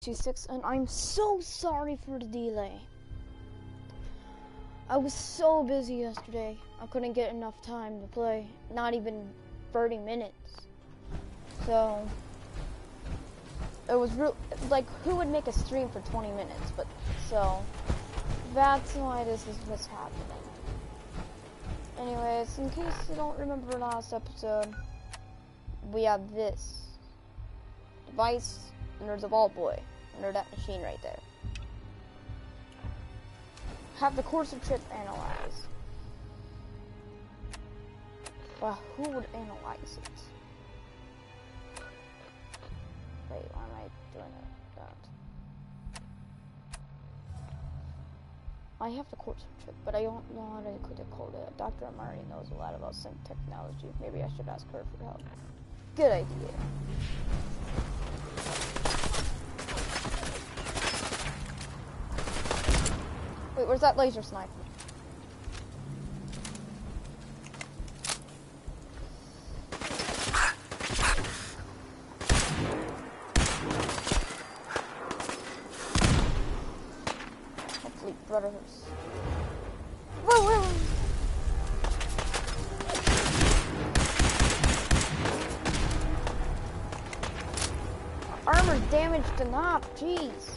26, and I'm so sorry for the delay. I was so busy yesterday. I couldn't get enough time to play, not even 30 minutes. So it was real, like, who would make a stream for 20 minutes? But so that's why this is what's happening. Anyways, in case you don't remember last episode, we have this device, and there's a Vault Boy under that machine right there. Have the course of trip analyzed. Well, who would analyze it? Wait, why am I doing that? I have the course of trip, but I don't know how to click code it. Dr. Amari knows a lot about sync technology. Maybe I should ask her for help. Good idea. Wait, where's that laser sniper? Hopefully, brothers. Whoa, whoa, whoa. Armor damaged enough, jeez.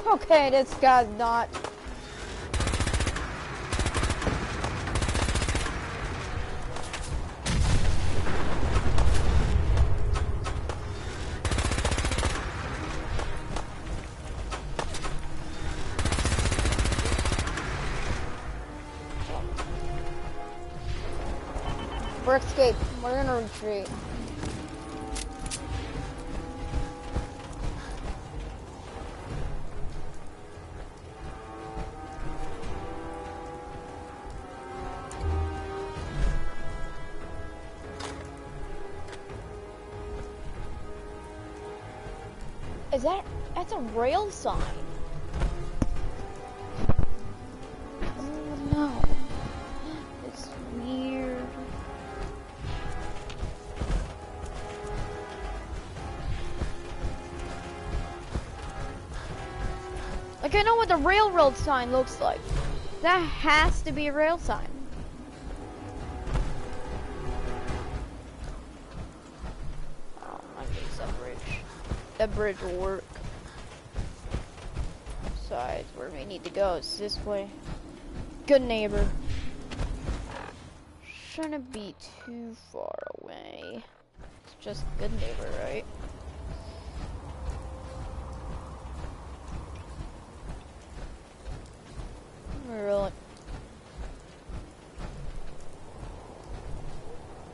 Okay, this guy's not. We're escaped. We're gonna retreat. That's a rail sign. Oh no. It's weird. Like, I know what the railroad sign looks like. That has to be a rail sign. Oh, I guess that bridge will work. Besides, where we need to go is this way. Good neighbor. Shouldn't be too far away. It's just good neighbor, right? Really?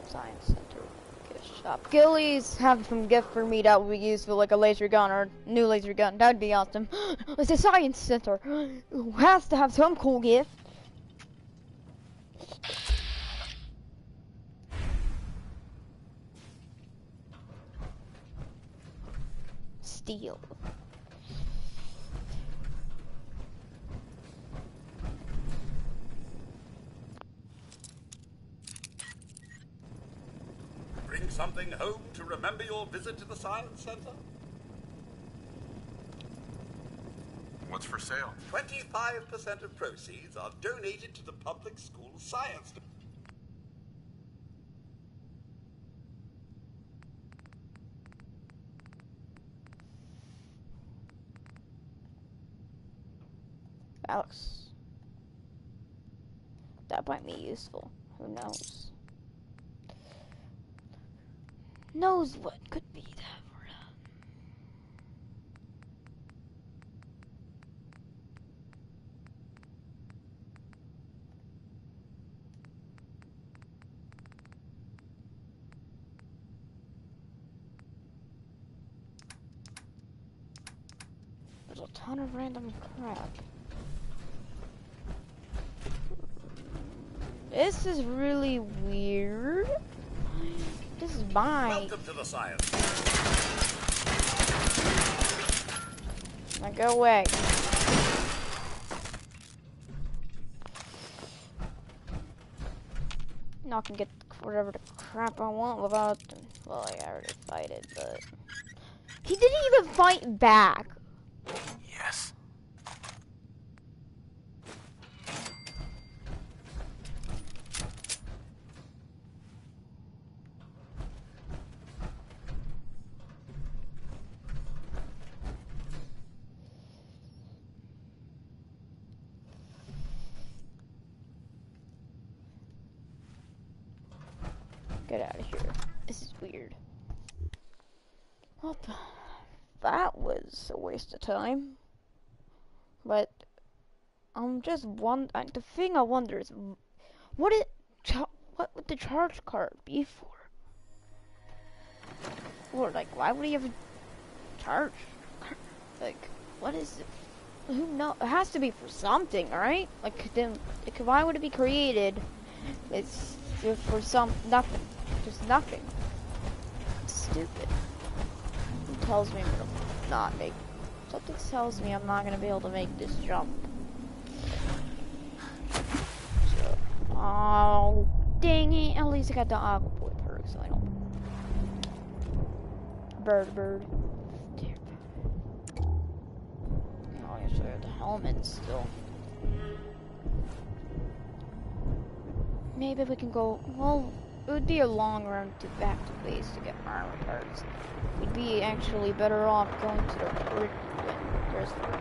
Science Center. Gift shop. Gillies have some gift for me that would be useful, like a laser gun or a new laser gun. That'd be awesome. It's a Science Center. Who has to have some cool gift? Steel. Bring something home to remember your visit to the Science Center? What's for sale? 25% of proceeds are donated to the public school science. Alex. That might be useful. Who knows? Knows what could be that for them. There's a ton of random crap. This is really weird. This is mine. Welcome to the Science. Now go away. Now I can get whatever the crap I want without. Well, I already fight it, but he didn't even fight back. Yes. Get out of here. This is weird. Well, that was a waste of time. But I'm just the thing I wonder is, what would the charge card be for? Or like, why would he have a charge? Like, what is it? Who knows? It has to be for something, right? Like, then, like, why would it be created? It's for nothing. Just nothing. It's stupid. It tells me I'm gonna not make. Something tells me I'm not gonna be able to make this jump. So, oh, dang it! At least I got the Aqua Boy perk, so I don't. Bird. Dear. Oh, I should have the helmet still. Maybe we can go. Well, it would be a long run back to base to get armor parts. We'd be actually better off going to the bridge. There's the bridge.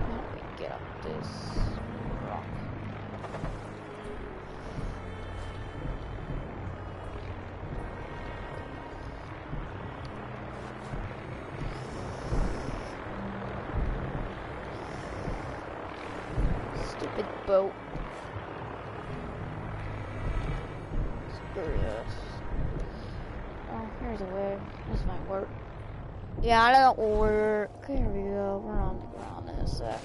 How do we get up this rock? Stupid boat. Oh, here's a way. This might work. Yeah, I don't work. Here we go. We're on the ground in a sec.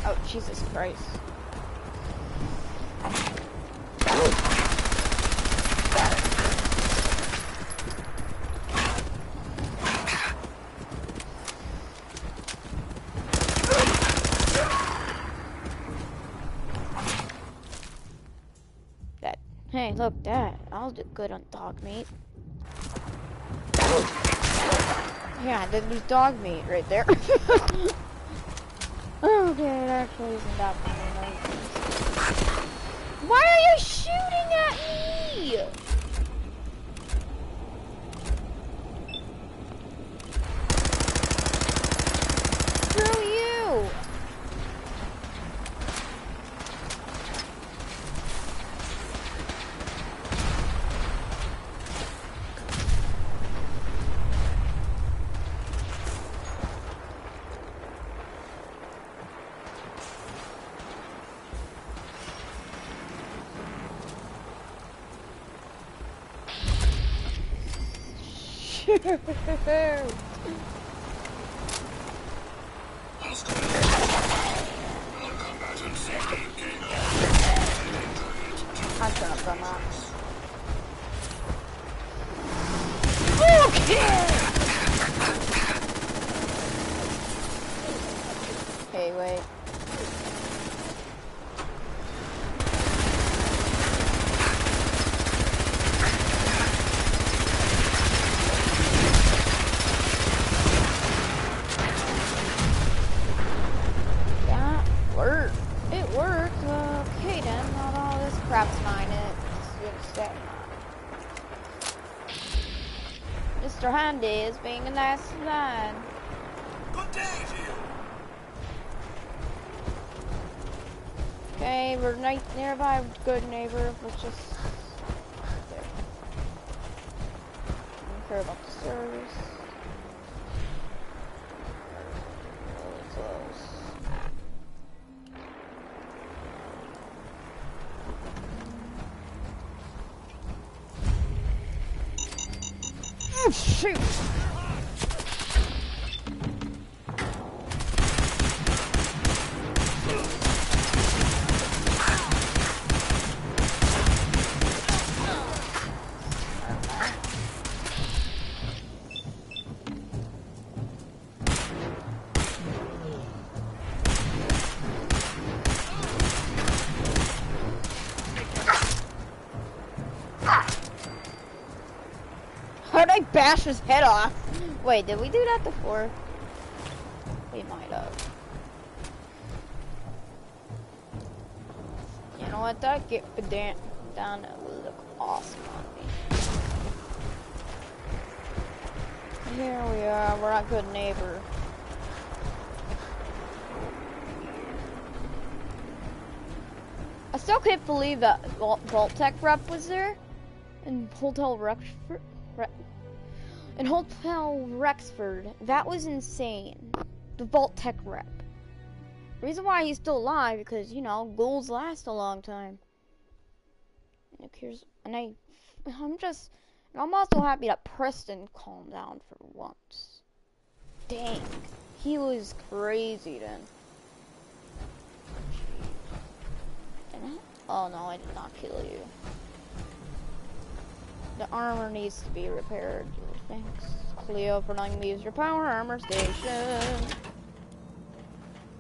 Oh, Jesus Christ. Hey, look, that. I'll do good on dog meat. Yeah, I did lose dog meat right there. Okay, it actually isn't that funny. Why are you shooting at me? Screw you! I shouldn't have done that. Okay! Hey, wait. Mr. Handy is being a nice man. Good day to you. Okay, we're nearby good neighbor, which is there. I don't care about the service. Really close. shoot! How'd I bash his head off? Wait, did we do that before? We might have. You know what? That get down that would look awesome on me. Here we are. We're a good neighbor. I still can't believe that Vault-Tec rep was there in Hotel Rexford. In Hotel Rexford, that was insane. The Vault-Tec rep. The reason why he's still alive because, you know, ghouls last a long time. I'm also happy that Preston calmed down for once. Dang, he was crazy then. Oh no, I did not kill you. The armor needs to be repaired. Thanks, Cleo, for letting me use your power armor station.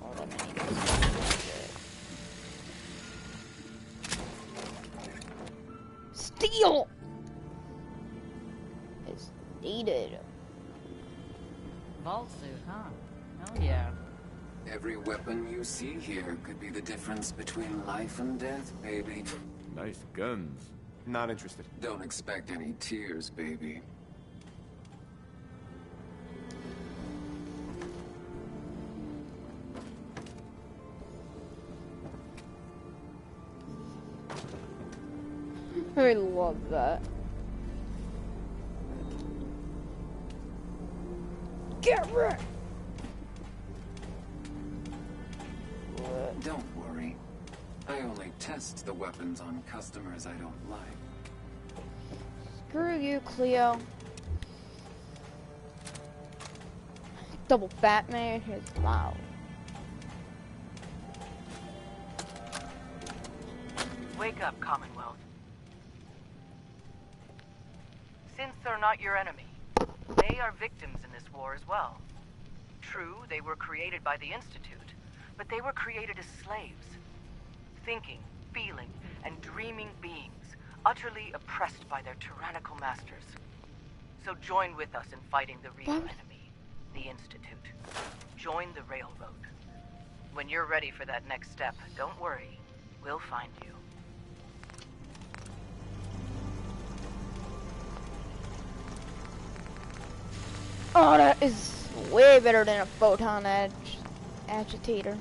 Oh, that many steel is needed. Vault suit, huh? Oh yeah. Every weapon you see here could be the difference between life and death, baby. Nice guns. Not interested. Don't expect any tears, baby. I love that. Get wrecked! Don't worry. I only test the weapons on customers I don't like. Screw you, Cleo. Double Batman is loud. Wake up, Commonwealth. Since they're not your enemy, they are victims in this war as well. True, they were created by the Institute, but they were created as slaves. Thinking, feeling, and dreaming beings, utterly oppressed by their tyrannical masters. So join with us in fighting the real enemy, the Institute. Join the Railroad. When you're ready for that next step, don't worry, we'll find you. Oh, that is way better than a photon agitator.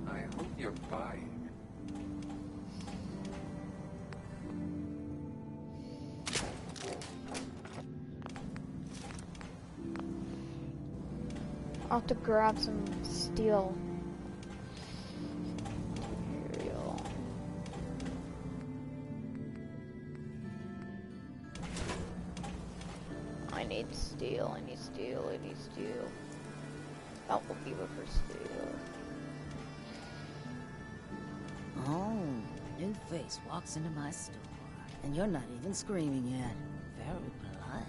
I hope you're buying. I'll have to grab some steel. Material. I need steel, I need steel, I need steel. That will be for steel. Oh, new face walks into my store, and you're not even screaming yet. Very polite.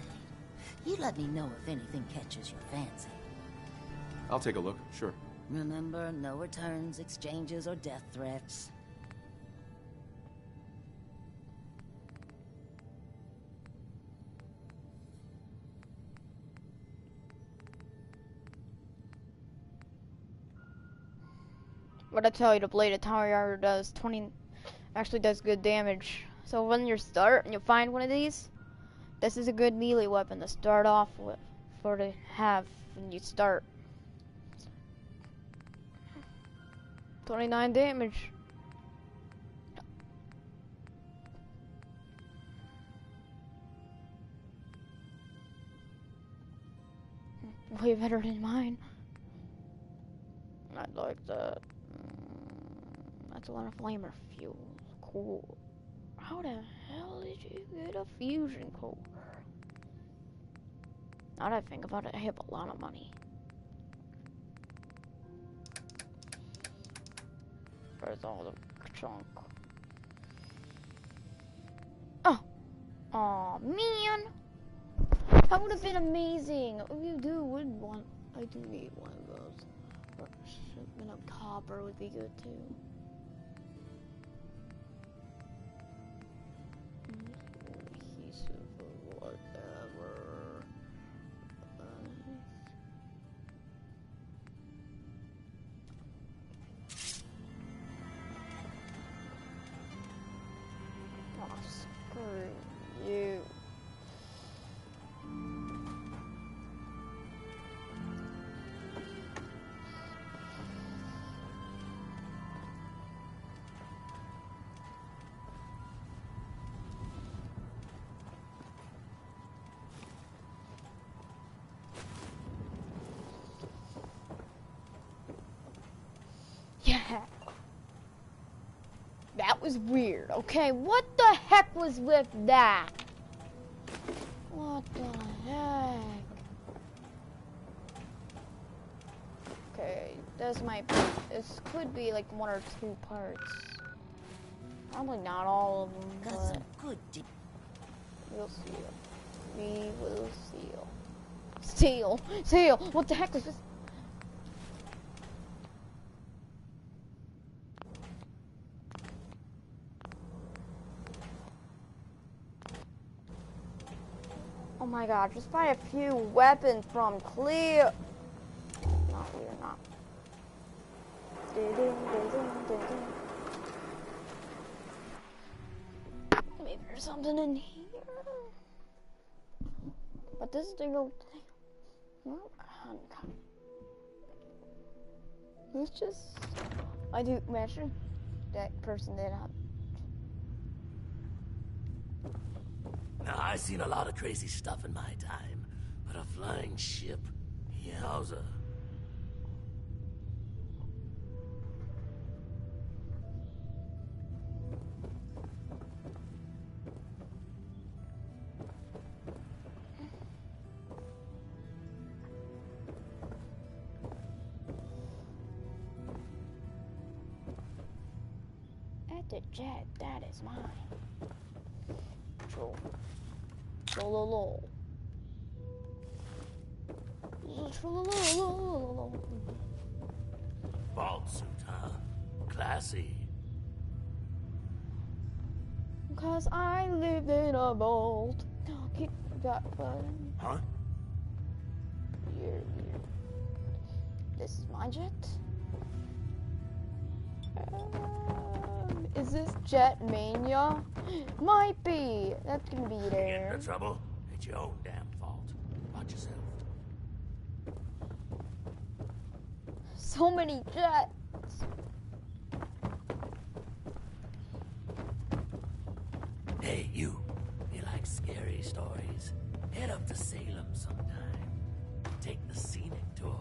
You let me know if anything catches your fancy. I'll take a look, sure. Remember, no returns, exchanges, or death threats. But I tell you, the bladed tower does actually does good damage. So when you start and you find one of these, this is a good melee weapon to start off with, to have when you start. 29 damage. Way better than mine. I like that. That's a lot of flamer fuel. Cool. How the hell did you get a fusion core? Now that I think about it, I have a lot of money. Where's all the junk? Oh! Aw, man! That would have been amazing! Oh, you do would want... I do need one of those. Or shipment of copper would be good too. Adhesive or whatever. Oh, screw you. Yeah. That was weird, okay? What the heck was with that? What the heck? Okay, this might be, this could be like 1 or 2 parts. Probably not all of them, Got but some good we'll see. We will see. Steal! Steal! What the heck is this? Oh my god, just buy a few weapons from Clear. No, we're not. Maybe there's something in here. But this is the old thing. It's just... I do imagine that person did not. Now, I've seen a lot of crazy stuff in my time, but a flying ship, yowza. At the jet, that is mine. Troll. Trollolo. Trollolo. Vault suit, huh? Classy. Cause I lived in a vault. Keep that button. Huh? Weird. This is my jet. Is this Jet Mania? Might be. That's gonna be You get there. into trouble? It's your own damn fault. Watch yourself. So many jets. Hey, you like scary stories? Head up to Salem sometime. Take the scenic tour.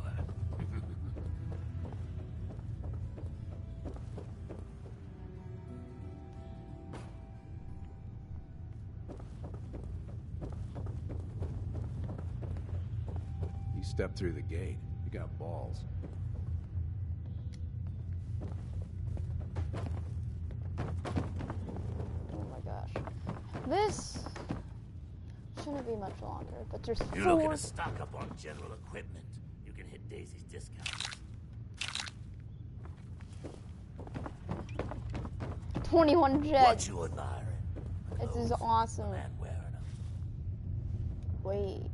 You stepped through the gate. You got balls. Oh my gosh. This shouldn't be much longer, but there's You're 4. looking to stock up on general equipment. You can hit Daisy's discount. 21 What jets. you admiring? This is Clothes? awesome. Man wearing them. Wait.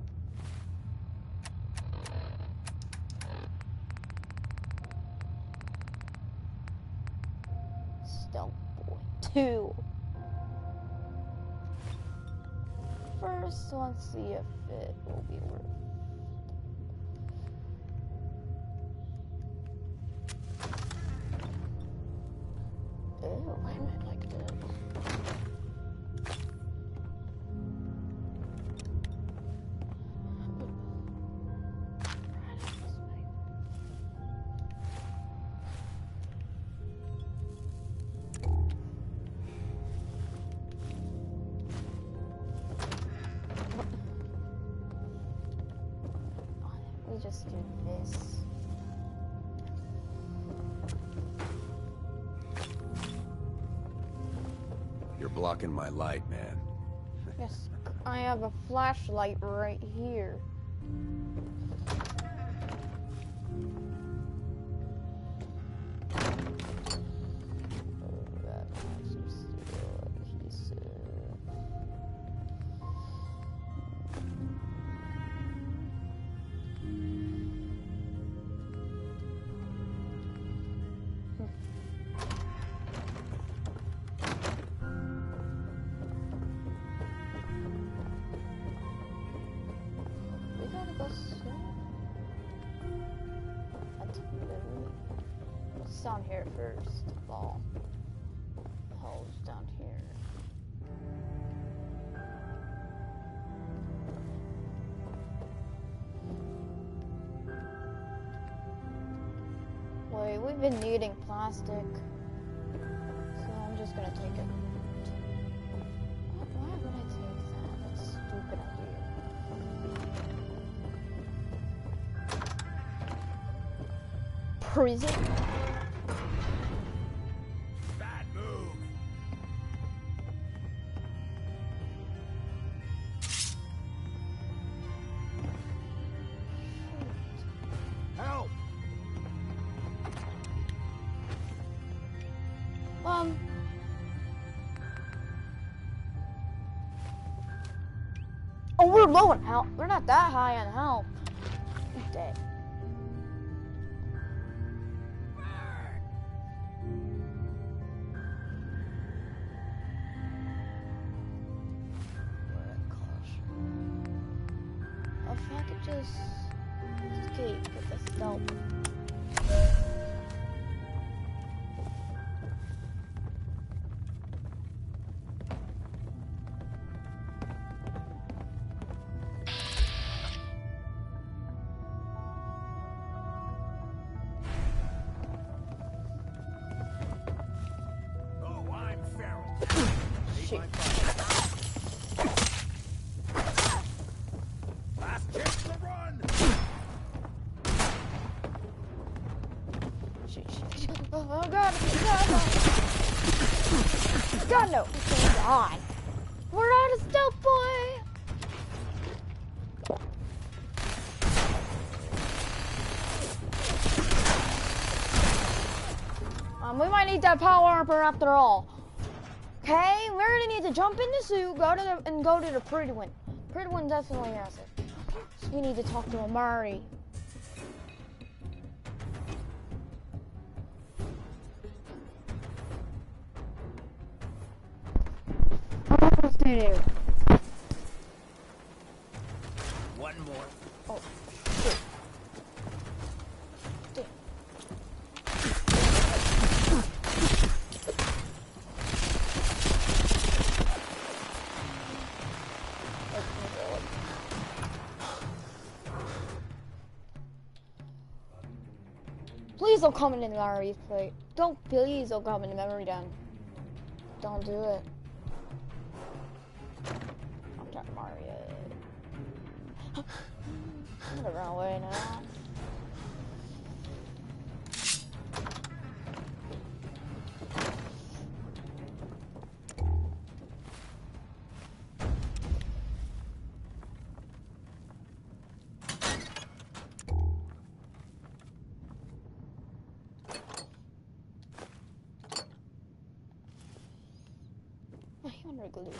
Stealth Boy 2. First, let's see if it will be worth. Ew, I might like this. We just do this. You're blocking my light, man. Yes, I have a flashlight right here. Down here first of all. The hell's down here? Wait, we've been needing plastic, so I'm just gonna take it. Why would I take that? That's a stupid idea. Prison? Oh, we're low on health. We're not that high on health. I'm dead. If I could just escape with the stealth. Oh god, God no, he's on. We're out of stealth, boy. We might need that power armor after all. Okay, we're gonna need to jump in the suit, go to the pretty one. Pretty one definitely has it. So we need to talk to Amari. Stay there. One more. Oh, shit. Damn. Please don't comment in the memory plate. Please don't comment in the memory down. Don't do it. I'm not Mario. I'm gonna run away now. Glue.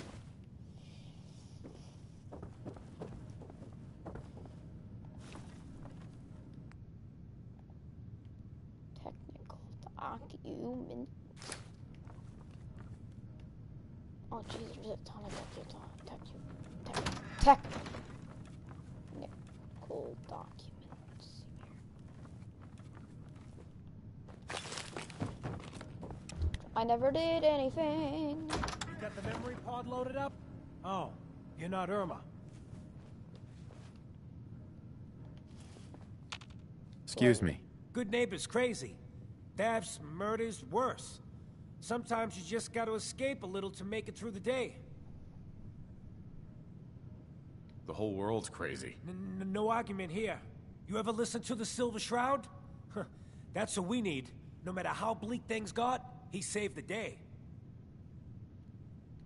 Technical document. Oh jeez, there's a ton of technical documents here. I never did anything. Got the memory pod loaded up? Oh, you're not Irma. Excuse me. Good neighbors crazy. Thefts, murders, worse. Sometimes you just gotta escape a little to make it through the day. The whole world's crazy. No argument here. You ever listen to the Silver Shroud? Huh, that's what we need. No matter how bleak things got, he saved the day.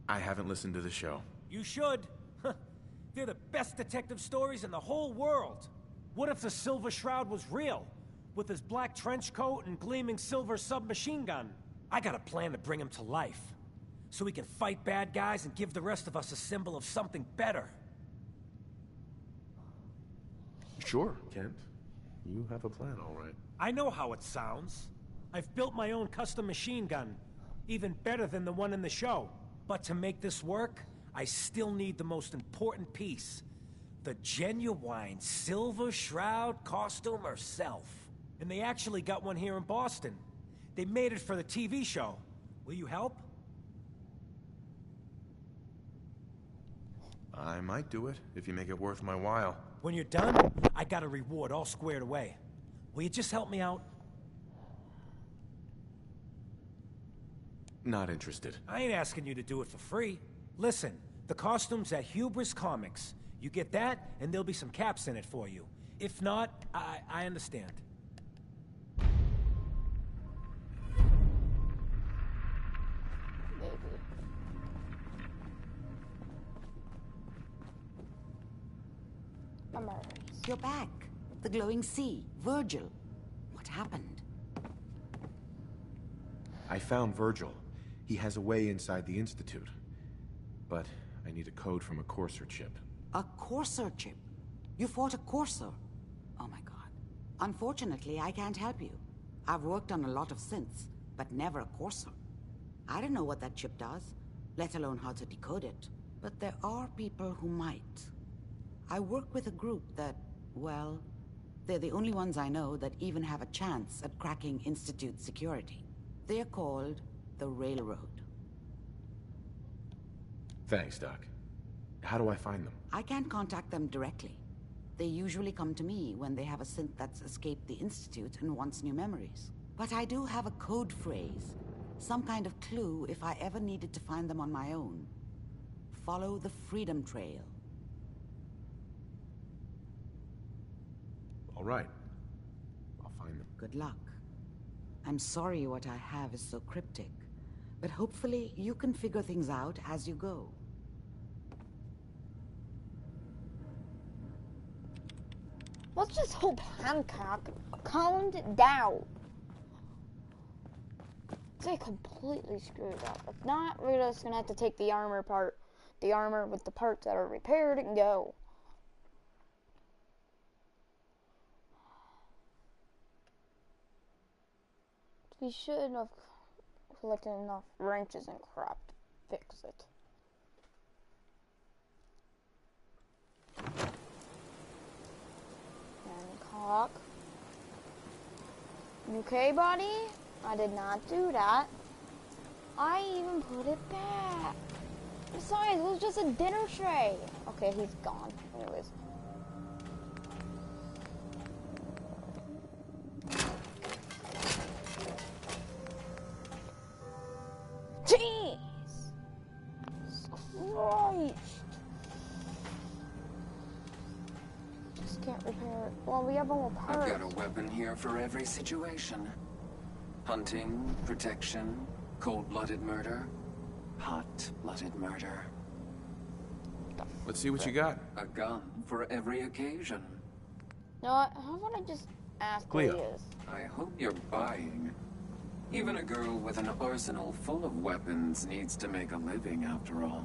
I haven't listened to the show. You should. Huh, they're the best detective stories in the whole world. What if the Silver Shroud was real? With his black trench coat and gleaming silver submachine gun? I got a plan to bring him to life. So we can fight bad guys and give the rest of us a symbol of something better. Sure, Kent. You have a plan, all right. I know how it sounds. I've built my own custom machine gun. Even better than the one in the show. But to make this work, I still need the most important piece. The genuine Silver Shroud costume herself. And they actually got one here in Boston. They made it for the TV show. Will you help? I might do it, if you make it worth my while. When you're done, I got a reward all squared away. Will you just help me out? Not interested. I ain't asking you to do it for free. Listen, the costume's at Hubris Comics. You get that, and there'll be some caps in it for you. If not, I understand. Maybe. Memories. You're back. The glowing sea. Virgil. What happened? I found Virgil. He has a way inside the Institute. But I need a code from a Courser chip. A Courser chip? You fought a Courser? Oh my god. Unfortunately, I can't help you. I've worked on a lot of synths, but never a Courser. I don't know what that chip does, let alone how to decode it. But there are people who might. I work with a group that, well, they're the only ones I know that even have a chance at cracking Institute security. They're called the Railroad. Thanks, Doc. How do I find them? I can't contact them directly. They usually come to me when they have a synth that's escaped the Institute and wants new memories. But I do have a code phrase. Some kind of clue if I ever needed to find them on my own. Follow the Freedom Trail. All right. I'll find them. Good luck. I'm sorry what I have is so cryptic, but hopefully you can figure things out as you go. Let's just hope Hancock calmed down. They completely screwed up. If not, we're just gonna have to take the armor with the parts that are repaired and go. We should have collected enough wrenches and crap to fix it. Hancock. You okay, buddy? I did not do that. I even put it back. Besides, it was just a dinner tray. Okay, he's gone. Anyways. Jeez! Christ! Just can't repair it. Well, we have all parts. I've got a weapon here for every situation. Hunting, protection, cold-blooded murder, hot-blooded murder. Let's see what you got. A gun for every occasion. You know what? How about I just ask Cleo. what he is? I hope you're buying. Even a girl with an arsenal full of weapons needs to make a living, after all.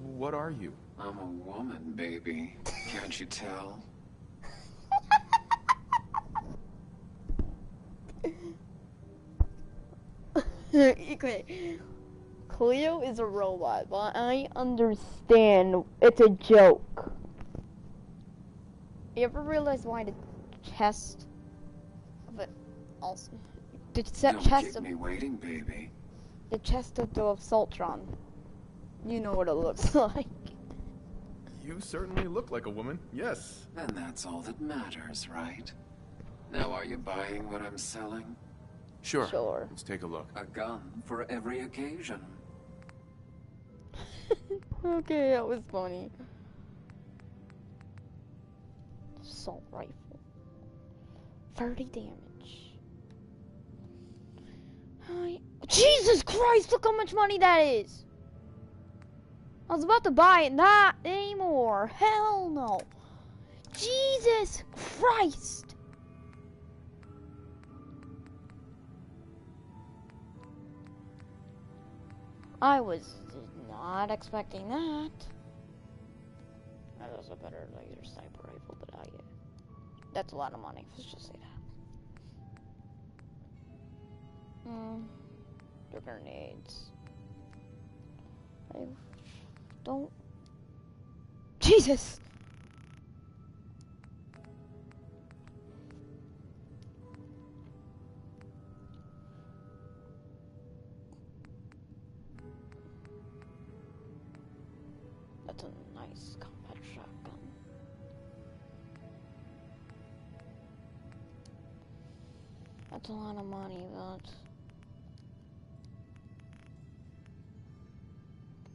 What are you? I'm a woman, baby. Can't you tell? Okay. Cleo is a robot, but I understand it's a joke. You ever realize why the chest of it also Don't chest keep of me waiting, baby. the chest of the Assaultron? You know what it looks like. You certainly look like a woman, yes. And that's all that matters, right? Now are you buying what I'm selling? Sure. Sure. Let's take a look. A gun for every occasion. Okay, that was funny. Assault rifle. 30 damage. Jesus Christ, look how much money that is! I was about to buy it, not anymore. Hell no. Jesus Christ! I was not expecting that. That was a better laser sniper rifle, but that's a lot of money. Let's just say that. The grenades. I don't. Jesus! That's a nice combat shotgun. That's a lot of money, but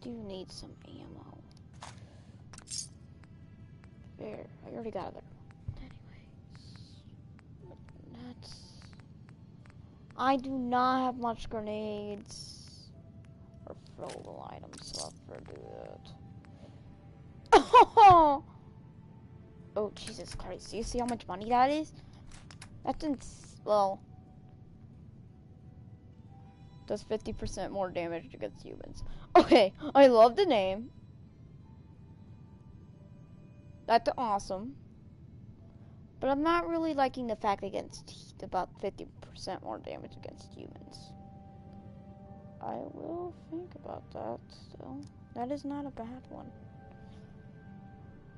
do need some ammo. There, I already got it. Anyways, I do not have much grenades or throwable items left for do that. Oh, Jesus Christ. Do you see how much money that is? Well, does 50% more damage against humans. Okay, I love the name. That's awesome. But I'm not really liking the fact against about 50% more damage against humans. I will think about that still. That is not a bad one.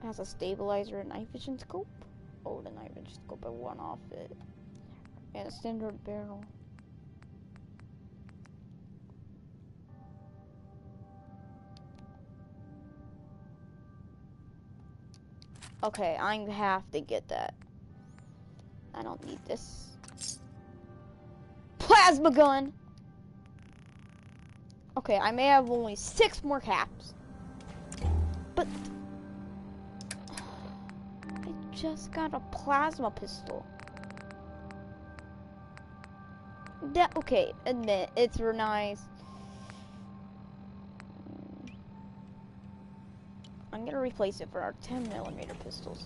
It has a stabilizer and night vision scope. Oh, the night vision scope, I went off it. And a standard barrel. Okay, I have to get that. I don't need this. Plasma gun! Okay, I may have only 6 more caps. But I just got a plasma pistol. That, okay, admit, it's nice. I'm gonna replace it for our 10mm pistols.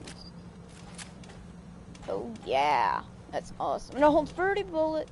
Oh yeah, that's awesome. And it holds 30 bullets.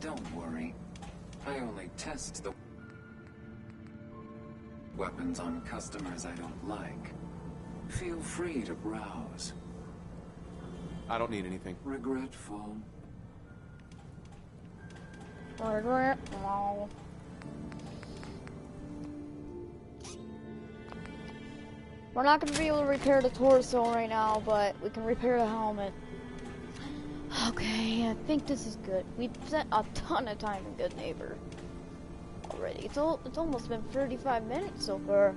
Don't worry. I only test the weapons on customers I don't like. Feel free to browse. I don't need anything. Regretful. Regret? No. We're not going to be able to repair the torso right now, but we can repair the helmet. Okay, I think this is good. We've spent a ton of time in Good Neighbor already. It's almost been 35 minutes so far.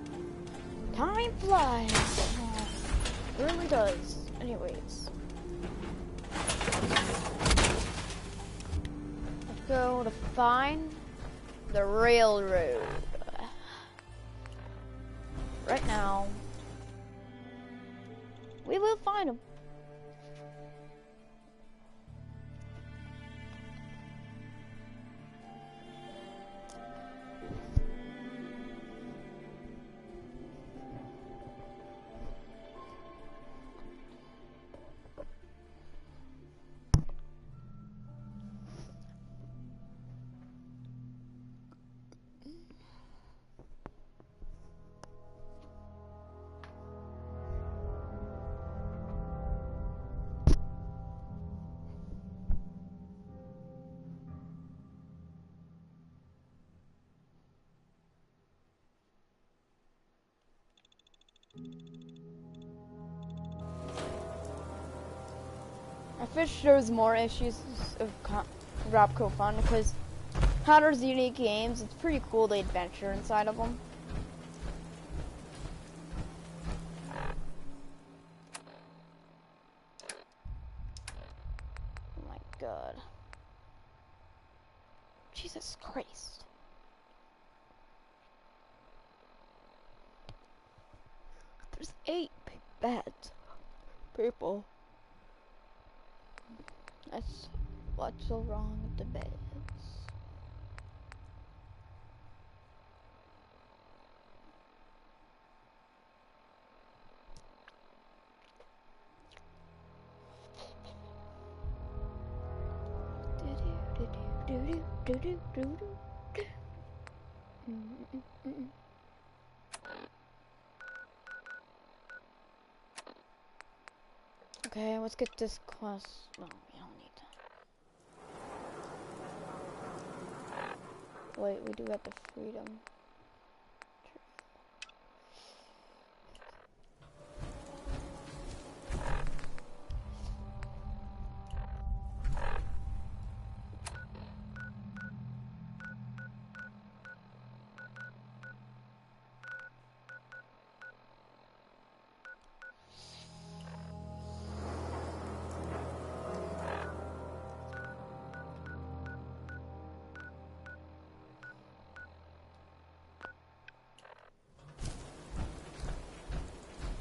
Time flies. Oh, it really does. Anyways. Let's go to find the railroad. Right now. We will find him. I wish there was more issues of Robco Fun, because Hatter's unique games, it's pretty cool the adventure inside of them. Oh my god. Jesus Christ. There's 8 big beds. People. That's what's so wrong with the beds. Okay, let's get this quest. No, we don't need that. Wait, we do have the freedom.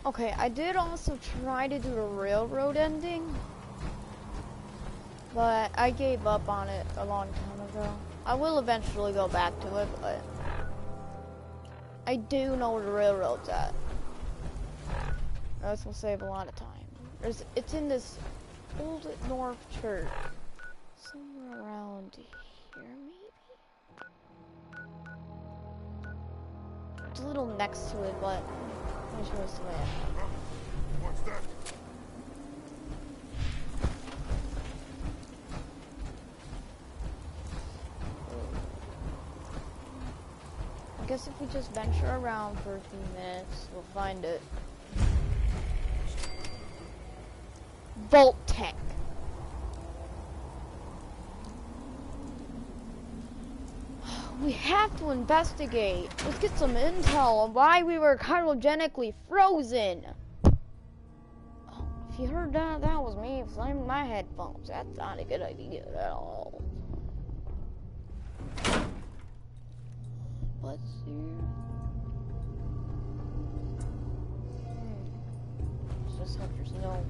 Okay, I did also try to do a railroad ending, but I gave up on it a long time ago. I will eventually go back to it, but I do know where the railroad's at. This will save a lot of time. It's in this old North church, somewhere around here, maybe? It's a little next to it, but I'm sure it's the way I have. What's that? I guess if we just venture around for a few minutes, we'll find it. Vault-Tec. We have to investigate. Let's get some intel on why we were cryogenically frozen. Oh, if you heard that, that was me slamming my headphones. That's not a good idea at all. Let's see. Let's just hope there's no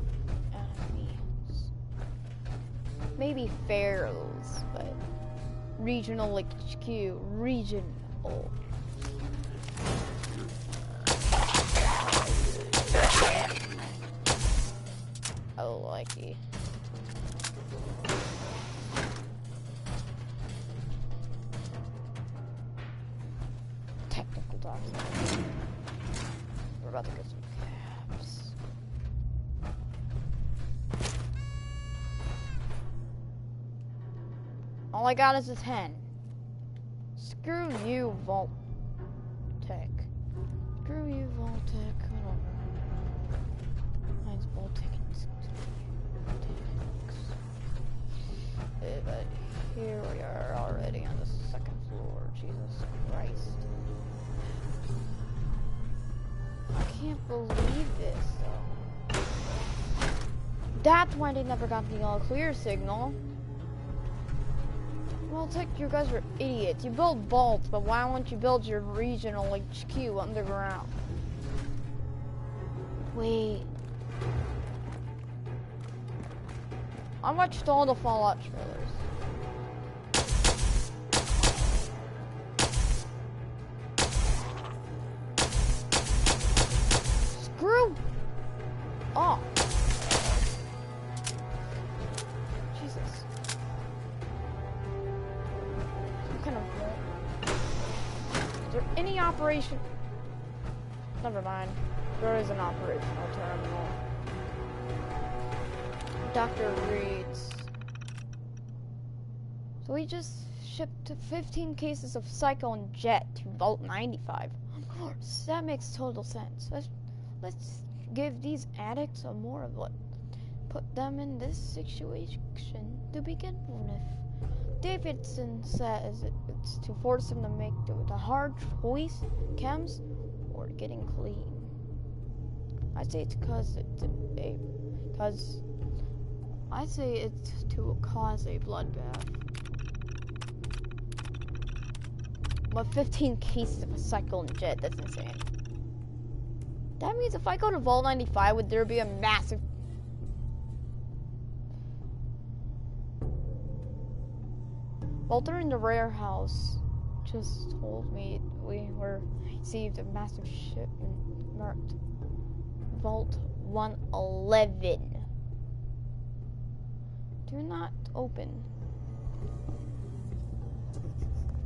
enemies. Maybe pharaohs, but regional HQ, regional. Oh, likey. Technical documents. We're about to get some caps. All I got is a 10. Screw you, Vault-Tec. Screw you, Vault-Tec. Whatever. Mine's Vault-Tec. But here we are already on the 2nd floor. Jesus Christ. I can't believe this, though. That's why they never got the all clear signal. Well, Tech, you guys are idiots. You build vaults, but why won't you build your regional HQ underground? Wait. I watched all the Fallout trailers. Screw off. Jesus. Kind of. Is there any operation? Never mind. There is an operational terminal. Dr. Reed's. So we just shipped 15 cases of Psycho and Jet to Vault 95. Of course, that makes total sense. let's give these addicts some more of what put them in this situation to begin with. Davidson says it's to force them to make the hard choice, chems, or getting clean. I say it's I say it's to cause a bloodbath. But 15 cases of a cyclone jet, that's insane. That means if I go to Vault 95, would there be a massive... Walter in the warehouse just told me we received a massive shipment marked Vault 111. Do not open.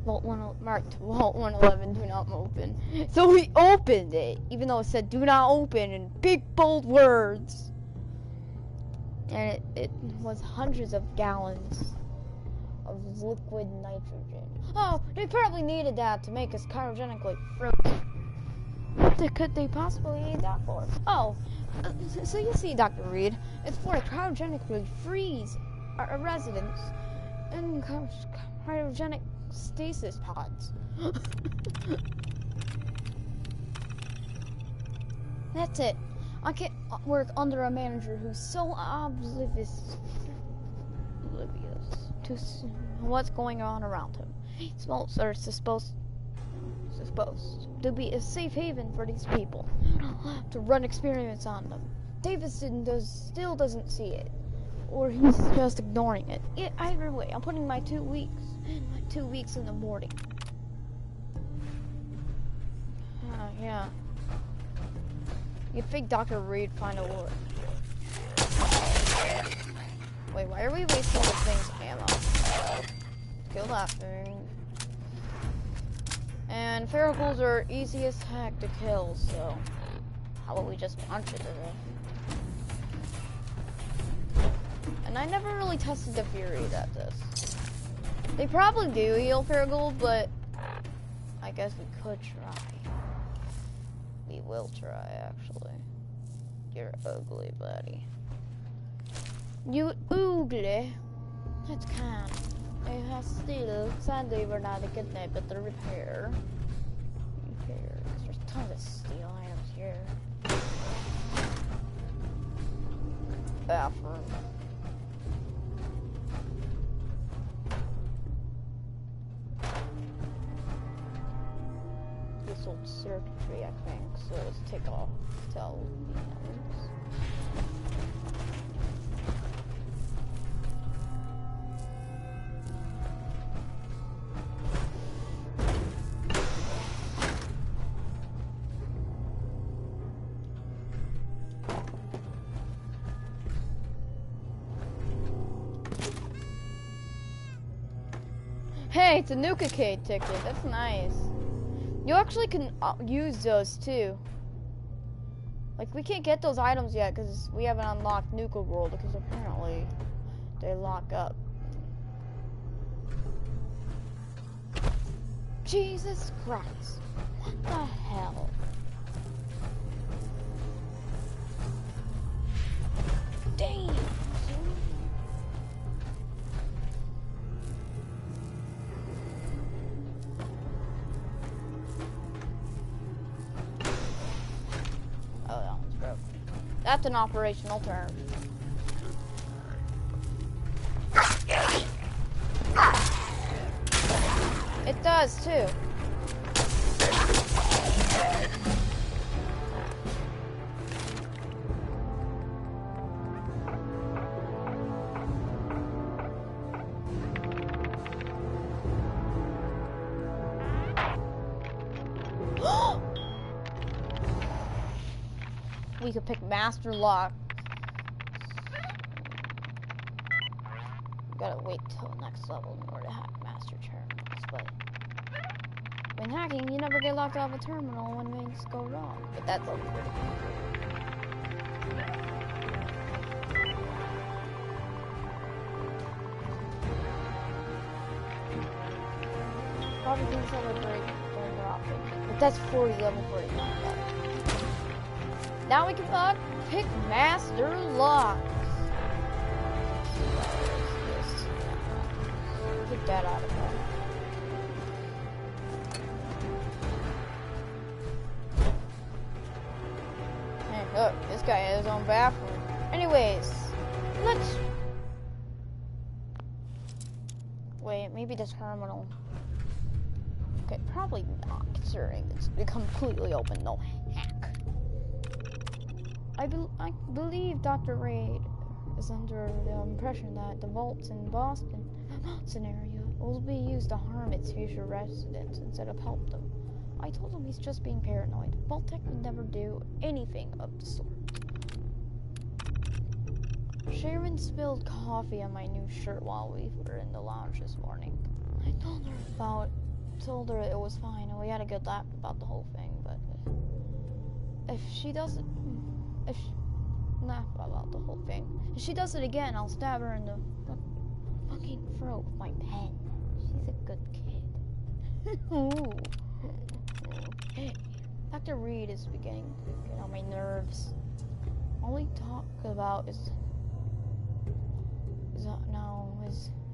Marked Vault 111, do not open. So we opened it, even though it said do not open in big bold words. And it was hundreds of gallons of liquid nitrogen. Oh, they probably needed that to make us cryogenically frozen. What could they possibly need that for? Oh, so you see, Dr. Reed, it's for to cryogenically freeze our residents in cryogenic stasis pods. That's it. I can't work under a manager who's so oblivious to what's going on around him. Smells are supposed to be a safe haven for these people, to run experiments on them. Davidson still doesn't see it, or he's just ignoring it. Either way, I'm putting my 2 weeks in the morning. Yeah. You'd think Dr. Reed find a word. Wait, why are we wasting the thing's ammo? Kill that thing. And ferocles are easiest heck to kill, so how about we just punch it to death? And I never really tested the Fury at this. They probably do heal ferocles, but I guess we could try. We will try, actually. You're ugly, buddy. You ugly. That's kind. I have still. Sadly, we're not a good name, but the repair. Because there's tons of steel items here. Bathroom. This old circuitry, I think. So let's take off. Tell the numbers. Hey, it's a Nuka-Cade ticket. That's nice. You actually can use those too. Like, we can't get those items yet because we haven't unlocked Nuka World because apparently they lock up. Jesus Christ. What the hell? Damn. That's an operational term. It does too. We could pick Master Lock. Gotta wait till next level in order to hack Master Terminals, but when hacking, you never get locked off a terminal when things go wrong. But that's over. Probably things that would break during the option. But that's 40 level 40. Now we can pick master locks. Get that out of there. Hey, look, this guy has his own bathroom. Anyways, let's... Wait, maybe the terminal. Okay, probably not, considering it's completely open, no hack. I believe Dr. Reid is under the impression that the vaults in Boston scenario will be used to harm its future residents instead of help them. I told him he's just being paranoid. Vault-Tec would never do anything of the sort. Sharon spilled coffee on my new shirt while we were in the lounge this morning. I told her it was fine and we had a good laugh about the whole thing, but if she laugh about the whole thing, if she does it again, I'll stab her in the fucking throat with my pen. She's a good kid. Ooh. Okay. Dr. Reid is beginning to get on my nerves. All he talks about is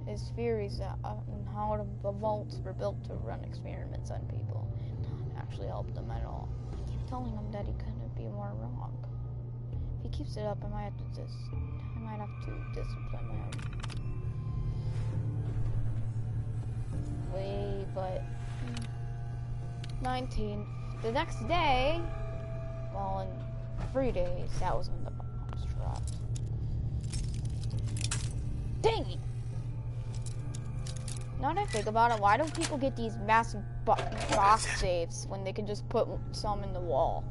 his theories on how the vaults were built to run experiments on people, not actually help them at all. I keep telling him that he couldn't be more wrong. If he keeps it up, I might have to discipline him. Wait, but 19th, the next day, well, in 3 days, that was when the bombs dropped. Dang it! Now that I think about it, why don't people get these massive box safes when they can just put some in the wall?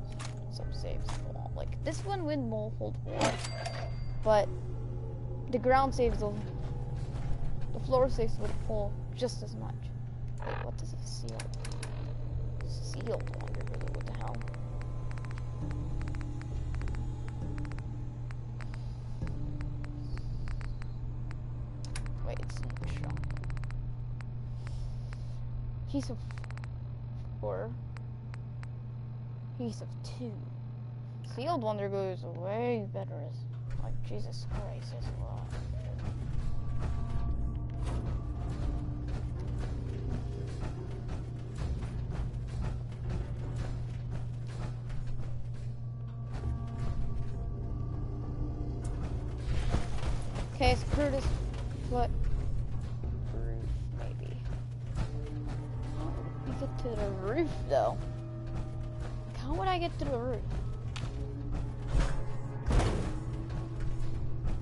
Some safes in the wall. Like, this one would hold water, but the ground safes, the floor safes would pull just as much. Wait, what does it seal? Sealed wonder, what the hell? Wait, it's in the shop. Piece of 4. Piece of 2. Sealed Wonder Glue is way better as, like, Jesus Christ as well. Okay, screw this foot roof, maybe. How would we get to the roof, though? How would I get to the roof?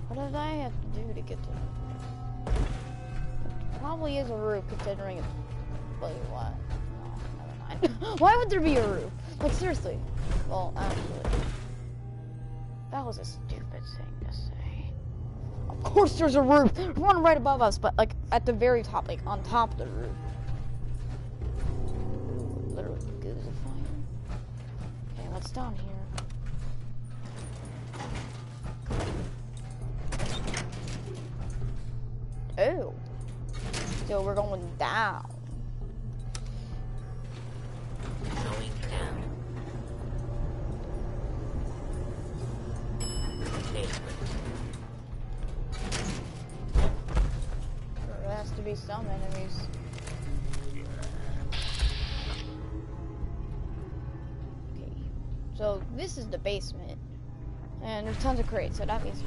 What did I have to do to get to the roof? Probably is a roof, considering it's... Wait, what? No, never mind. Why would there be a roof? Like, seriously. Well, actually... That was a stupid thing to say. Of course there's a roof! One right above us, but, like, at the very top, like, on top of the roof. Ooh, literally good as a fire. Okay, what's down here? Oh. So we're going down. Going down. There has to be some enemies. Okay. So this is the basement. And there's tons of crates, so that means...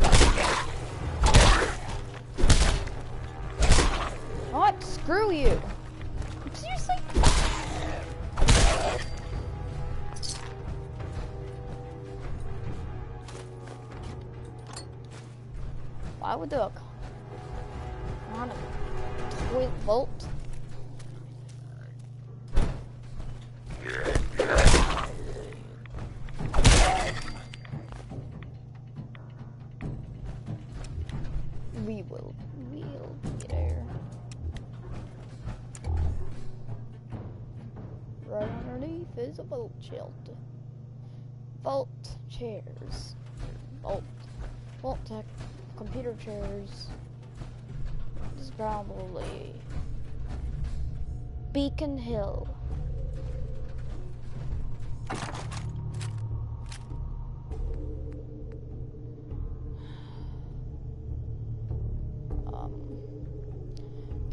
What? Screw you! Seriously? Why would the on a toilet vault? We'll get there. Right underneath is a vault shelter. Vault chairs. Vault tech. Computer chairs. This is probably Beacon Hill.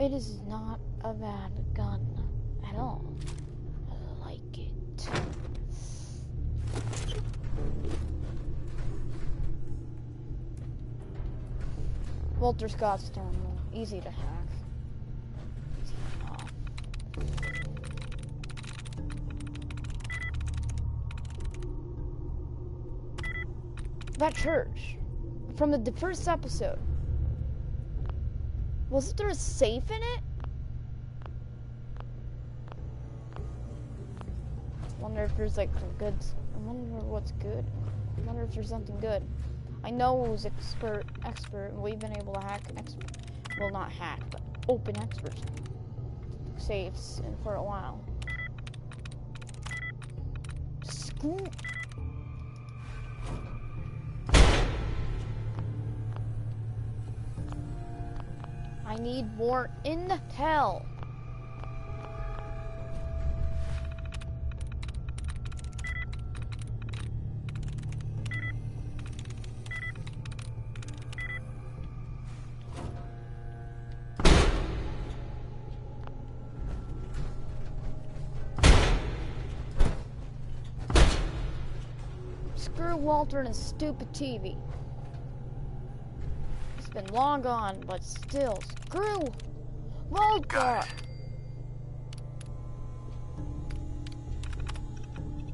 It is not a bad gun at all. I like it. Walter Scott's terminal. Easy to hack. Easy to hack. That church. From the first episode. Wasn't there a safe in it? I wonder if there's like some good. I wonder what's good. I wonder if there's something good. I know it was expert. We've been able to hack well, not hack, but open expert safes for a while. Screw. I need more intel. Screw Walter and his stupid TV. It's been long gone, but still, screw Walter!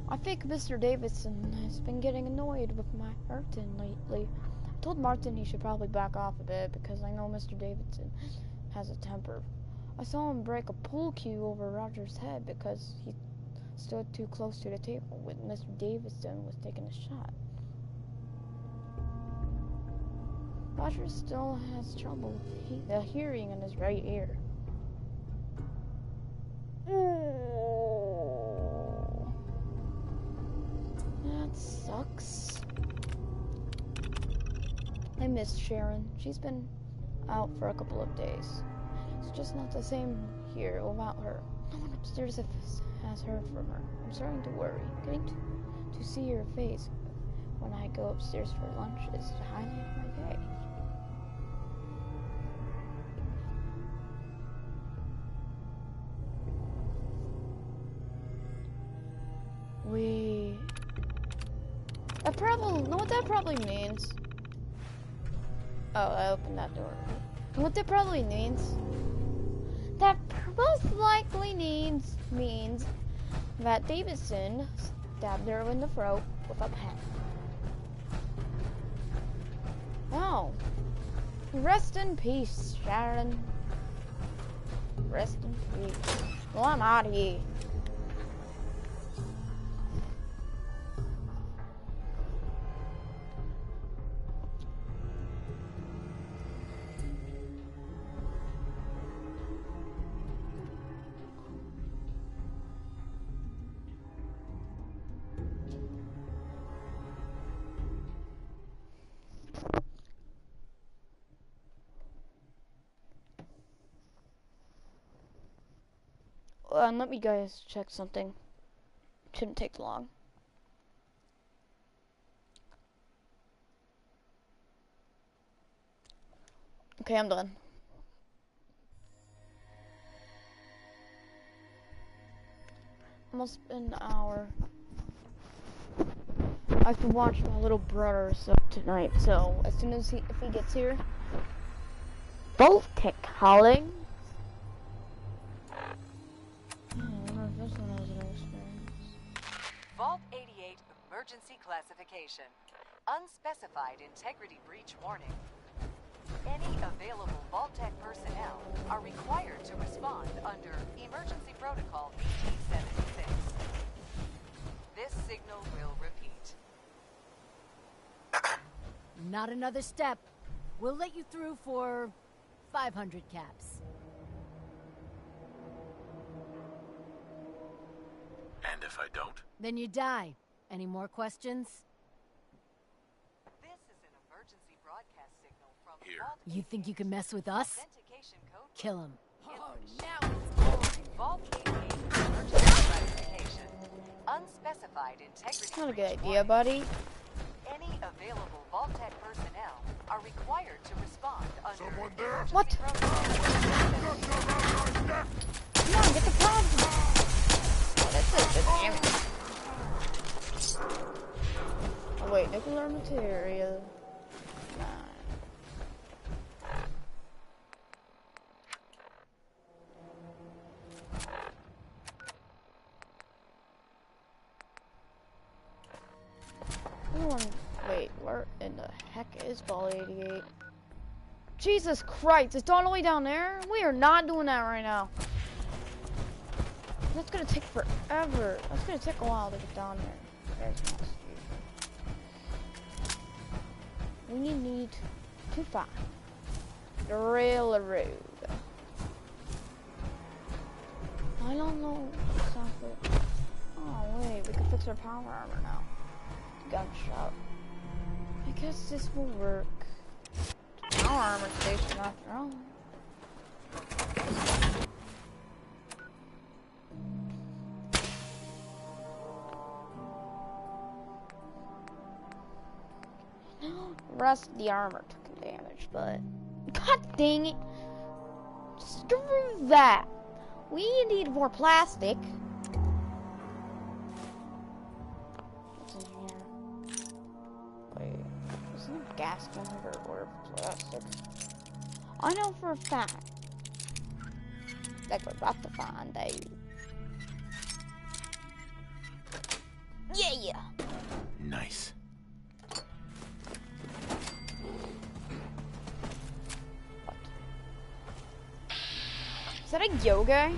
I think Mr. Davidson has been getting annoyed with Martin lately. I told Martin he should probably back off a bit because I know Mr. Davidson has a temper. I saw him break a pool cue over Roger's head because he stood too close to the table when Mr. Davidson was taking a shot. Roger still has trouble with hearing in his right ear. That sucks. I miss Sharon. She's been out for a couple of days. It's just not the same here without her. No one upstairs has heard from her. I'm starting to worry. Getting to see her face when I go upstairs for lunch is the highlight of my day. That probably, know what that probably means? Oh, I opened that door. And what that probably means? That most likely means that Davidson stabbed her in the throat with a pen. Oh. Rest in peace, Sharon. Rest in peace. Well, I'm out of here. Let me guys check something. Shouldn't take long. Okay, I'm done. Almost an hour. I have to watch my little brother tonight, so as soon as if he gets here. Voltec calling. Vault 88 emergency classification. Unspecified integrity breach warning. Any available Vault-Tec personnel are required to respond under Emergency Protocol BT-76. This signal will repeat. Not another step. We'll let you through for 500 caps. And if I don't? Then you die. Any more questions? This is an emergency broadcast signal from Here. Vault You think you can mess with us? Authentication code. Kill him. Oh, now it's Vault 88 emergency classification. Unspecified integrity. Not a good breach idea, warning. buddy. Any available Vault-Tec personnel are required to respond under Someone there? emergency What? protocol. nuclear material. Wait, where in the heck is Ball 88? Jesus Christ, it's all the way down there? We are not doing that right now. That's gonna take forever. That's gonna take a while to get down there. There's my street. We need to find the railroad. I don't know exactly. Oh wait, we can fix our power armor now. Gunshot. I guess this will work. Power armor station after all. The rest of the armor took damage, but god dang it! Screw that! We need more plastic. What's in here? Wait, isn't it gas can or plastic? I know for a fact that we're about to find a yeah. Nice. Is that a yoga? I'm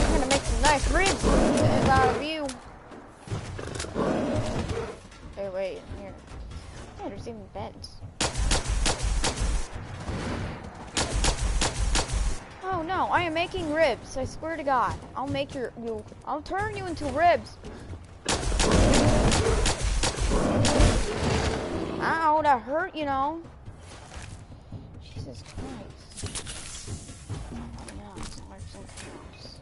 gonna make some nice ribs out of you. Hey, wait, here. Yeah, there's even beds. Oh no, I am making ribs. I swear to God, I'll make I'll turn you into ribs. Ow, that hurt, you know. Jesus Christ. Oh no, it's like something else.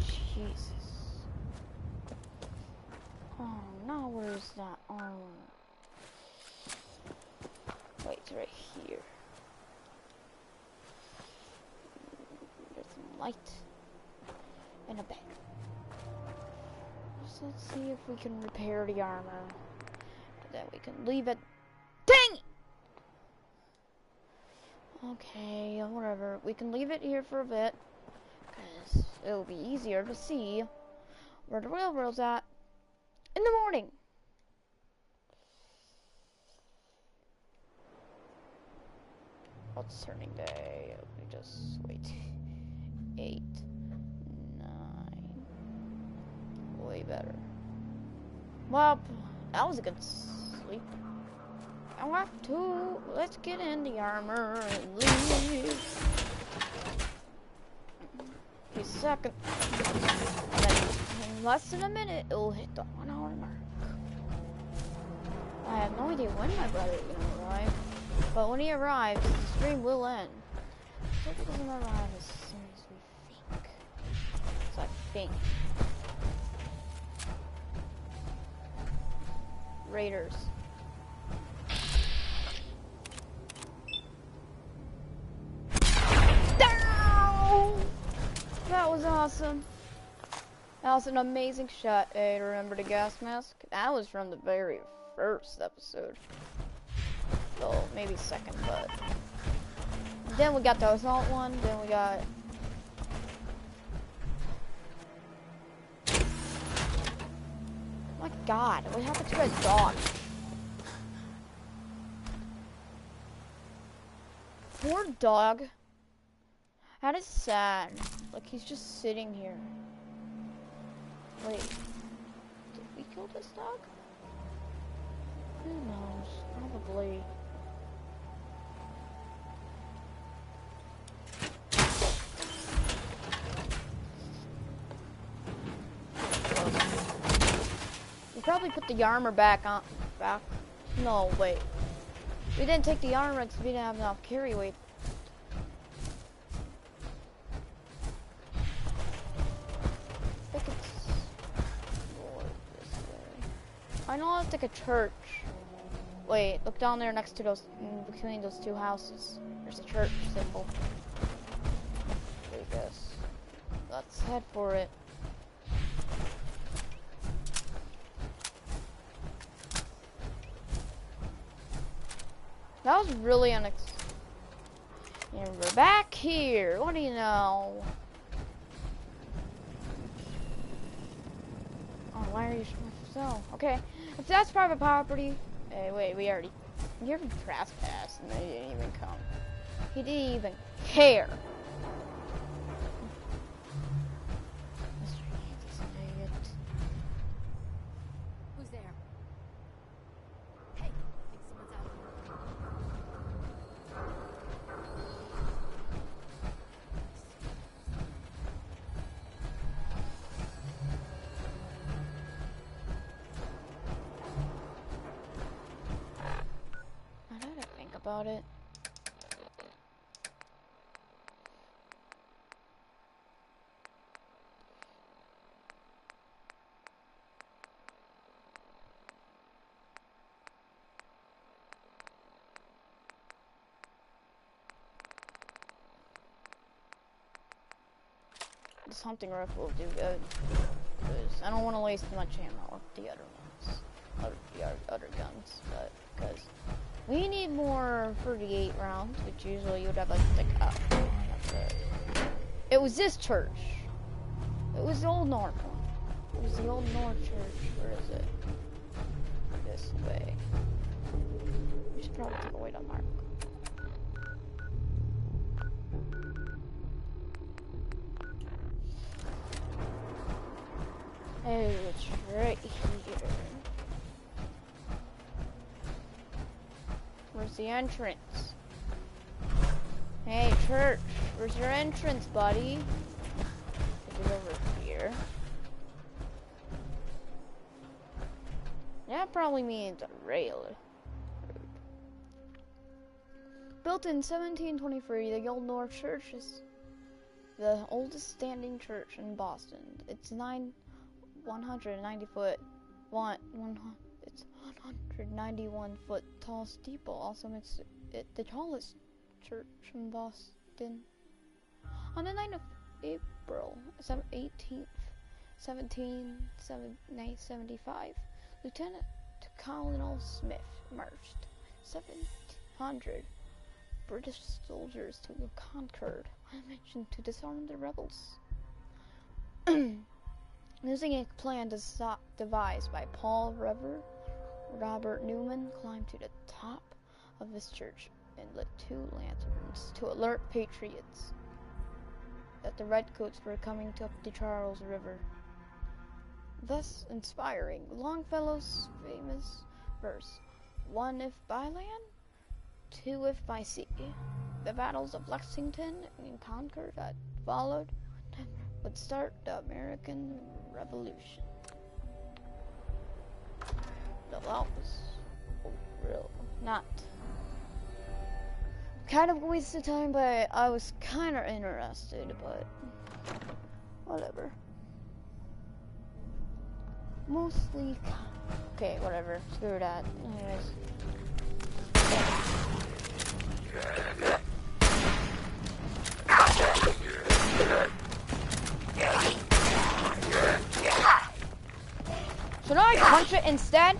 Jesus. Oh no, where's that armor? Wait, it's right here. There's some light and a bed. So let's see if we can repair the armor. And then we can leave it. Dang! Okay, whatever. We can leave it here for a bit. Because it'll be easier to see where the railroad's at in the morning. What's turning day? Let me just wait. 8, 9. Way better. Well, that was a good sleep. Let's get in the armor and leave. A second. And then in less than a minute, it'll hit the 1 hour mark. I have no idea when my brother is gonna arrive. But when he arrives, the stream will end. So it doesn't arrive as soon as we think. So I think. Raiders. No! That was awesome. That was an amazing shot. Hey, remember the gas mask? That was from the very first episode. Well, maybe second, but then we got the assault one, then we got my god, what happened to that dog? Poor dog. That is sad. Like, he's just sitting here. Wait, did we kill this dog? Who knows? Probably. We probably put the armor back. No, wait. We didn't take the armor because we didn't have enough carry weight. I think it's more this way. I know I'll take a church. Wait, look down there next to those, between those two houses. There's a church symbol. I guess. Let's head for it. That was really unexpected. And we're back here. What do you know? Oh, why are you so? Okay, if that's private property. Hey, wait, we already. You ever trespassed and they didn't even come? He didn't even care. Who's there? Hey, think someone's out there. Now that I think about it. The hunting rifle will do good, because I don't want to waste much ammo with the other ones, the other guns, but because we need more 38 rounds, which usually you would have like it was this church. It was the old North one. It was the old North church. Where is it? This way. We should probably take away that mark. Hey, it's right here. Where's the entrance? Hey, church, where's your entrance, buddy? Is it over here? That probably means a rail. Built in 1723, the Old North Church is the oldest standing church in Boston. It's 190 foot. It's 191 foot tall steeple. Also makes it the tallest church in Boston. On the 9th of April, 18th, 1775, Lieutenant Colonel Smith marched 700 British soldiers to Concord on a mission to disarm the rebels. Using a plan devised by Paul Revere, Robert Newman climbed to the top of his church and lit 2 lanterns to alert patriots that the Redcoats were coming up the Charles River, thus inspiring Longfellow's famous verse, 1 if by land, 2 if by sea. The battles of Lexington and Concord that followed would start the American Revolution. No, that was real not kind of a waste of time, but I was kind of interested, but whatever. Mostly, okay, whatever, screw that. Anyways. Should I punch it instead?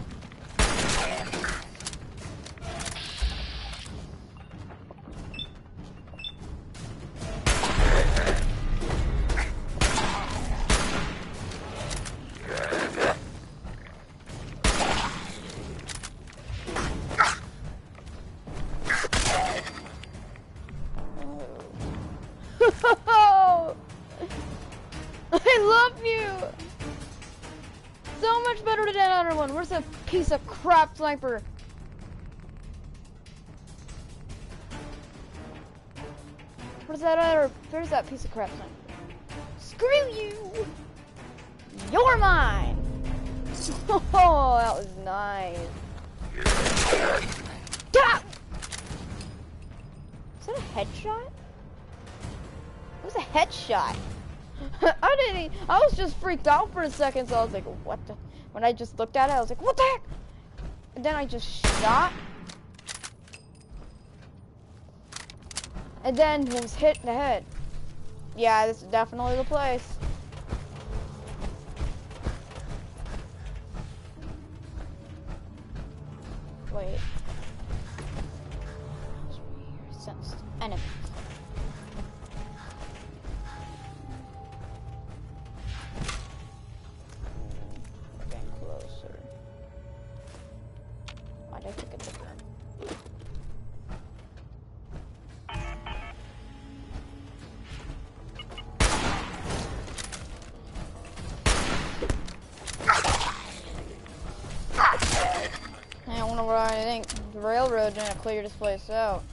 I love you! So much better than that other one. Where's that piece of crap sniper? Where's that piece of crap sniper? Screw you! You're mine! Oh, that was nice. Gah! Is that a headshot? It was a headshot. I was just freaked out for a second, so I was like, what the? When I just looked at it, I was like, what the heck? And then I just shot, And then he was hit in the head. Yeah, this is definitely the place. Wait. Sensed enemies. We're getting closer. Why'd I take a different? I wonder what I think. The railroad didn't clear this place out.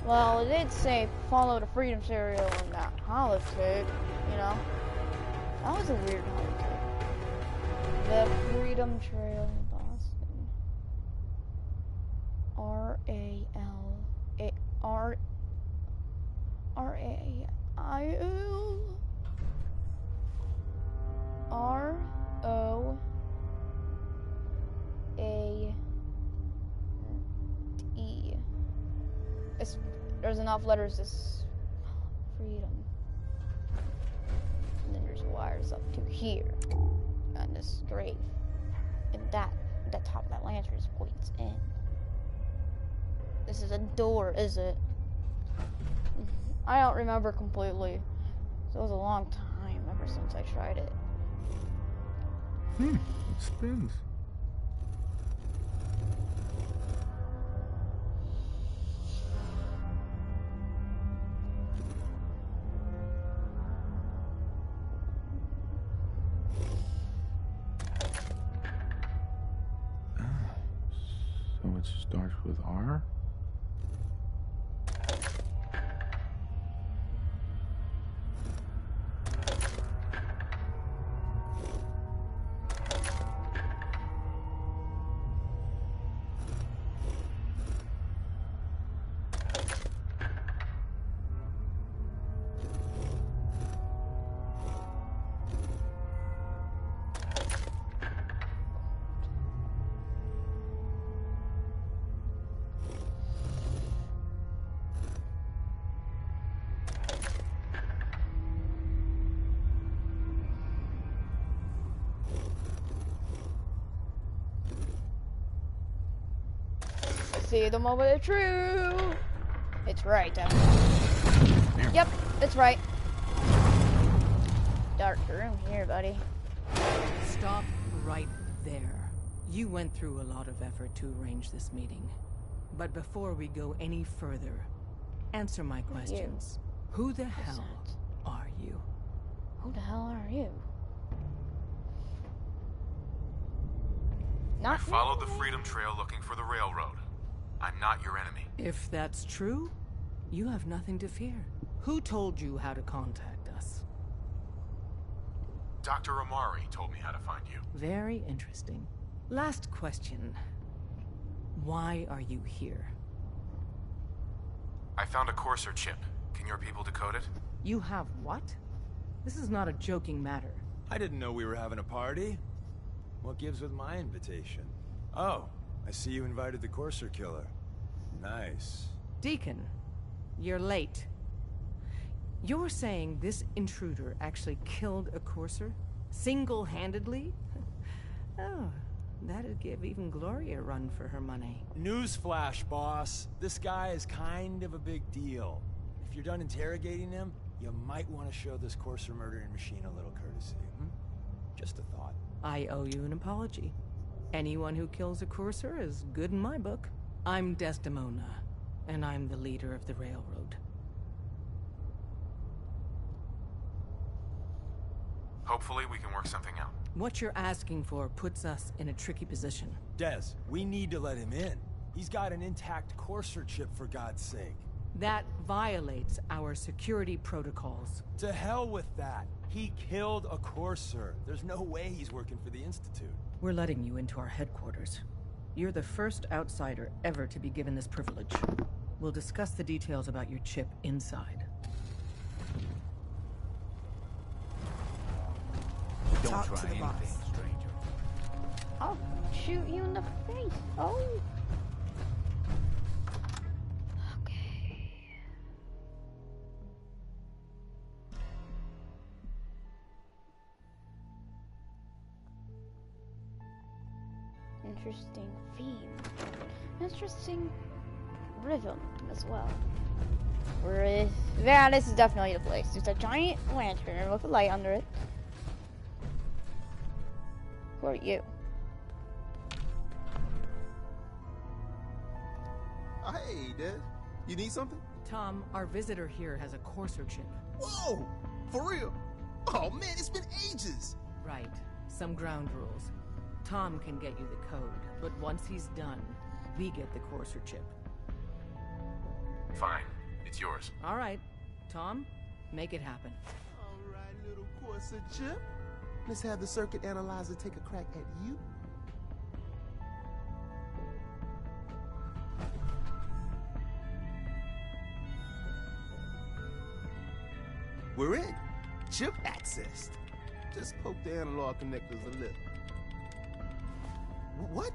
Well, it did say follow the Freedom Serial in that holotape, you know. That was a weird holotape. The Freedom Trail in Boston. R-A-I-L-R-O-A-D. There's enough letters to freedom. And then there's wires up to here. And this grave. And that, the top of that lantern points in. This is a door, is it? I don't remember completely. So it was a long time ever since I tried it. It spins. So it starts with R? See the moment of truth. It's right. Yep, it's right. Dark room here, buddy. Stop right there. You went through a lot of effort to arrange this meeting. But before we go any further, answer my questions. Who the hell are you? Who the hell are you? Not I followed the Freedom Trail looking for the railroad. I'm not your enemy. If that's true, you have nothing to fear. Who told you how to contact us? Dr. Amari told me how to find you. Very interesting. Last question. Why are you here? I found a Courser chip. Can your people decode it? You have what? This is not a joking matter. I didn't know we were having a party. What gives with my invitation? Oh, I see you invited the Courser killer. Nice. Deacon, you're late. You're saying this intruder actually killed a Courser? Single-handedly? Oh, that'd give even Gloria a run for her money. Newsflash, boss. This guy is kind of a big deal. If you're done interrogating him, you might want to show this Courser murdering machine a little courtesy. Just a thought. I owe you an apology. Anyone who kills a Courser is good in my book. I'm Desdemona, and I'm the leader of the railroad. Hopefully we can work something out. What you're asking for puts us in a tricky position. Des, we need to let him in. He's got an intact Courser chip, for God's sake. That violates our security protocols. To hell with that. He killed a Courser. There's no way he's working for the Institute. We're letting you into our headquarters. You're the first outsider ever to be given this privilege. We'll discuss the details about your chip inside. Don't Talk try to the anything, boss. stranger. I'll shoot you in the face. Oh. Okay. Interesting theme. Interesting rhythm as well. Yeah, this is definitely the place. There's a giant lantern with a light under it. Who are you? Oh, hey, Des. You need something? Tom, our visitor here has a Courser chip. Whoa! For real? Oh, man, it's been ages! Right. Some ground rules. Tom can get you the code, but once he's done, we get the Courser chip. Fine. It's yours. All right. Tom, make it happen. All right, little Courser chip. Let's have the circuit analyzer take a crack at you. We're in. Chip accessed. Just poke the analog connectors a little. What?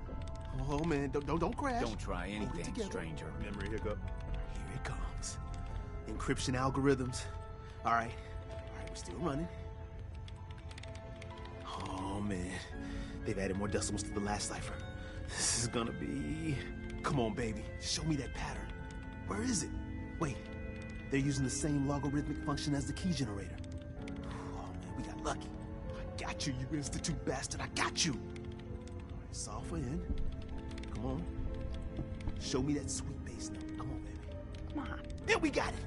Oh man, don't crash. Don't try anything, stranger. Memory hiccup. Here it comes. Encryption algorithms. All right, we're still running. Oh man, they've added more decimals to the last cipher. This is gonna be... Come on, baby, show me that pattern. Where is it? Wait, they're using the same logarithmic function as the key generator. Oh man, we got lucky. I got you, you Institute bastard, I got you. All right, solve for N. Come on. Show me that sweet bass note. Come on, baby. Come on. Yeah, we got it.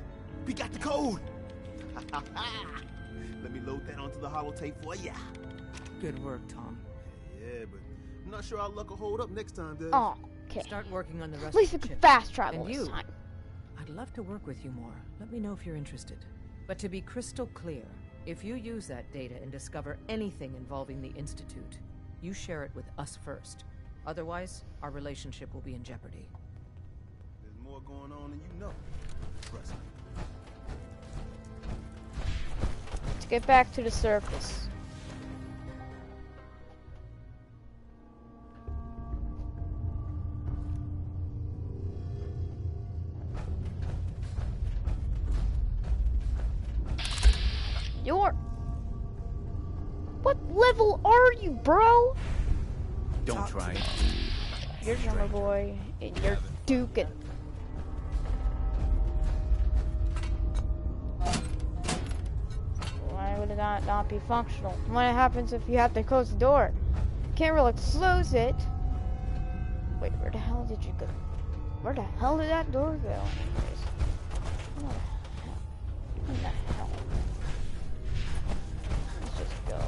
We got the code. Let me load that onto the holotape for ya. Good work, Tom. Yeah, but I'm not sure our luck will hold up next time, Des. Oh, okay. Start working on the rest At least of we the can chip. fast travel And this you, time. I'd love to work with you more. Let me know if you're interested. But to be crystal clear, if you use that data and discover anything involving the Institute, you share it with us first. Otherwise, our relationship will be in jeopardy. There's more going on than you know. Trust me. Let's get back to the surface. What level are you, bro? Don't try it. You're drummer boy, and you're duking. Why would it not be functional? What happens if you have to close the door? Can't really close it. Wait, where the hell did you go? Where the hell did that door go? Anyways, what the hell? Let's just go.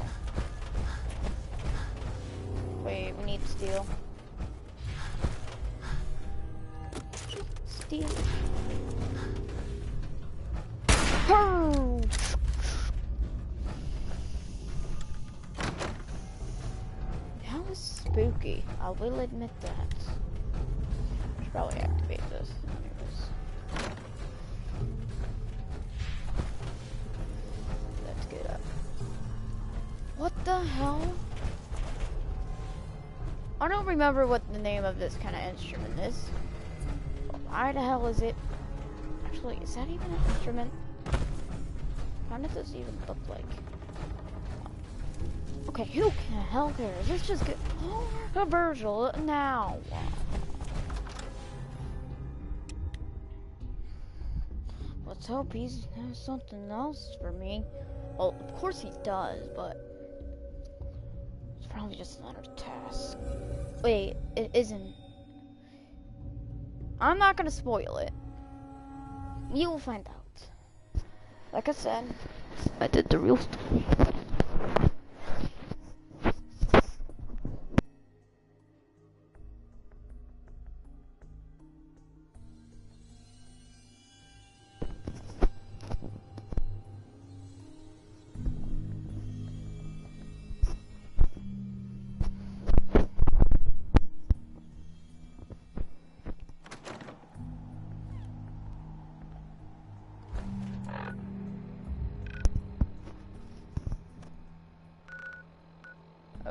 Wait, we need steel. Steel. Oh! That was spooky. I will admit that. I should probably activate this. Anyways. Let's get up. What the hell? I don't remember what the name of this kind of instrument is. Why the hell is it? Actually, is that even an instrument? What does this even look like? Okay, who the hell cares? Let's just get to Virgil now. Let's hope he has something else for me. Well, of course he does, but it's probably just another task. Wait, it isn't. I'm not gonna spoil it. You will find out. Like I said, I did the real story.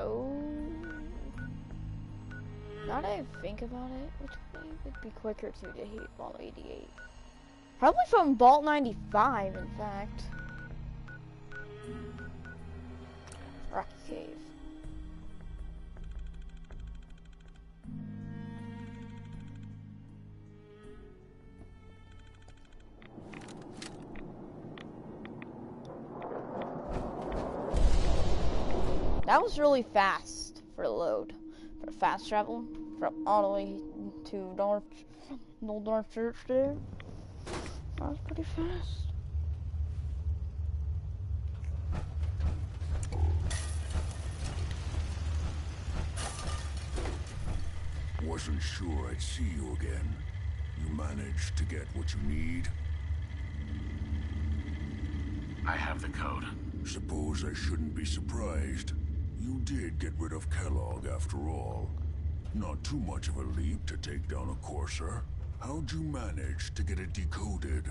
Oh. Now that I think about it, which way would be quicker to hit Vault 88? Probably from Vault 95, in fact. Rocky Cave. That was really fast for load, for fast travel, from all the way to North Church there. That was pretty fast. Wasn't sure I'd see you again. You managed to get what you need? I have the code. Suppose I shouldn't be surprised. You did get rid of Kellogg after all. Not too much of a leap to take down a Courser. How'd you manage to get it decoded?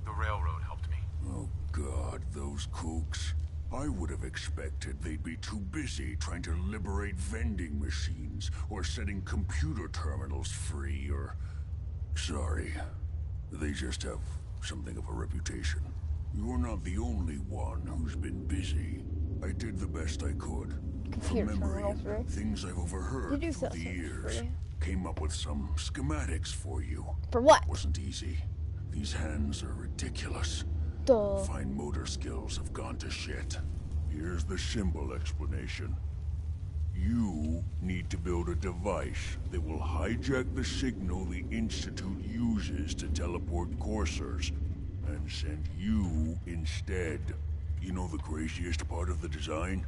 The railroad helped me. Oh God, those kooks. I would have expected they'd be too busy trying to liberate vending machines or setting computer terminals free or... Sorry. They just have something of a reputation. You're not the only one who's been busy. I did the best I could. From memory, things I've overheard through the years. Came up with some schematics for you. For what? Wasn't easy. These hands are ridiculous. Duh. Fine motor skills have gone to shit. Here's the simple explanation. You need to build a device that will hijack the signal the Institute uses to teleport coursers, and send you instead. You know the craziest part of the design?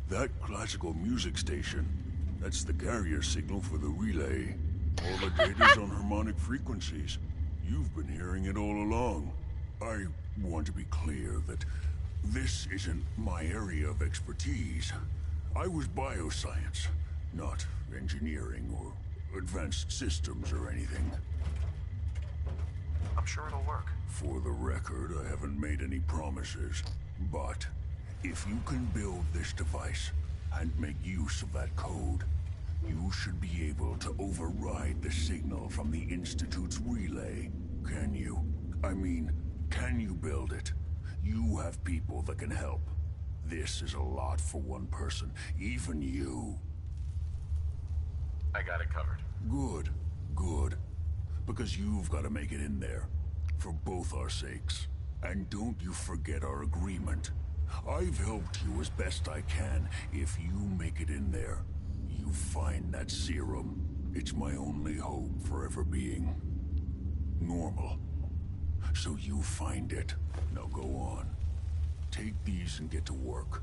That classical music station, that's the carrier signal for the relay. All the data's on harmonic frequencies. You've been hearing it all along. I want to be clear that this isn't my area of expertise. I was bioscience, not engineering or advanced systems or anything. I'm sure it'll work. For the record, I haven't made any promises, but if you can build this device and make use of that code, you should be able to override the signal from the Institute's relay. Can you? I mean, can you build it? You have people that can help. This is a lot for one person, even you. I got it covered. Good, good. Because you've got to make it in there. For both our sakes. And don't you forget our agreement. I've helped you as best I can. If you make it in there, you find that serum. It's my only hope for ever being normal. So you find it. Now go on. Take these and get to work.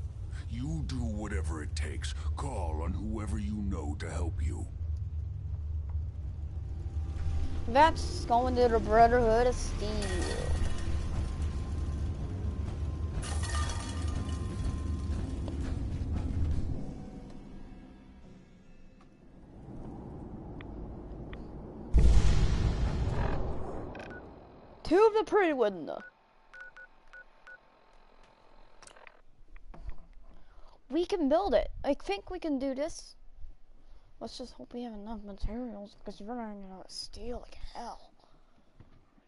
You do whatever it takes. Call on whoever you know to help you. That's going to the Brotherhood of Steel. Two of the pretty window. We can build it. I think we can do this. Let's just hope we have enough materials, because we're running out of steel like hell.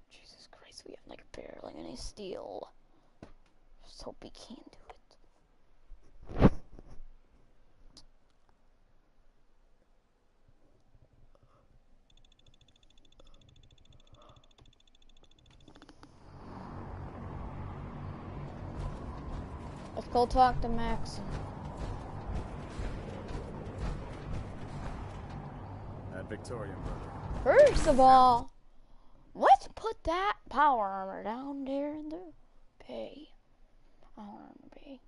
Jesus Christ, we have like barely any steel. Just hope we can do it. Let's go talk to Max. Victorian brother. First of all, let's put that power armor down there in the bay. Power armor bay.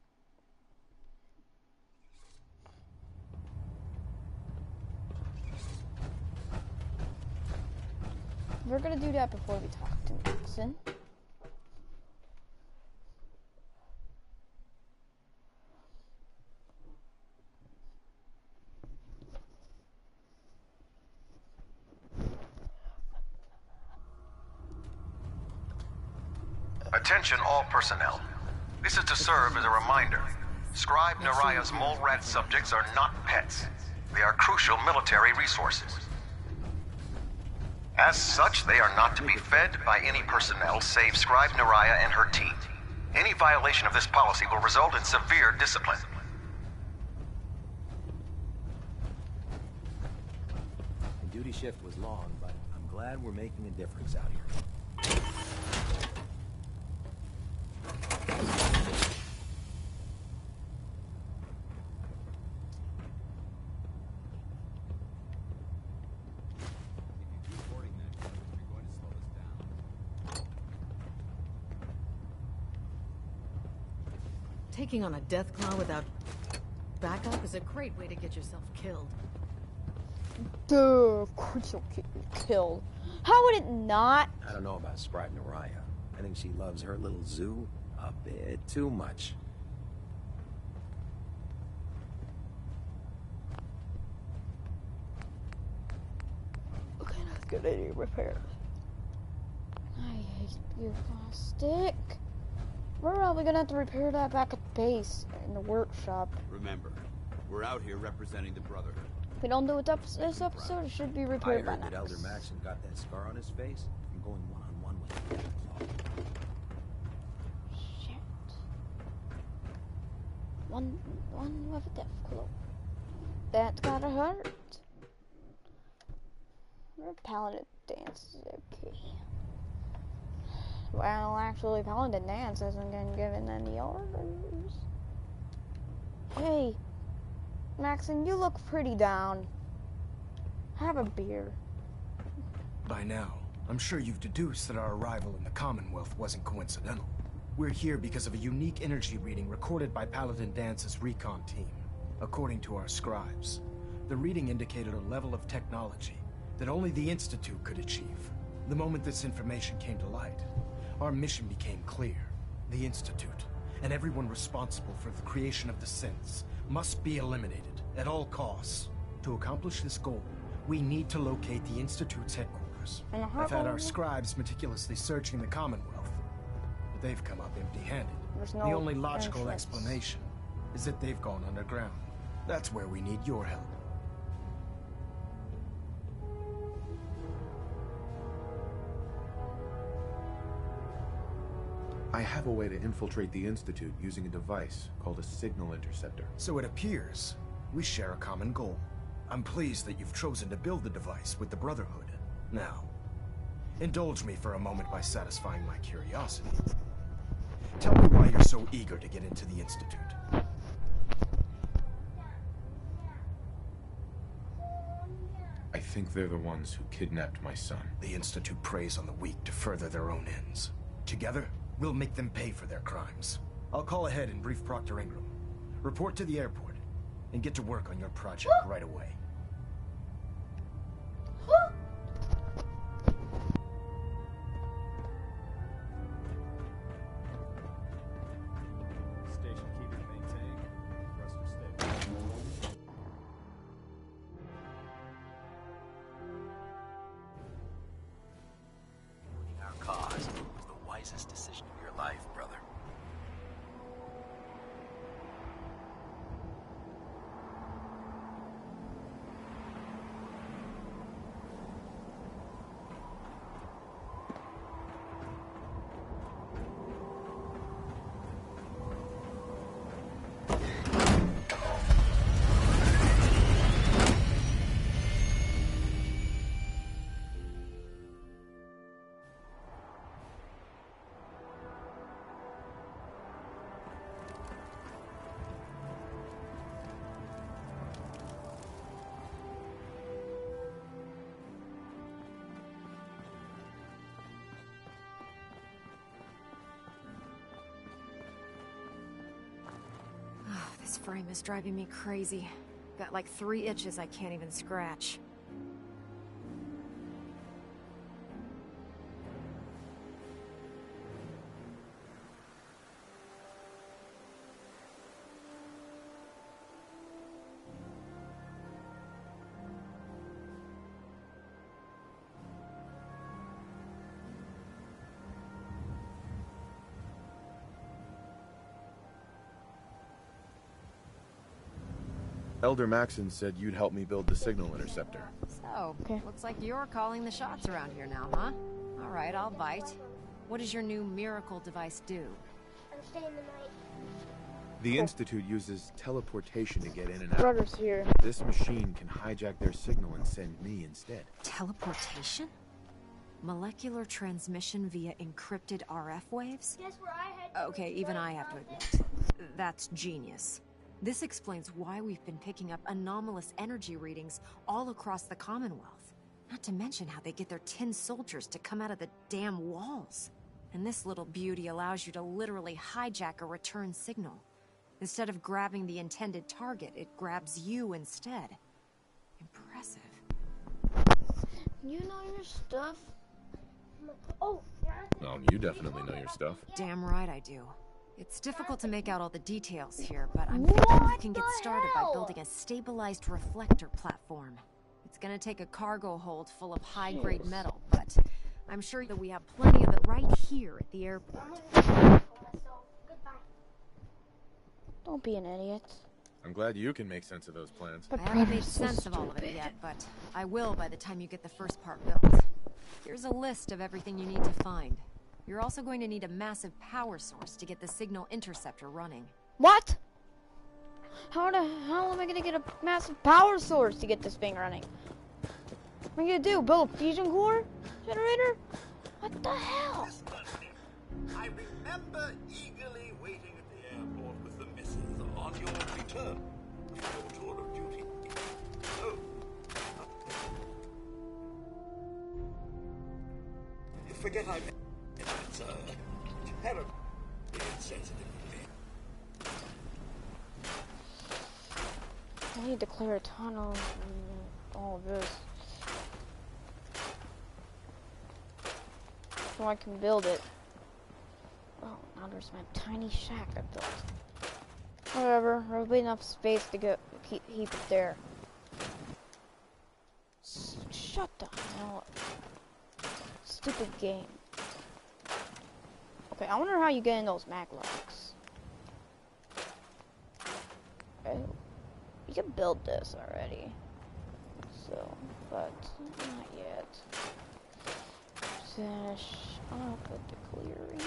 We're gonna do that before we talk to Nixon. Attention all personnel. This is to serve as a reminder. Scribe Naraya's mole rat subjects are not pets. They are crucial military resources. As such, they are not to be fed by any personnel save Scribe Naraya and her team. Any violation of this policy will result in severe discipline. The duty shift was long, but I'm glad we're making a difference out here. Taking on a Deathclaw without backup is a great way to get yourself killed. Duh, of course you'll get killed. How would it not? I don't know about Scribe Naraya. I think she loves her little zoo a bit too much. Okay, let's get any repairs. I hate you, plastic. We're probably gonna have to repair that back at base in the workshop. Remember, we're out here representing the Brotherhood. If we don't do it this episode, it should be repaired by I heard that next. Elder Maxon got that scar on his face from going one-on-one with him. Shit. One with a Deathclaw. That's gotta hurt. Our Paladin dance is okay. Well, actually, Paladin Dance hasn't been given any orders. Hey, Maxon, you look pretty down. Have a beer. By now, I'm sure you've deduced that our arrival in the Commonwealth wasn't coincidental. We're here because of a unique energy reading recorded by Paladin Dance's recon team. According to our scribes, the reading indicated a level of technology that only the Institute could achieve. The moment this information came to light, our mission became clear. The Institute, and everyone responsible for the creation of the synths, must be eliminated at all costs. To accomplish this goal, we need to locate the Institute's headquarters. I've had our scribes meticulously searching the Commonwealth, but they've come up empty-handed. No The only logical entrance. explanation is that they've gone underground. That's where we need your help. I have a way to infiltrate the Institute using a device called a signal interceptor. So it appears we share a common goal. I'm pleased that you've chosen to build the device with the Brotherhood. Now, indulge me for a moment by satisfying my curiosity. Tell me why you're so eager to get into the Institute. I think they're the ones who kidnapped my son. The Institute preys on the weak to further their own ends. Together, we'll make them pay for their crimes. I'll call ahead and brief Proctor Ingram. Report to the airport, and get to work on your project right away. Station keeping maintained. Thruster stable. Joining our cause was the wisest decision of your life, brother. This frame is driving me crazy. Got like 3 itches I can't even scratch. Elder Maxon said you'd help me build the signal interceptor. So, looks like you're calling the shots around here now, huh? Alright, I'll bite. What does your new miracle device do? I'm staying the night. The Institute uses teleportation to get in and out. Brother's here. This machine can hijack their signal and send me instead. Teleportation? Molecular transmission via encrypted RF waves? Guess where I had Okay, even I have to admit. That's genius. This explains why we've been picking up anomalous energy readings all across the Commonwealth. Not to mention how they get their tin soldiers to come out of the damn walls. And this little beauty allows you to literally hijack a return signal. Instead of grabbing the intended target, it grabs you instead. Impressive. You know your stuff. Oh, Oh, you definitely know your stuff. Damn right I do. It's difficult to make out all the details here, but I'm thinking you can get started by building a stabilized reflector platform. It's gonna take a cargo hold full of high-grade metal, but I'm sure that we have plenty of it right here at the airport. Don't be an idiot. I'm glad you can make sense of those plans. I haven't made sense of all of it yet, but I will by the time you get the first part built. Here's a list of everything you need to find. You're also going to need a massive power source to get the signal interceptor running. What? How am I gonna get a massive power source to get this thing running? What am I gonna do? Build a fusion core generator? What the hell? I remember eagerly waiting at the airport with the missus on your return from your tour of duty. Oh. Forget I mentioned it's terribly insensitive of me. I need to clear a tunnel and all of this. So I can build it. Oh, now there's my tiny shack I built. Whatever, there'll be enough space to keep it there. Shut the hell up. Stupid game. Okay, I wonder how you get in those mag locks. Okay. You can build this already. So, but not yet. Finish up with the clearing.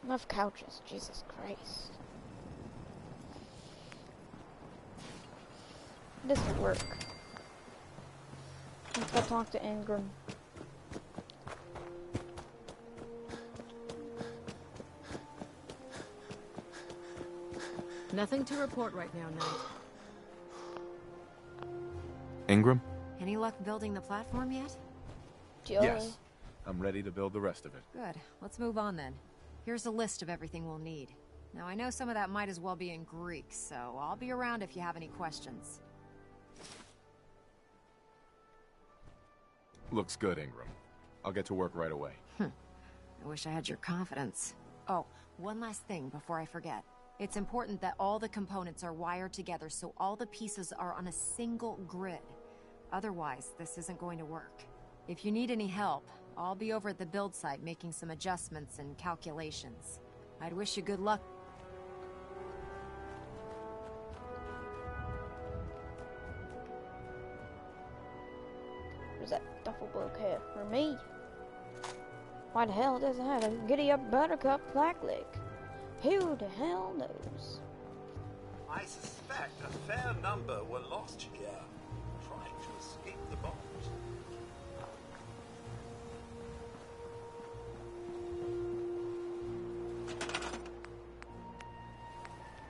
Enough couches, Jesus Christ. This will work. Let's go talk to Ingram. Nothing to report right now, Knight. Ingram? Any luck building the platform yet? Yes. I'm ready to build the rest of it. Good. Let's move on then. Here's a list of everything we'll need. Now, I know some of that might as well be in Greek, so I'll be around if you have any questions. Looks good, Ingram. I'll get to work right away. I wish I had your confidence. Oh, one last thing before I forget. It's important that all the components are wired together so all the pieces are on a single grid. Otherwise, this isn't going to work. If you need any help, I'll be over at the build site making some adjustments and calculations. I'd wish you good luck. Where's that duffel bag head for me? Why the hell does it have a Giddy Up Buttercup Blackleg? Who the hell knows? I suspect a fair number were lost here, trying to escape the bombs.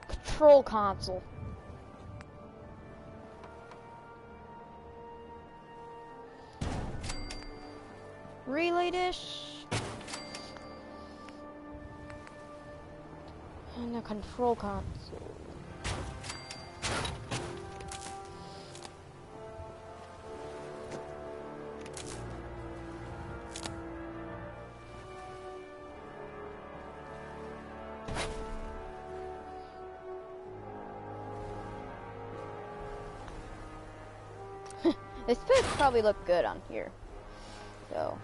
Control console. Relay dish. And a control console. This pits probably look good on here. So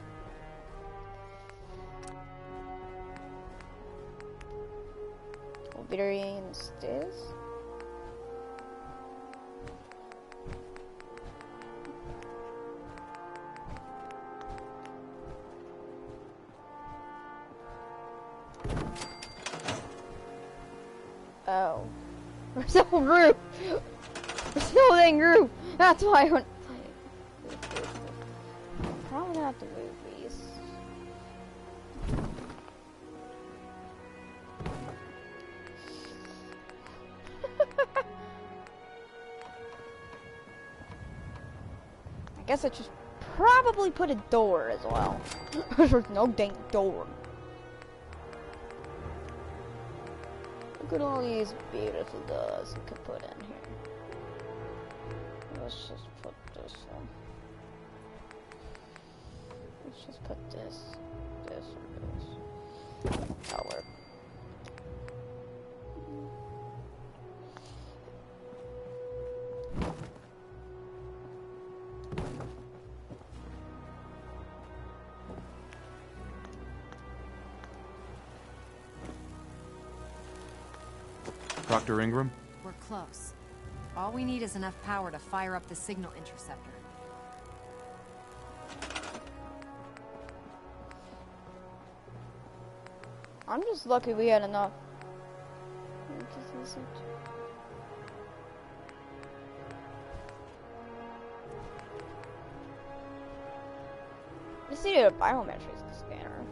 experience this. Oh. There's no group! There's no dang group! That's why I went. Probably gonna have to move these. I guess I should probably put a door as well. There's no dang door. Look at all these beautiful doors I could put in here. Let's just put this one. Let's just put this, or this. That'll work. Dr. Ingram? We're close. All we need is enough power to fire up the signal interceptor. I'm just lucky we had enough. This needed a biometrics scanner.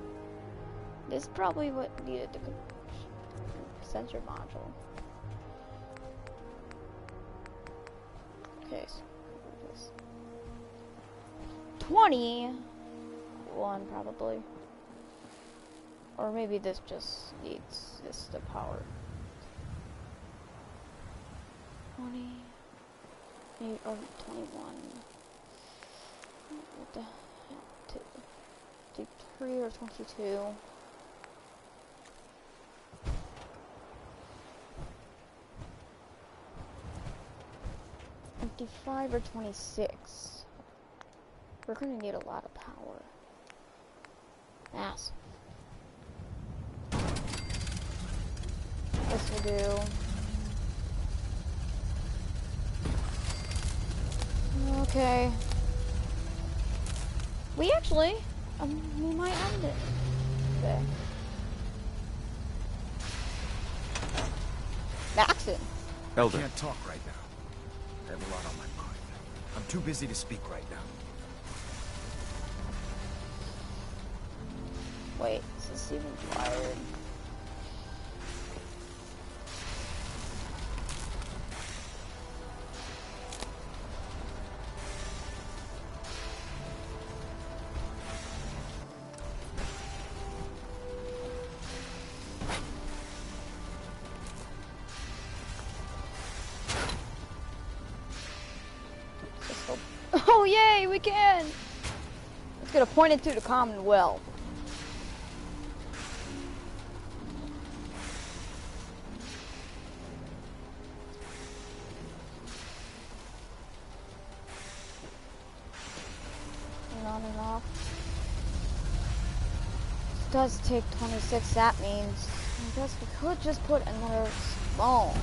This is probably what needed the sensor module. Okay, so this 21 probably, or maybe this just needs this to power. 20, maybe, or 21. What the hell? 23 or 22. 25 or 26. We're gonna need a lot of power. Massive. This will do. Okay. We actually, we might end it. Okay. Maxon. Elder. I can't talk right now. I have a lot on my mind. I'm too busy to speak right now. Wait, is this even wired? Oh yay, we can! It's gonna point it to the Commonwealth. On and off. This does take 26, that means I guess we could just put another phone.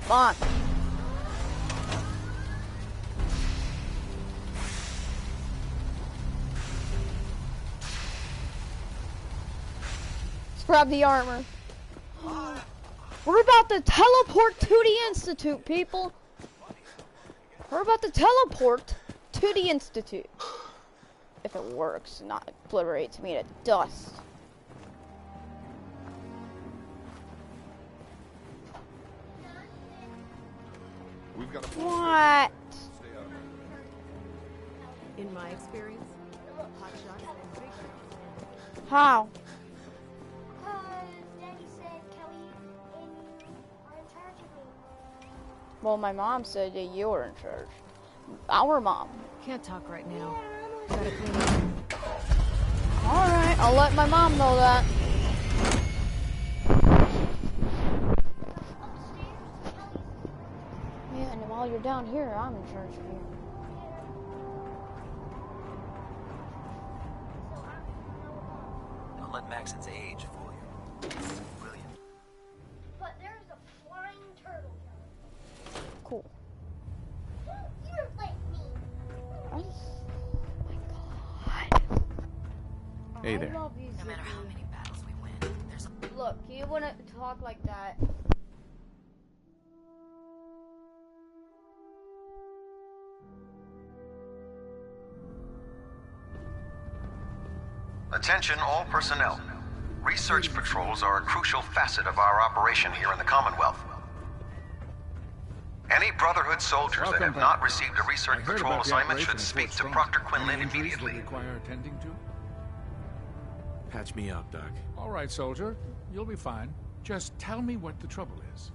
Come on. Grab the armor. We're about to teleport to the Institute, people. We're about to teleport to the Institute. If it works, not obliterates me to dust. We've got What? In my experience, hot shots and big shots. How? Well, my mom said that you were in charge. Our mom. Can't talk right now. Gotta clean up. Alright, I'll let my mom know that. Yeah, and while you're down here, I'm in charge of you. Don't let Maxon's age fool you. He's brilliant. Hey I there. love you, No matter how Zippy. many battles we win, there's a... Look, you wouldn't talk like that. Attention all personnel. Research patrols are a crucial facet of our operation here in the Commonwealth. Any Brotherhood soldiers that have not received a research patrol assignment should speak to Proctor Quinlan immediately. Require attending to? Patch me up, Doc. All right, soldier. You'll be fine. Just tell me what the trouble is.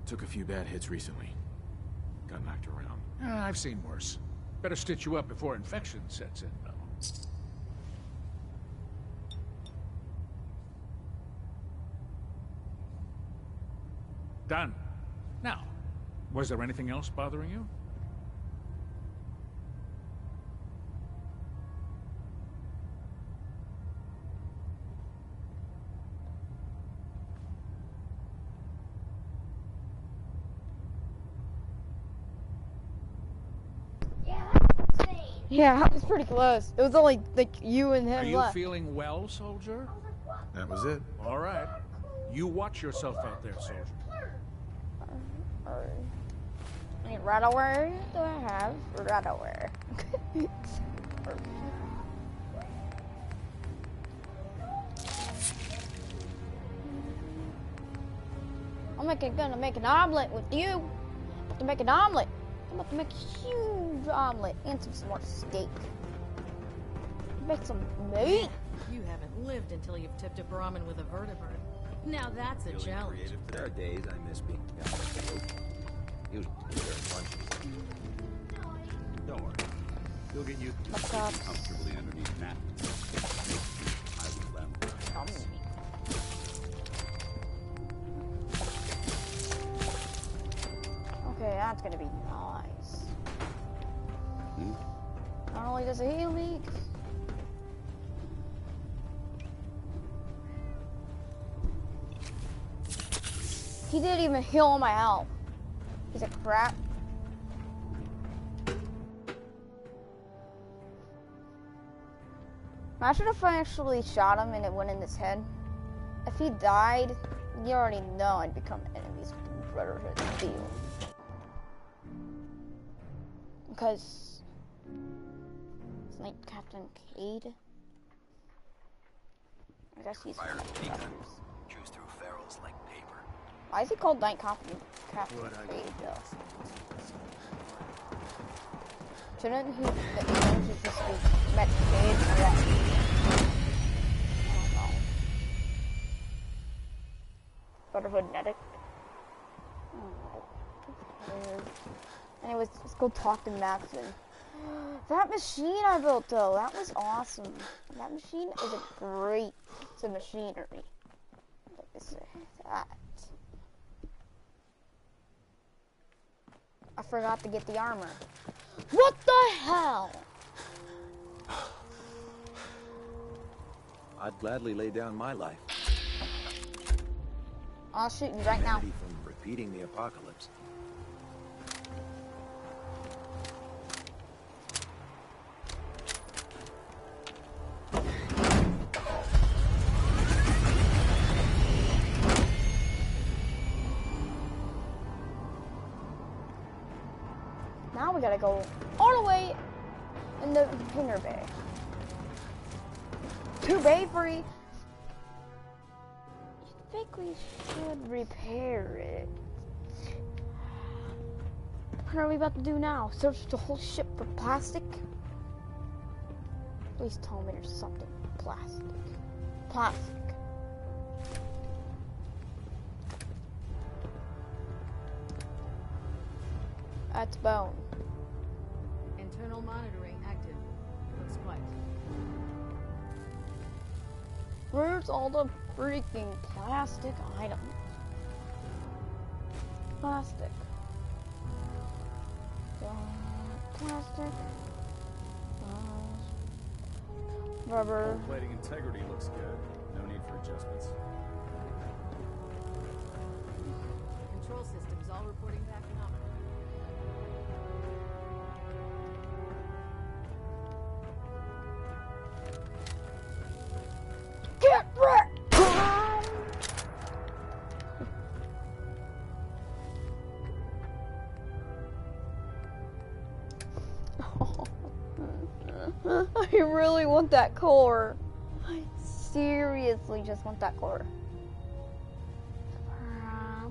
Took a few bad hits recently. Got knocked around. I've seen worse. Better stitch you up before infection sets in, though. Done. Now, was there anything else bothering you? Yeah, that was pretty close. It was only like you and him Are you left. feeling well, soldier? That was it. All right. You watch yourself out there, soldier. Any Radaware do I have? Radaware. gonna make an omelet with you. I'm about to make an omelet. I'm about to make a huge omelet and some more steak. Make some meat. You haven't lived until you've tipped a Brahmin with a vertebrate. Now that's a challenge. There are days I miss being usually during lunches. Don't worry. You'll get used to sitting comfortably underneath napkins. I was left. Okay, that's gonna be nice. Not only does it heal me, he didn't even heal my health. He's a crap. Imagine if I actually shot him and it went in his head. If he died, you already know I'd become enemies with the Brotherhood deal. Because it's like Captain Cade. I guess he's Fire chews through ferrules like paper. Why is he called Night Captain Cade though? Shouldn't he just be Met Cade or that? I don't know. Brotherhood medic. Anyways, let's go talk to Maxon. That machine I built though, that was awesome. That machine is a great piece of machinery. Like I say that. I forgot to get the armor. What the hell? I'd gladly lay down my life. I'll shoot you right now. From repeating the apocalypse. Now we gotta go all the way in the hangar bay. 2 bay free. You think we should repair it? What are we about to do now? Search the whole ship for plastic? Please tell me there's something plastic. Plastic. That's bone. Internal monitoring active. Looks quiet. Where's all the freaking plastic items? Plastic. Plastic. Rubber. Plating integrity looks good. No need for adjustments. Control systems all reporting back phenomenal. really want that core. I seriously just want that core.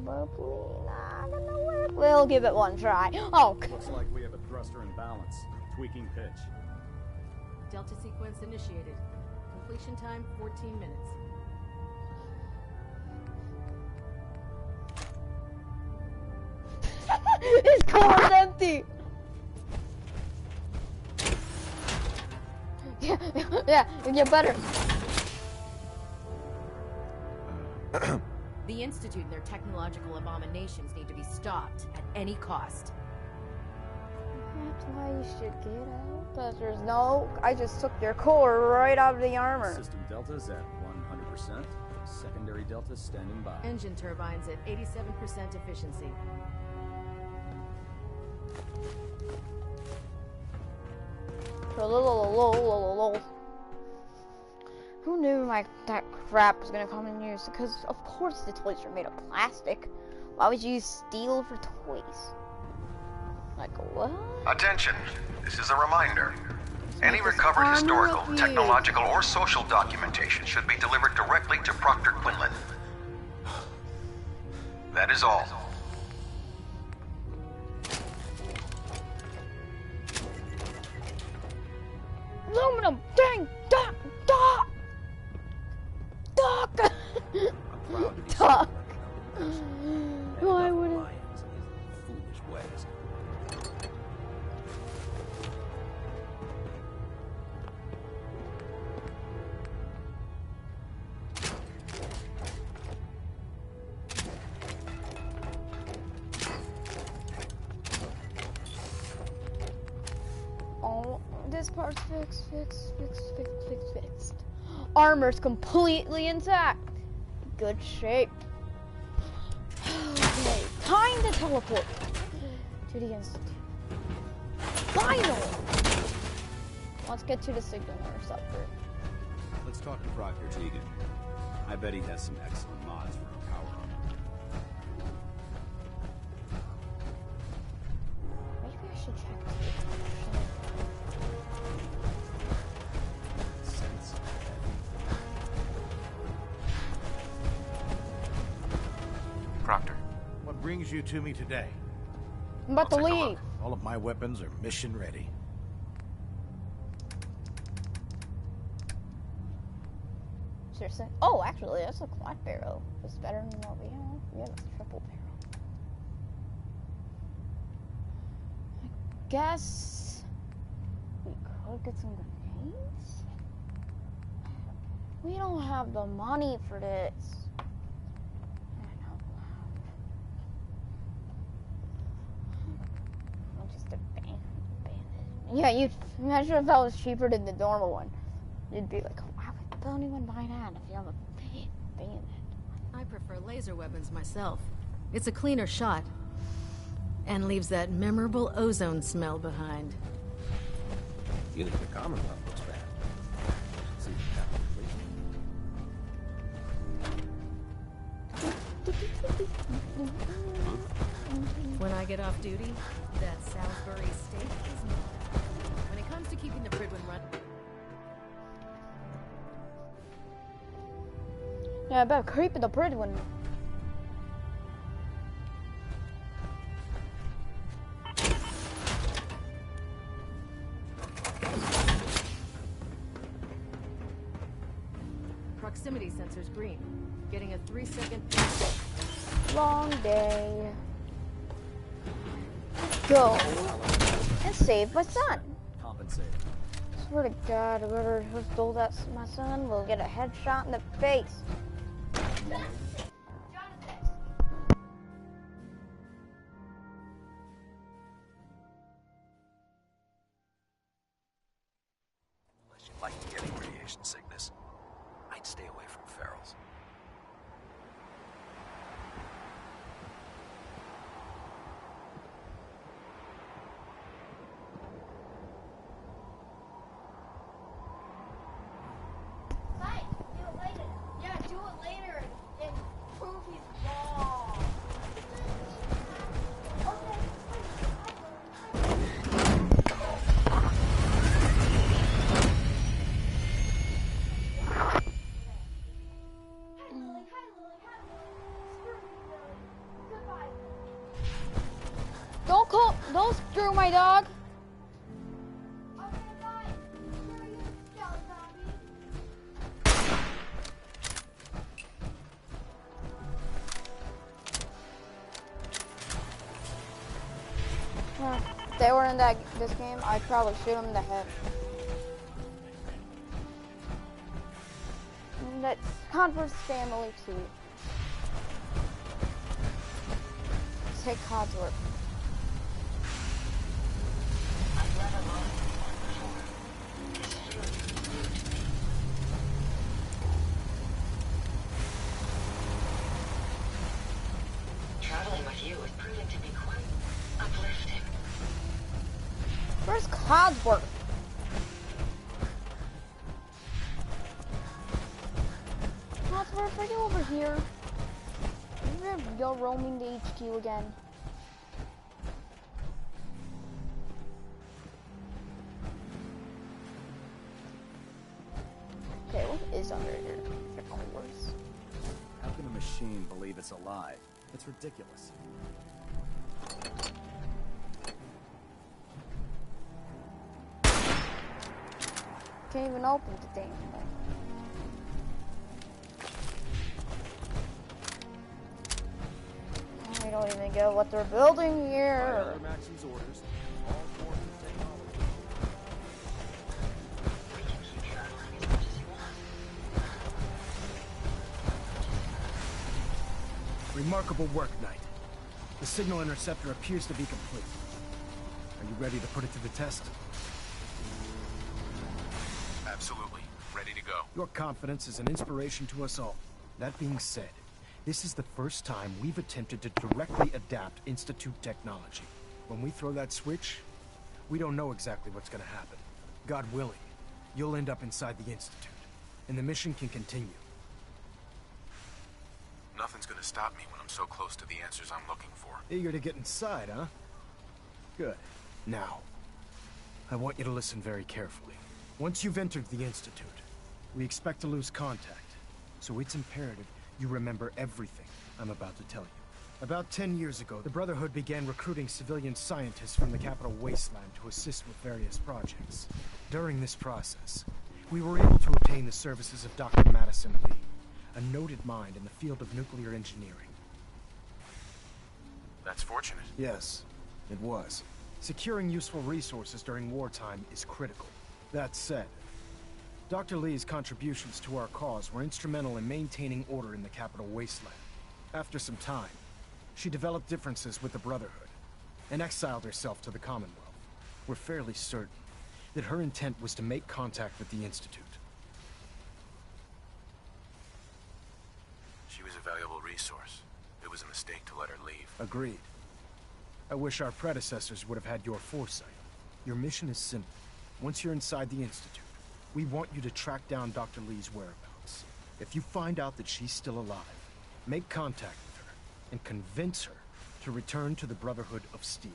Probably not gonna work. We'll give it one try. Oh, looks like we have a thruster imbalance. Tweaking pitch. Delta sequence initiated. Completion time 14 minutes. His core is empty. Yeah, get better. The Institute and their technological abominations need to be stopped at any cost. That's why you should get out. Because there's no... I just took their core right out of the armor. System deltas at 100%. Secondary deltas standing by. Engine turbines at 87% efficiency. Who knew that crap was gonna come in use? Because of course the toys are made of plastic. Why would you use steel for toys? Like what? Attention, this is a reminder. Any recovered historical, technological, or social documentation should be delivered directly to Proctor Quinlan. That is all. Aluminum! Dang! Duck! Duck! Duck! Duck! Why would it? Foolish ways. Oh, this part's fixed. Armor's completely intact. Good shape. Okay, time to teleport to the Institute. Finally! Let's get to the signal interceptor. Let's talk to Proctor Tegan. I bet he has some excellent mods for our power armor. Maybe I should check the Proctor, what brings you to me today? I'm about to leave. All of my weapons are mission ready. Seriously? Oh, actually, that's a quad barrel. It's better than what we have. We have a triple barrel. I guess we could get some grenades? We don't have the money for this. Yeah, you'd imagine if that was cheaper than the normal one. You'd be like, why would anyone buy that if you have a bayonet? I prefer laser weapons myself. It's a cleaner shot. And leaves that memorable ozone smell behind. Even if the Commonwealth looks bad. See When I get off duty, that Salisbury steak is mine. When it comes to keeping the Prydwen run... Yeah, I better creep in the Prydwen. Proximity sensor's green. Getting a 3-second... Long day. Go and save my son. Compensate. Swear to God, whoever who stole that my son will get a headshot in the face. Unless you like getting radiation sickness, I'd stay away from ferals. my dog. If they were in this game, I'd probably shoot them in the head. And that's Converse family too. Let's take Codsworth. Traveling with you has proven to be quite uplifting. Where's Codsworth? Codsworth, are you over here? You're roaming the HQ again. Okay, what is under here? Of course. How can a machine believe it's alive? It's ridiculous. Can't even open the thing. I don't even get what they're building here. Max's orders. All forms of technology. We can keep traveling as much as you want. Remarkable work, Knight. The signal interceptor appears to be complete. Are you ready to put it to the test? Absolutely. Ready to go. Your confidence is an inspiration to us all. That being said, this is the first time we've attempted to directly adapt Institute technology. When we throw that switch, we don't know exactly what's gonna happen. God willing, you'll end up inside the Institute, and the mission can continue. Nothing's gonna stop me when I'm so close to the answers I'm looking for. Eager to get inside, huh? Good. Now, I want you to listen very carefully. Once you've entered the Institute, we expect to lose contact, so it's imperative you remember everything I'm about to tell you. About 10 years ago, the Brotherhood began recruiting civilian scientists from the capital wasteland to assist with various projects. During this process, we were able to obtain the services of Dr. Madison Lee, a noted mind in the field of nuclear engineering. That's fortunate. Yes, it was. Securing useful resources during wartime is critical. That said, Dr. Lee's contributions to our cause were instrumental in maintaining order in the capital wasteland. After some time, she developed differences with the Brotherhood and exiled herself to the Commonwealth. We're fairly certain that her intent was to make contact with the Institute. She was a valuable resource. It was a mistake to let her leave. Agreed. I wish our predecessors would have had your foresight. Your mission is simple. Once you're inside the Institute, we want you to track down Dr. Lee's whereabouts. If you find out that she's still alive, make contact with her and convince her to return to the Brotherhood of Steel.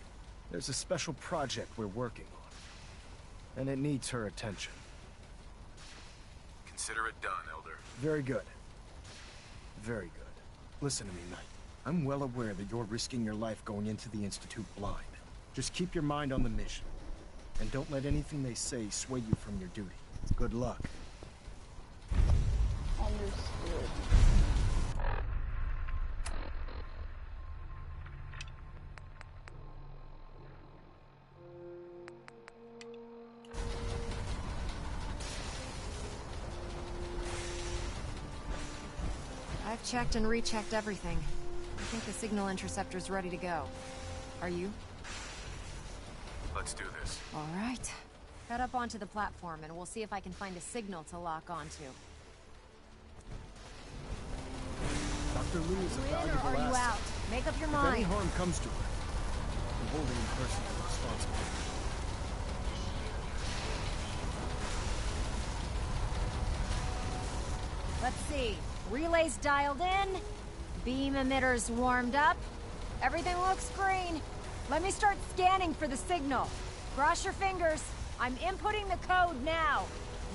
There's a special project we're working on, and it needs her attention. Consider it done, Elder. Very good. Very good. Listen to me, Knight. I'm well aware that you're risking your life going into the Institute blind. Just keep your mind on the mission, and don't let anything they say sway you from your duty. Good luck. Understood. I've checked and rechecked everything. I think the signal interceptor's ready to go. Are you? Let's do this. All right. Head up onto the platform and we'll see if I can find a signal to lock onto. Dr. Lee is a Or valuable are you asset. out? Make up your If any mind. harm comes to her, I'm holding you personally responsible. Let's see. Relays dialed in. Beam emitters warmed up. Everything looks green. Let me start scanning for the signal. Cross your fingers. I'm inputting the code now.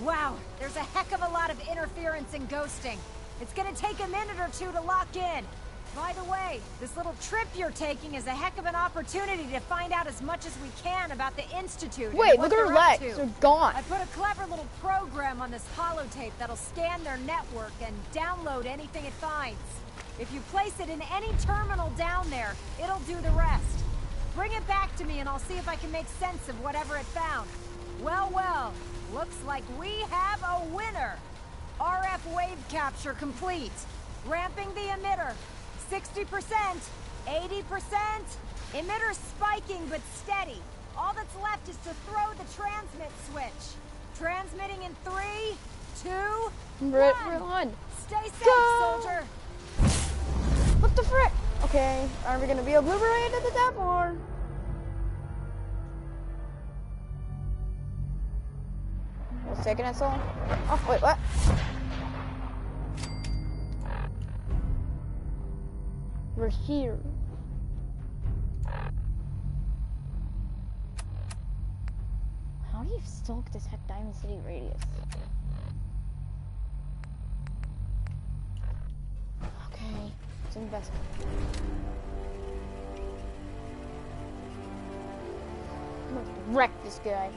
Wow, there's a heck of a lot of interference and ghosting. It's gonna take a minute or two to lock in. By the way, this little trip you're taking is a heck of an opportunity to find out as much as we can about the Institute. Wait, look at her legs. They're gone. I put a clever little program on this holotape that'll scan their network and download anything it finds. If you place it in any terminal down there, it'll do the rest. Bring it back to me and I'll see if I can make sense of whatever it found. Well, well, looks like we have a winner. RF wave capture complete. Ramping the emitter. 60%, 80%. Emitter spiking but steady. All that's left is to throw the transmit switch. Transmitting in 3, 2, 1. Stay safe, soldier. What the frick? Okay, are we gonna be obliterated at that or? What's taking us all? Oh, wait, what? We're here. How do you stalk this heck Diamond City radius? Okay, let's invest. I'm gonna wreck this guy.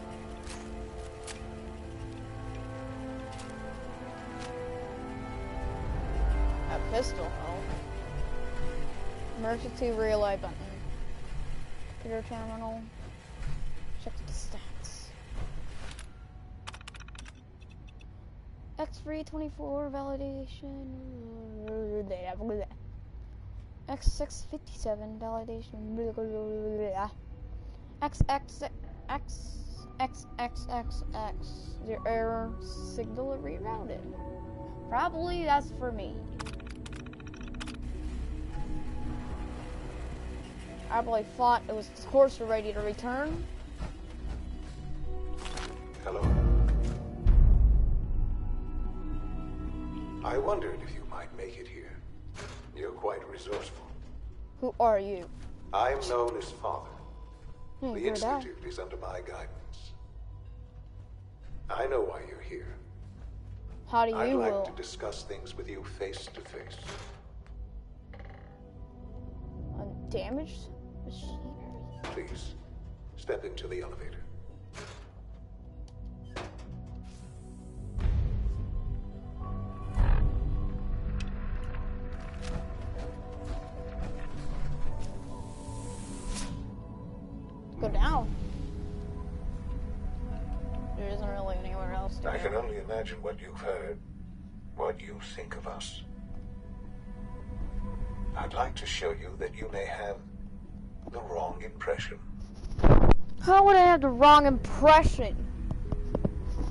A pistol, oh. Emergency relay button. Computer terminal. Check the stats. X324 validation. X657 validation. XXXXXX. The error signal rerouted. Probably that's for me. I probably thought it was the Courser ready to return. Hello. I wondered if you might make it here. You're quite resourceful. Who are you? I'm known as Father. Hmm, the Institute is under my guidance. I know why you're here. How do you I'd like to discuss things with you face to face. Damaged machinery. Please, step into the elevator. Go down. There isn't really anywhere else to I go. can only imagine what you've heard, what you think of us. I'd like to show you that you may have the wrong impression. How would I have the wrong impression?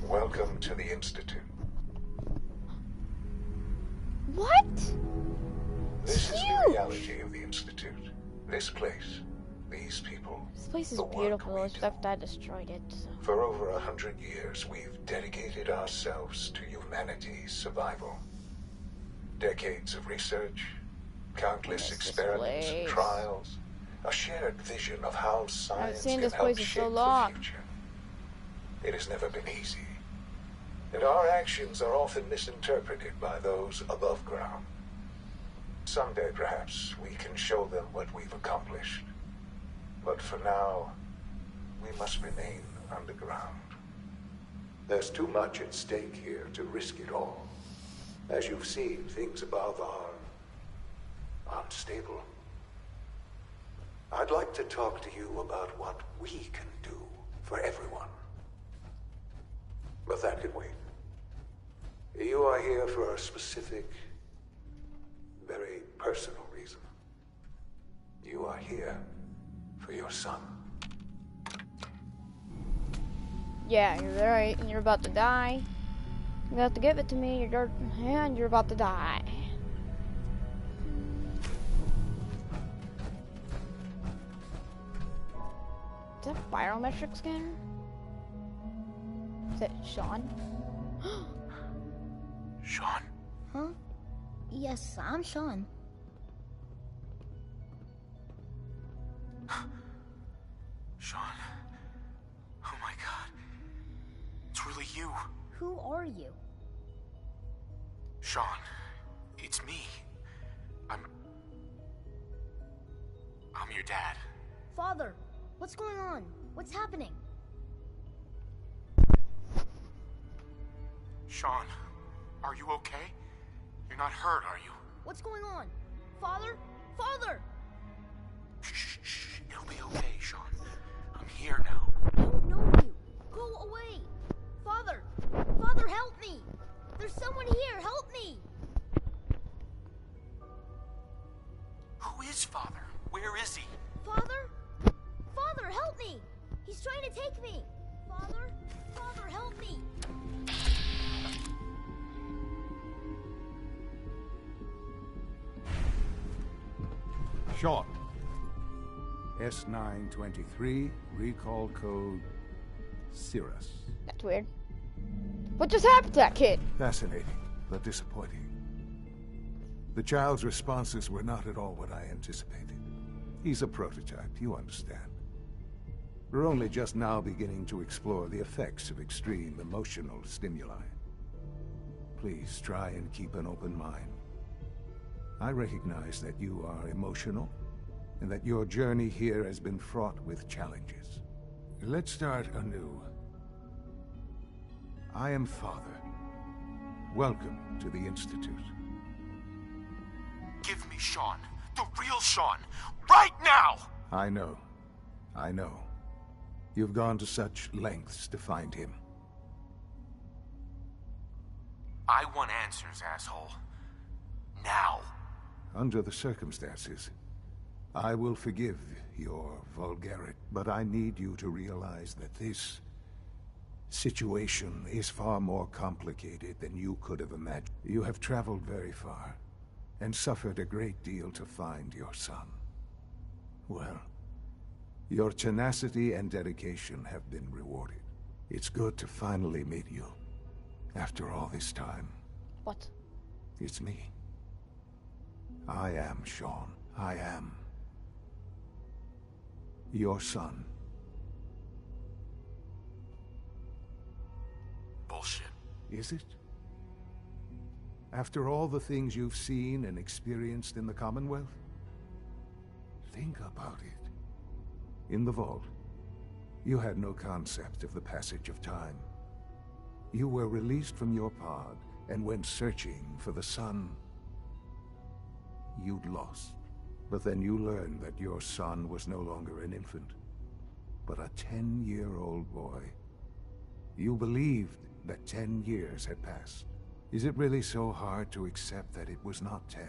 Welcome to the Institute. What? This is the reality of the Institute. This place, these people. This place is beautiful, except I destroyed it. So. For over 100 years, we've dedicated ourselves to humanity's survival. Decades of research, countless experiments and trials, a shared vision of how science can help shape the future. It has never been easy, and our actions are often misinterpreted by those above ground. Someday, perhaps, we can show them what we've accomplished. But for now, we must remain underground. There's too much at stake here to risk it all. As you've seen, things above are unstable. I'd like to talk to you about what we can do for everyone. But that can wait. You are here for a specific, very personal reason. You are here for your son. Yeah, you're right, and you're about to die. You have to give it to me, and you're about to die. Is that a biometric scanner? Is it Sean? Sean? Huh? Yes, I'm Sean. Sean. Oh my god. It's really you. Who are you? Sean. It's me. I'm your dad. Father, what's going on? What's happening? Sean, are you okay? You're not hurt, are you? What's going on? Father? Father! Shh. It'll be okay, Sean. I'm here now. I don't know you. Go away. Father! Father, help me! There's someone here. Help me! Who is Father? Where is he? Father? Father, help me! He's trying to take me! Father? Father, help me! Sean. S923, recall code Cirrus. That's weird. What just happened to that kid? Fascinating, but disappointing. The child's responses were not at all what I anticipated. He's a prototype, you understand. We're only just now beginning to explore the effects of extreme emotional stimuli. Please try and keep an open mind. I recognize that you are emotional, and that your journey here has been fraught with challenges. Let's start anew. I am Father. Welcome to the Institute. Give me Sean. The real Sean. Right now! I know. You've gone to such lengths to find him. I want answers, asshole. Now. Under the circumstances, I will forgive your vulgarity, but I need you to realize that this situation is far more complicated than you could have imagined. You have traveled very far, and suffered a great deal to find your son. Well, your tenacity and dedication have been rewarded. It's good to finally meet you, after all this time. What? It's me. I am Sean. I am your son. Bullshit. Is it? After all the things you've seen and experienced in the Commonwealth? Think about it. In the vault, you had no concept of the passage of time. You were released from your pod and went searching for the son you'd lost. But then you learned that your son was no longer an infant, but a 10-year-old boy. You believed that 10 years had passed. Is it really so hard to accept that it was not 10,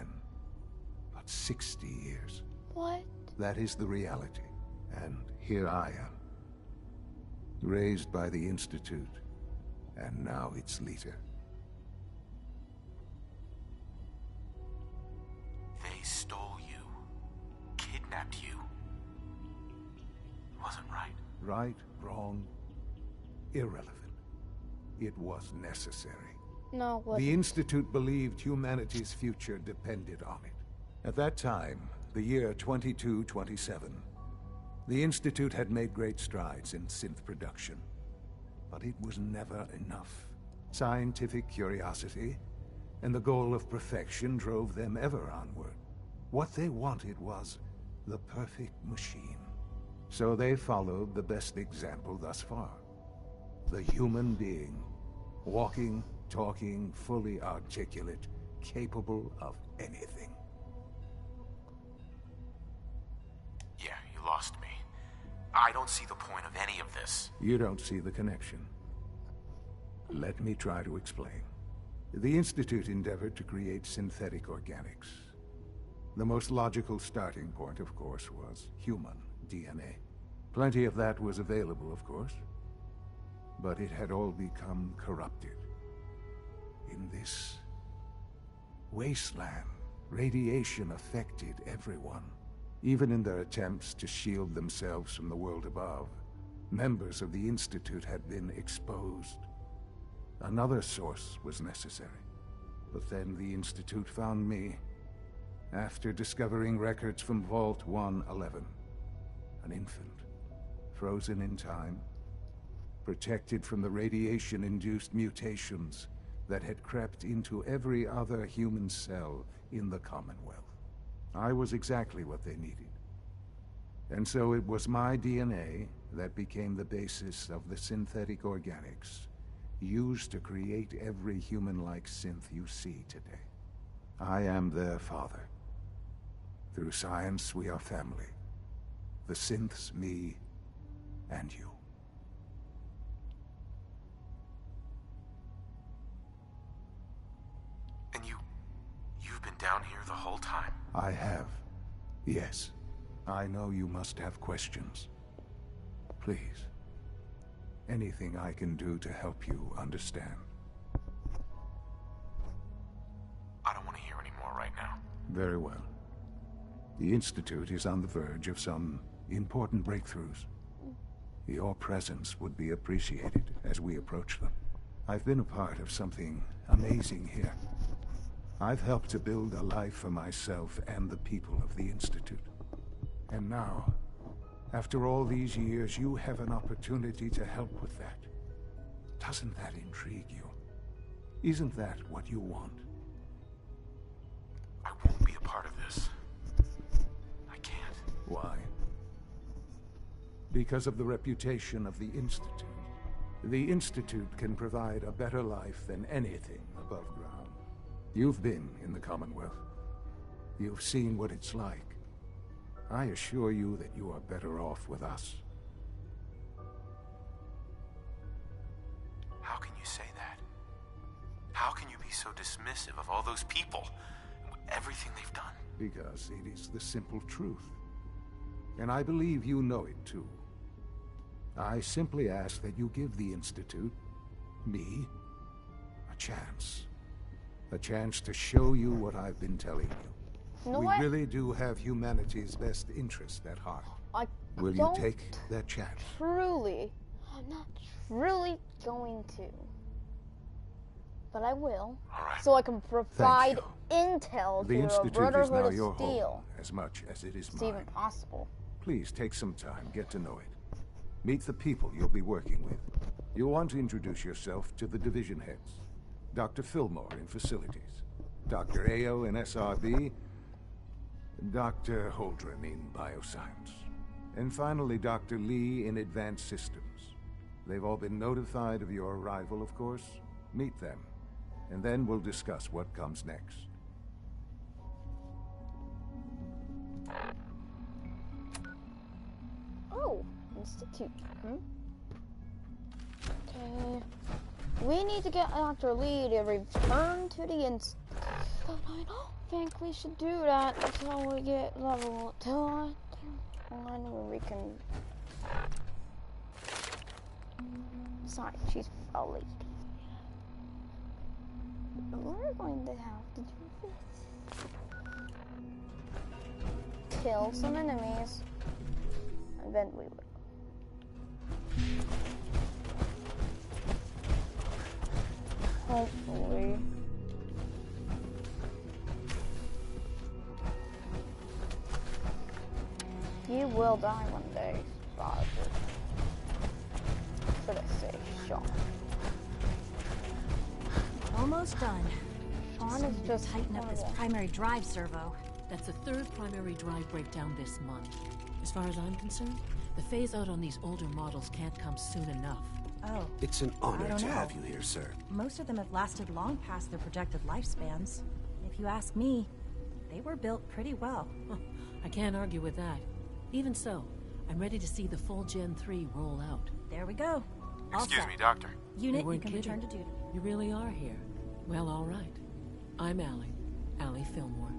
but 60 years? What? That is the reality. And here I am, raised by the Institute, and now its leader. They stole you, kidnapped you. Wasn't right. Right, wrong, irrelevant. It was necessary. No, it wasn't. The Institute believed humanity's future depended on it. At that time, the year 2227, the Institute had made great strides in synth production. But it was never enough. Scientific curiosity and the goal of perfection drove them ever onward. What they wanted was the perfect machine. So they followed the best example thus far. The human being. Walking, talking, fully articulate, capable of anything. Yeah, you lost me. I don't see the point of any of this. You don't see the connection. Let me try to explain. The Institute endeavored to create synthetic organics. The most logical starting point, of course, was human DNA. Plenty of that was available, of course. But it had all become corrupted. In this wasteland, radiation affected everyone. Even in their attempts to shield themselves from the world above, members of the Institute had been exposed. Another source was necessary. But then the Institute found me, after discovering records from Vault 111. An infant, frozen in time, protected from the radiation-induced mutations that had crept into every other human cell in the Commonwealth. I was exactly what they needed. And so it was my DNA that became the basis of the synthetic organics used to create every human-like synth you see today. I am their father. Through science, we are family. The synths, me, and you. And you've been down here the whole time? I have. Yes. I know you must have questions. Please. Anything I can do to help you understand. I don't want to hear any more right now. Very well. The Institute is on the verge of some important breakthroughs. Your presence would be appreciated as we approach them. I've been a part of something amazing here. I've helped to build a life for myself and the people of the Institute. And now, after all these years, you have an opportunity to help with that. Doesn't that intrigue you? Isn't that what you want? I won't be a part of this. I can't. Why? Because of the reputation of the Institute. The Institute can provide a better life than anything above ground. You've been in the Commonwealth. You've seen what it's like. I assure you that you are better off with us. How can you say that? How can you be so dismissive of all those people? Everything they've done? Because it is the simple truth. And I believe you know it too. I simply ask that you give the Institute, me, a chance. A chance to show you what I've been telling you. You know we what? really do have humanity's best interest at heart. Will you don't take that chance? I'm not truly going to. But I will. So I can provide intel The to the Institute is Brotherhood now of your Steel. home, as much as it is It's mine. even possible. Please take some time, get to know it. Meet the people you'll be working with. You'll want to introduce yourself to the division heads. Dr. Fillmore in Facilities, Dr. Ayo in SRB, Dr. Holdren in Bioscience, and finally Dr. Lee in Advanced Systems. They've all been notified of your arrival, of course. Meet them, and then we'll discuss what comes next. Oh, Institute. Okay. We need to get Dr. Lee to return to the Institute. But I don't think we should do that until we get level 2 where we can. Sorry, she's a lady. We're going to have to do this. Kill some enemies. And then we will. Hopefully. You will die one day, Roger. Should I say Sean? Almost done. Sean is just tighten up this primary drive servo. That's the third primary drive breakdown this month. As far as I'm concerned, the phase out on these older models can't come soon enough. Oh. It's an I honor don't to know. have you here, sir. Most of them have lasted long past their projected lifespans. If you ask me, they were built pretty well. I can't argue with that. Even so, I'm ready to see the full Gen 3 roll out. There we go. All Excuse set. me, Doctor. Unit, you weren't can kidding. return to duty. You really are here. Well, all right. I'm Allie Fillmore.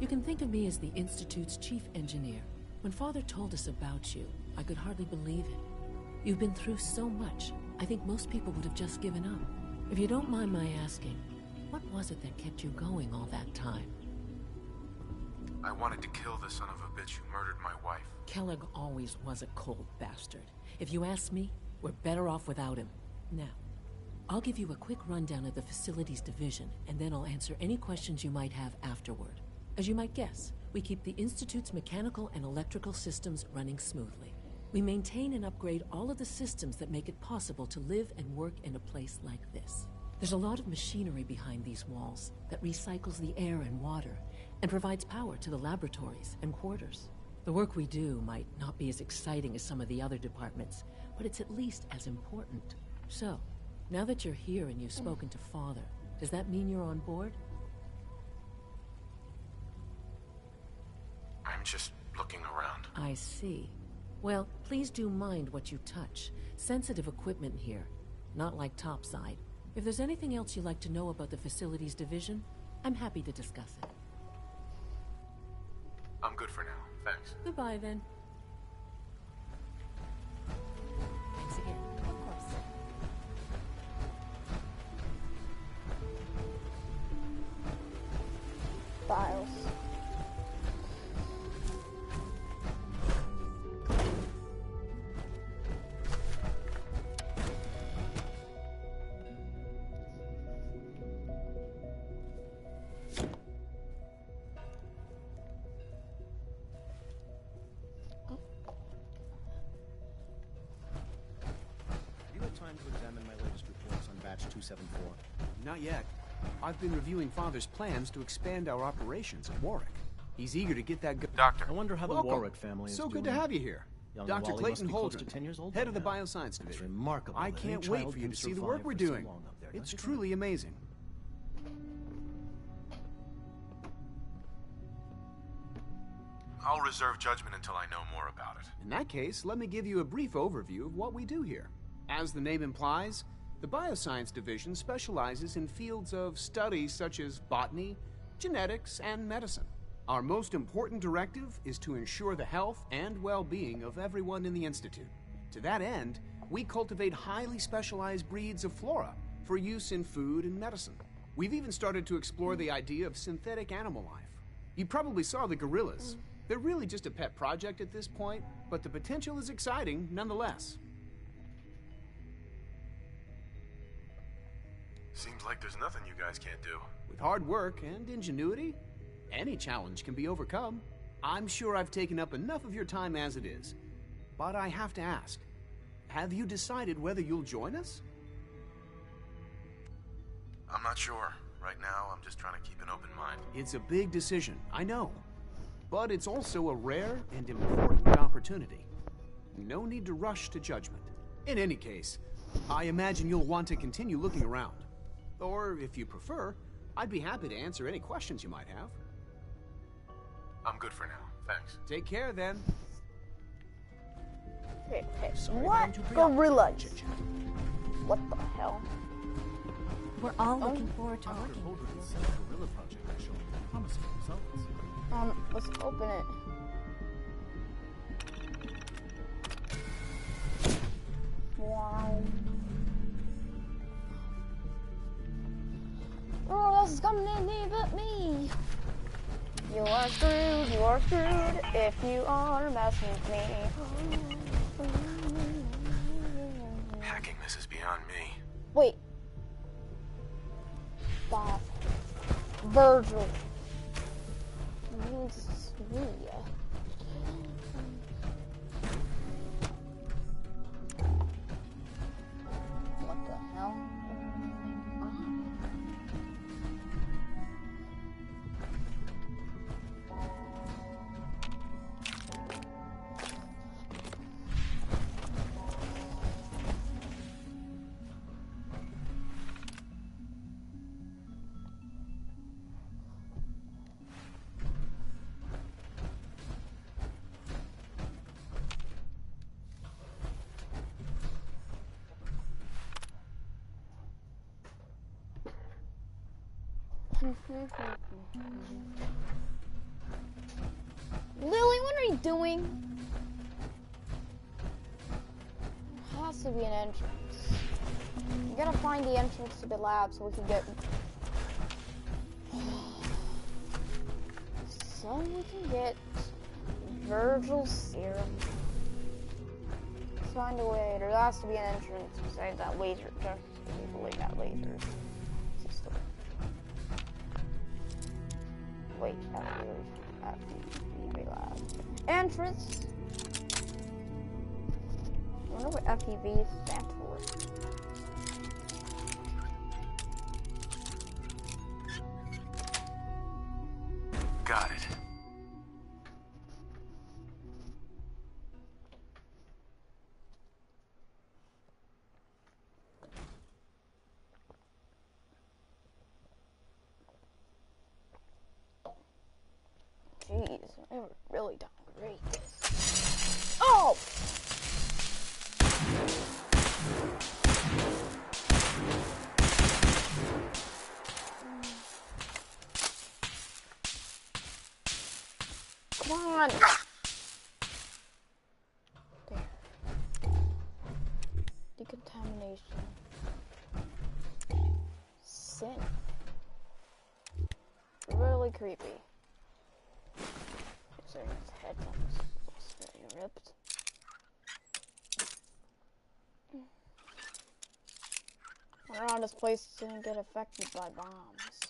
You can think of me as the Institute's chief engineer. When Father told us about you, I could hardly believe it. You've been through so much, I think most people would have just given up. If you don't mind my asking, what was it that kept you going all that time? I wanted to kill the son of a bitch who murdered my wife. Kellogg always was a cold bastard. If you ask me, we're better off without him. Now, I'll give you a quick rundown of the Facilities Division, and then I'll answer any questions you might have afterward. As you might guess, we keep the Institute's mechanical and electrical systems running smoothly. We maintain and upgrade all of the systems that make it possible to live and work in a place like this. There's a lot of machinery behind these walls that recycles the air and water and provides power to the laboratories and quarters. The work we do might not be as exciting as some of the other departments, but it's at least as important. So, now that you're here and you've spoken to Father, does that mean you're on board? I'm just looking around. I see. Well, please do mind what you touch. Sensitive equipment here, not like topside. If there's anything else you'd like to know about the Facilities Division, I'm happy to discuss it. I'm good for now, thanks. Goodbye, then. Thanks again. Of course. Files. To examine my latest reports on Batch 274. Not yet. I've been reviewing Father's plans to expand our operations at Warwick. He's eager to get that Doctor. I wonder how the Warwick family is So doing. good to have you here. Young Dr. Wally Clayton must be close Holdren, to 10 years old head of the now. Bioscience It's Division. remarkable I that any can't wait child for you can to see the survive work we're for so doing. long up there, It's don't you truly amazing. I'll reserve judgment until I know more about it. In that case, let me give you a brief overview of what we do here. As the name implies, the Bioscience Division specializes in fields of study such as botany, genetics, and medicine. Our most important directive is to ensure the health and well-being of everyone in the Institute. To that end, we cultivate highly specialized breeds of flora for use in food and medicine. We've even started to explore the idea of synthetic animal life. You probably saw the gorillas. They're really just a pet project at this point, but the potential is exciting nonetheless. Seems like there's nothing you guys can't do. With hard work and ingenuity, any challenge can be overcome. I'm sure I've taken up enough of your time as it is. But I have to ask, have you decided whether you'll join us? I'm not sure. Right now, I'm just trying to keep an open mind. It's a big decision, I know. But it's also a rare and important opportunity. No need to rush to judgment. In any case, I imagine you'll want to continue looking around. Or, if you prefer, I'd be happy to answer any questions you might have. I'm good for now, thanks. Take care, then. Okay. What? Gorillas. What the hell? We're all looking forward to Dr. working with Holdren's you. gorilla project has shown promising results. Let's open it. Wow. No one else is coming in here but me. You are screwed if you are messing with me. Hacking this is beyond me. Wait. Stop. Virgil. Means me. What the hell? Lily, what are you doing? There has to be an entrance. You gotta find the entrance to the lab so we can get... Virgil serum. Let's find a way. There has to be an entrance besides that laser. Just believe that laser system. Wait, FPV lab. Entrance! I wonder what FPV stands for. Got it. They were really downgrade this. Oh! Come on! There. Decontamination. Sin. Really creepy. His head was very ripped. I wonder how this place didn't get affected by bombs.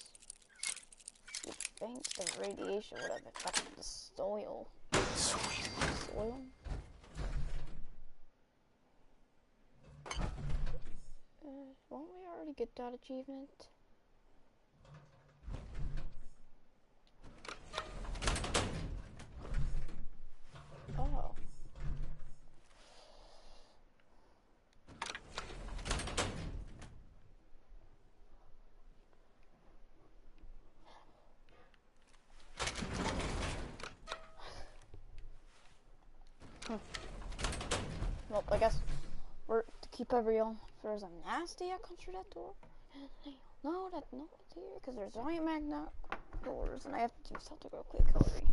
You'd think the radiation would have affected the soil. Sweet. Soil? Won't we already get that achievement? Oh. Well, I guess we're to keep it real. If there's a nasty that comes through that door, no, that no one's here because there's giant magnet doors, and I have to do something real quick. Hillary.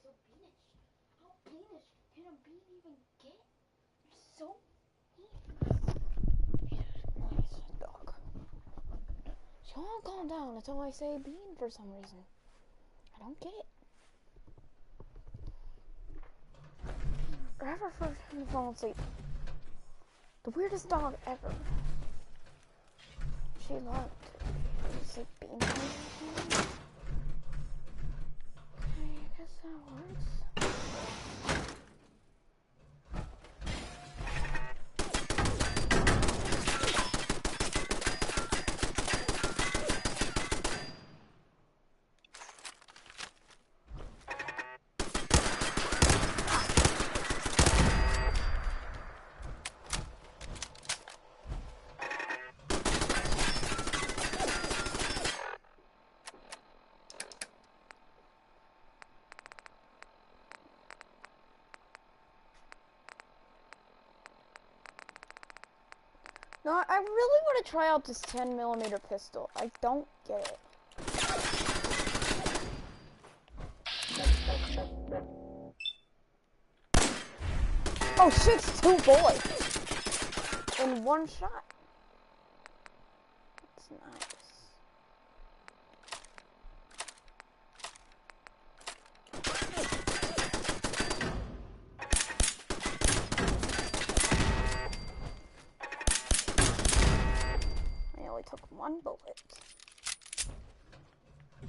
So beanish. How beanish can a bean even get? You're so beanish. Nice dog. She won't calm down until I say bean for some reason. I don't get it. Ever for him to fall asleep. The weirdest dog ever. She loved to sleep bean. That works. No, I really want to try out this 10mm pistol. I don't get it. Oh shit, it's 2 bullets in 1 shot. That's nice. Took 1 bullet.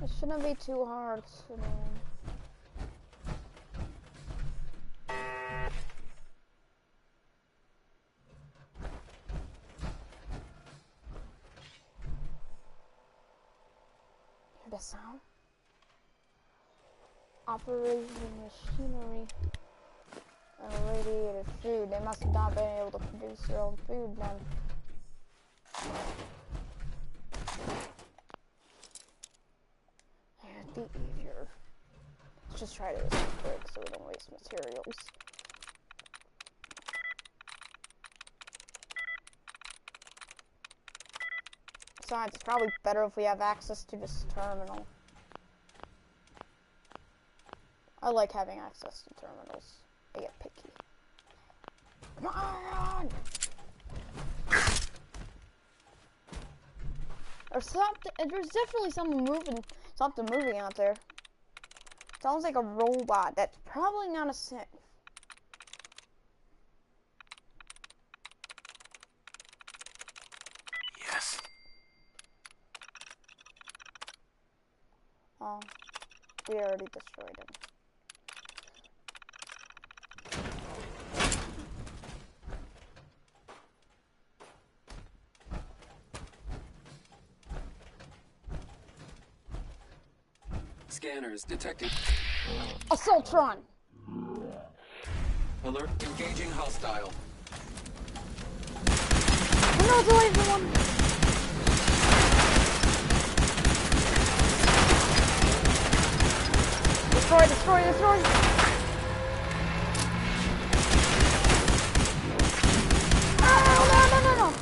It shouldn't be too hard to learn. Hear the sound? Operating machinery and irradiated food. They must have not been able to produce their own food then. Behavior. Let's just try this real quick so we don't waste materials. Besides, it's probably better if we have access to this terminal. I like having access to terminals. I get picky. Come on! There's something. There's definitely something moving out there. Sounds like a robot. That's probably not a synth. Yes. Oh, we already destroyed him. Scanners detected. Assaultron! Alert, engaging hostile. No, it's away from one. Destroy, destroy, destroy! No!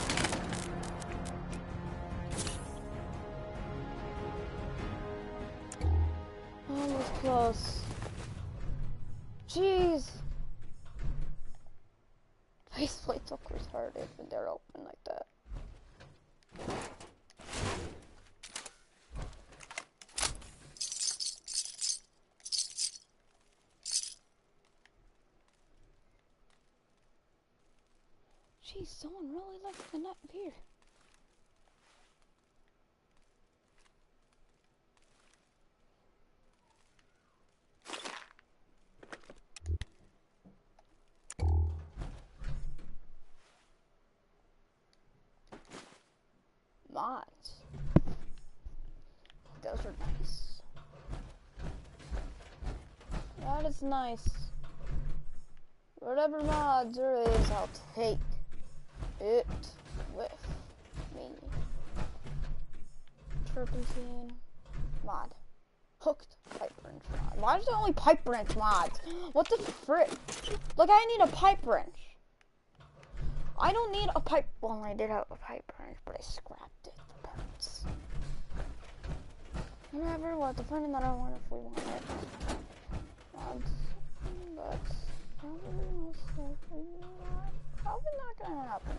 Almost close. Jeez. Faceplates look retarded when they're open like that. Jeez, someone really likes the nut beer. Mods. Those are nice. That is nice. Whatever mods there is, I'll take it with me. Turpentine mod. Hooked pipe wrench mod. Why is there only pipe wrench mods? What the frick? Like, I need a pipe wrench. I don't need a pipe. Well, I did have a pipe wrench, but I scrapped it for parts. Whatever. We'll have to find another one if we want it. That's probably not gonna happen.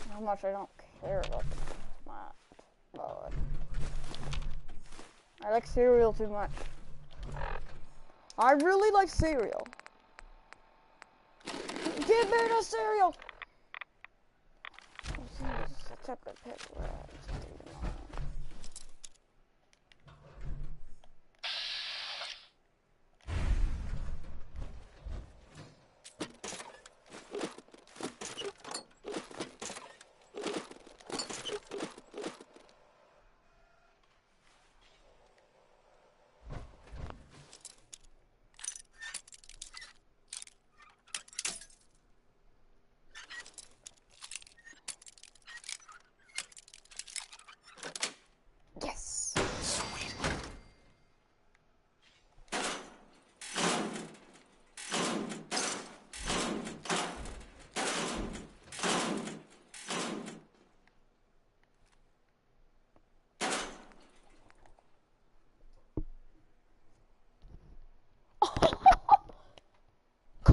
How much I don't care about that. But I like cereal too much. I really like cereal. Give me the cereal! Except the pit where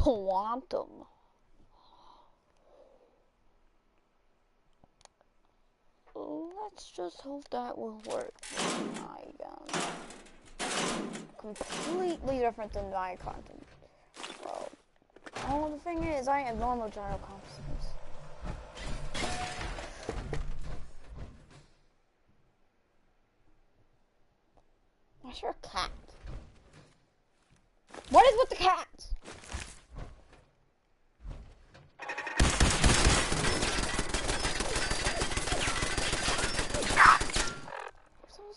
Quantum. Let's just hope that will work with my gun. Completely different than my content. Well, the thing is, I have normal gyro competence. What's your cat? What is with the cat?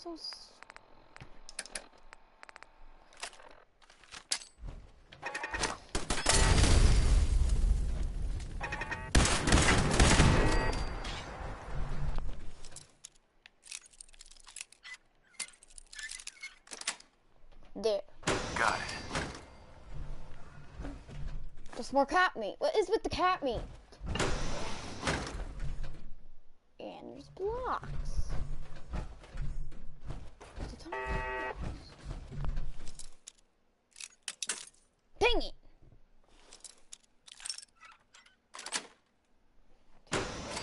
So there. Got it. Just more cat meat. What is with the cat meat? And there's blocks. There's a ton of blocks. Dang it!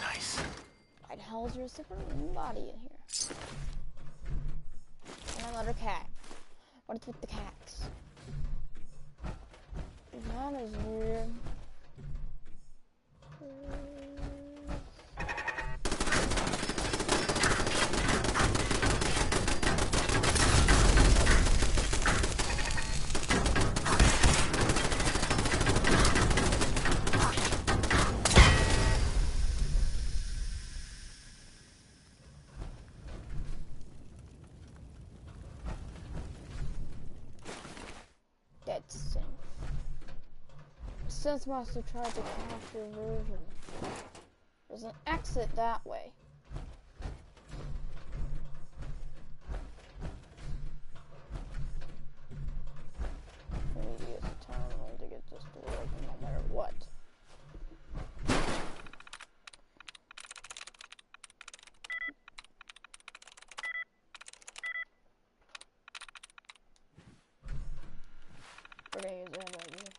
Nice. Why the hell is there a separate body in here? And another cat. What is with the cats? That is weird. Dead sin. Synth must have tried to crash your version. There's an exit that way. Maybe it's a terminal to get this door open no matter what. We're gonna use that right here.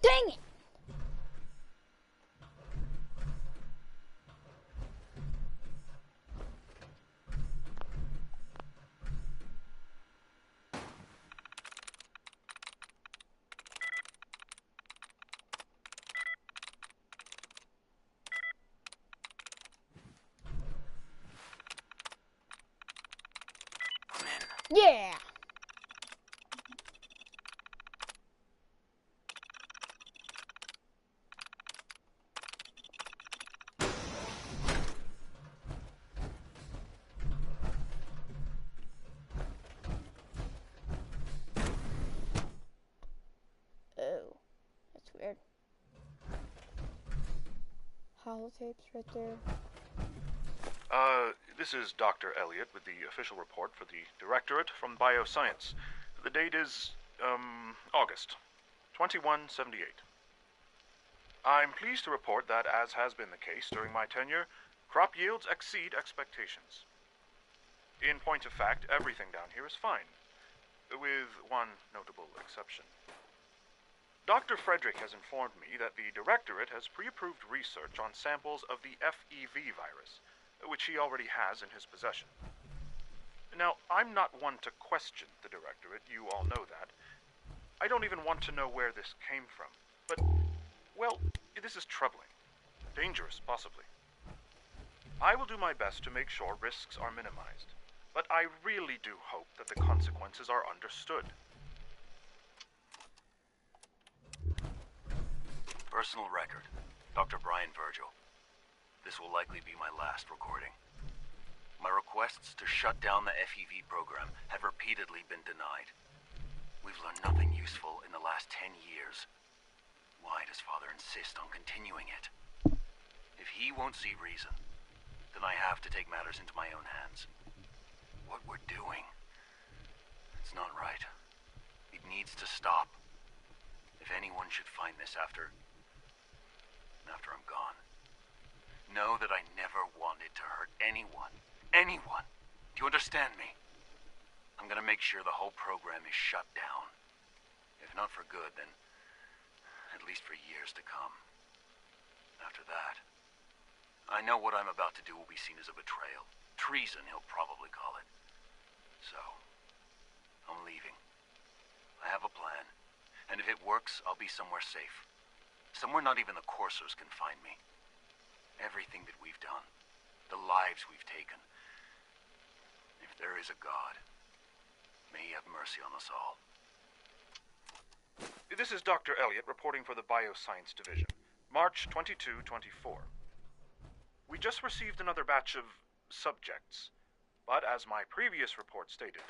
Dang it! Yeah! Oh, that's weird. Holotapes right there. This is Dr. Elliot with the official report for the Directorate from Bioscience. The date is, August 2178. I'm pleased to report that, as has been the case during my tenure, crop yields exceed expectations. In point of fact, everything down here is fine, with one notable exception. Dr. Frederick has informed me that the Directorate has pre-approved research on samples of the FEV virus, which he already has in his possession. Now, I'm not one to question the Directorate, you all know that. I don't even want to know where this came from, but, well, this is troubling. Dangerous, possibly. I will do my best to make sure risks are minimized, but I really do hope that the consequences are understood. Personal record, Dr. Brian Virgil. This will likely be my last recording. My requests to shut down the FEV program have repeatedly been denied. We've learned nothing useful in the last 10 years. Why does Father insist on continuing it? If he won't see reason, then I have to take matters into my own hands. What we're doing, it's not right. It needs to stop. If anyone should find this after I'm gone, know that I never wanted to hurt anyone. Anyone! Do you understand me? I'm gonna make sure the whole program is shut down. If not for good, then at least for years to come. After that, I know what I'm about to do will be seen as a betrayal. Treason, he'll probably call it. So, I'm leaving. I have a plan, and if it works, I'll be somewhere safe. Somewhere not even the coursers can find me. Everything that we've done, the lives we've taken. If there is a God, may he have mercy on us all. This is Dr. Elliot reporting for the Bioscience Division, March 22-24. We just received another batch of subjects, but as my previous report stated,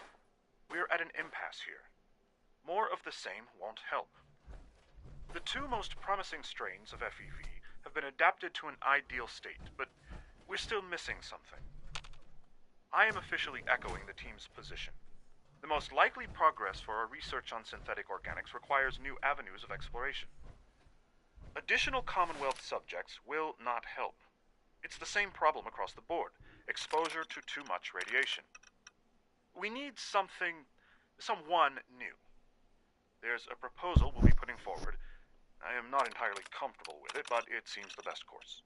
we're at an impasse here. More of the same won't help. The two most promising strains of FEV have been adapted to an ideal state, but we're still missing something. I am officially echoing the team's position. The most likely progress for our research on synthetic organics requires new avenues of exploration. Additional Commonwealth subjects will not help. It's the same problem across the board: exposure to too much radiation. We need someone new. There's a proposal we'll be putting forward. I am not entirely comfortable with it, but it seems the best course.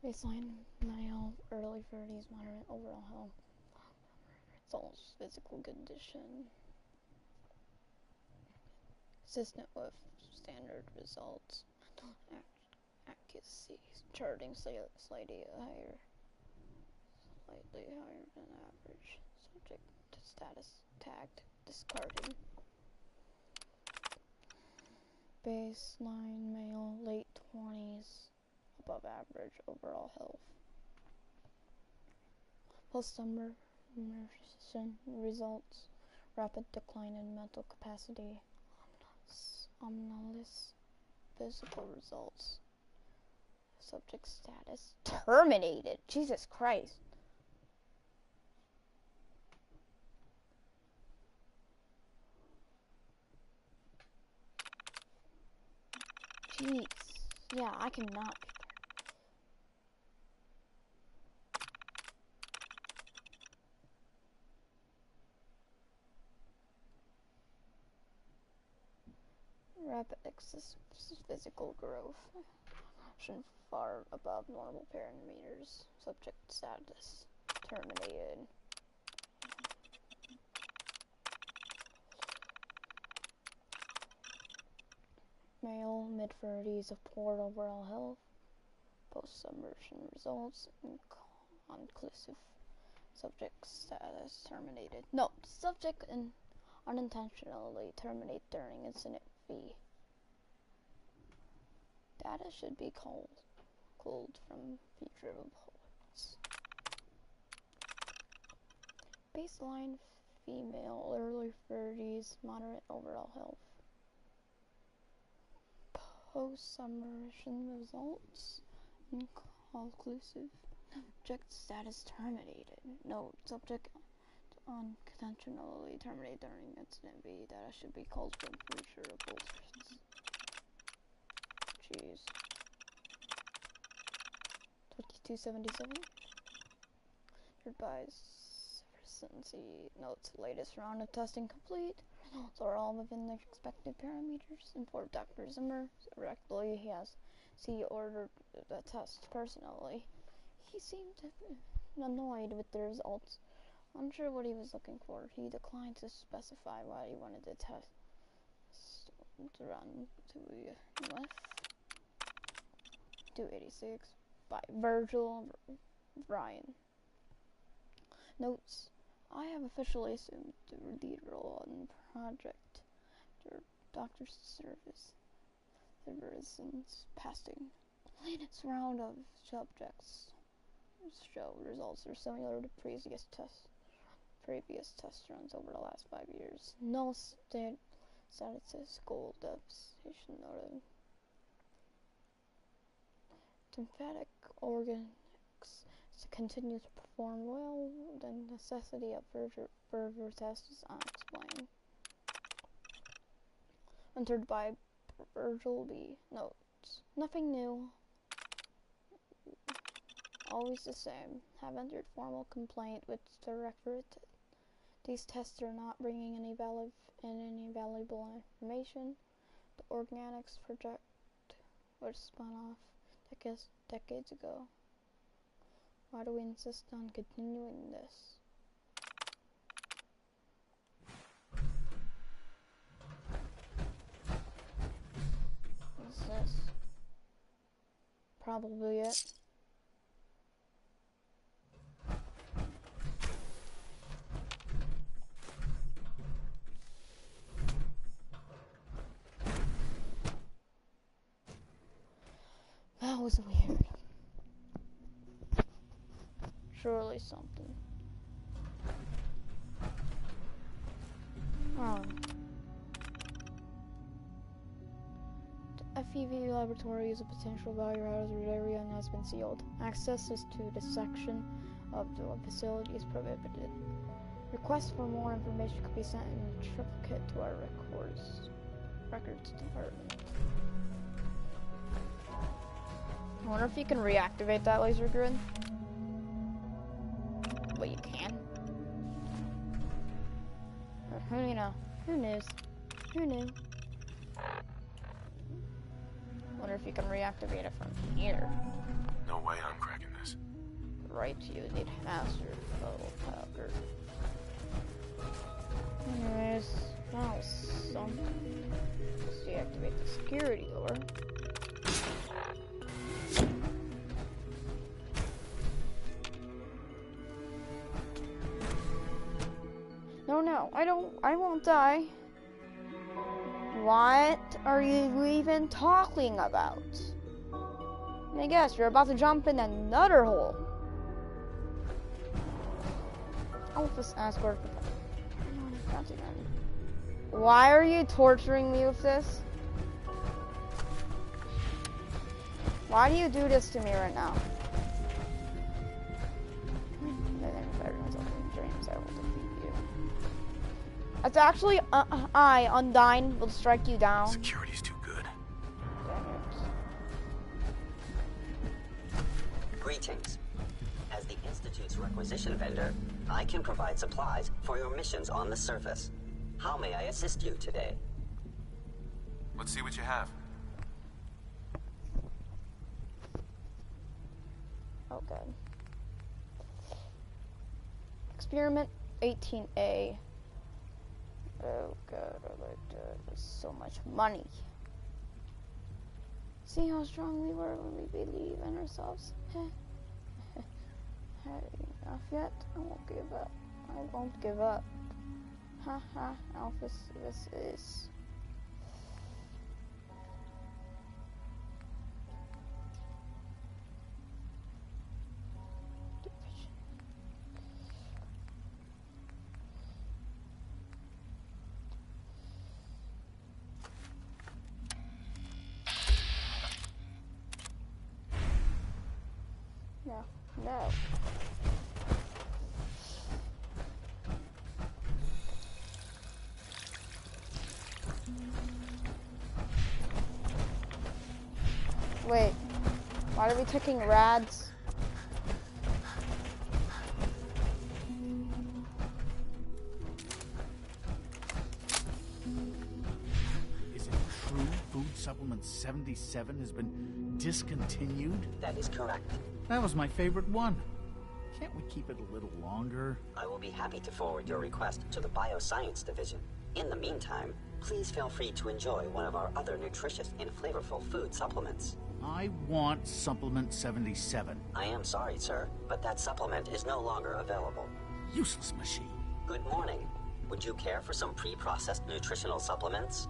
Baseline male, early 30s, moderate overall health. Results, physical condition. Consistent with standard results. Accuracy, charting slightly higher than average. Subject to status tagged, discarded. Baseline male, late 20s. Above average overall health. Post-immersion results: rapid decline in mental capacity. Anomalous physical results. Subject status terminated. Jesus Christ. Jeez. Yeah, I cannot. Rapid excessive physical growth. Far above normal parameters. Subject status terminated. Male, mid-30s, of poor overall health. Post-submersion results inconclusive. Subject status terminated. No, subject unintentionally terminate during incident V. Data should be culled from future reports. Baseline female, early 30s, moderate overall health. Post-submersion results inconclusive. Subject status terminated. Note: subject unintentionally terminated during incident V. Data should be culled from future reports. Jeez. 2277. By Sufficiency notes: latest round of testing complete. Results are all within the expected parameters. Informed Dr. Zimmer directly. He ordered the test personally. He seemed annoyed with the results. Unsure what he was looking for, he declined to specify why he wanted the test to run to UF 286 by Virgil Ryan. Notes: I have officially assumed the lead role on Project Dr. Severson's passing. Latest round of subjects show results are similar to previous test runs over the last 5 years. No statistical devastation noted. Lymphatic organs continue to perform well. The necessity of further tests is unexplained. Entered by Virgil B. Notes: nothing new. Always the same. Have entered formal complaint with Directorate. These tests are not bringing any valuable information. The Organics Project was spun off decades ago. Why do we insist on continuing this? What's this? Probably it. That was weird. Surely something. The FEV laboratory is a potential biohazard area and has been sealed. Access to this section of the facility is prohibited. Requests for more information could be sent in triplicate to our records department. I wonder if you can reactivate that laser grid. Well, you can. Who do you know? Who knows? Who knew? Wonder if you can reactivate it from here. No way I'm cracking this. Right, you need hazard photo powder. Anyways, that was something. Let's deactivate the security door. No, I won't die. What are you even talking about? I guess you're about to jump in another hole. Alphys escort. Why are you torturing me with this? Why do you do this to me right now? It's actually I, Undyne, will strike you down. Security's too good. Greetings. As the Institute's requisition vendor, I can provide supplies for your missions on the surface. How may I assist you today? Let's see what you have. Oh, good. Experiment 18A. Oh god, there's so much money. See how strong we were when we believe in ourselves? Had enough yet? I won't give up. I won't give up. Haha, Alphys, this is... No. Wait, why are we taking rads? Is it true Food Supplement 77 has been discontinued? That is correct. That was my favorite one. Can't we keep it a little longer? I will be happy to forward your request to the Bioscience Division. In the meantime, please feel free to enjoy one of our other nutritious and flavorful food supplements. I want Supplement 77. I am sorry, sir, but that supplement is no longer available. Useless machine. Good morning. Would you care for some pre-processed nutritional supplements?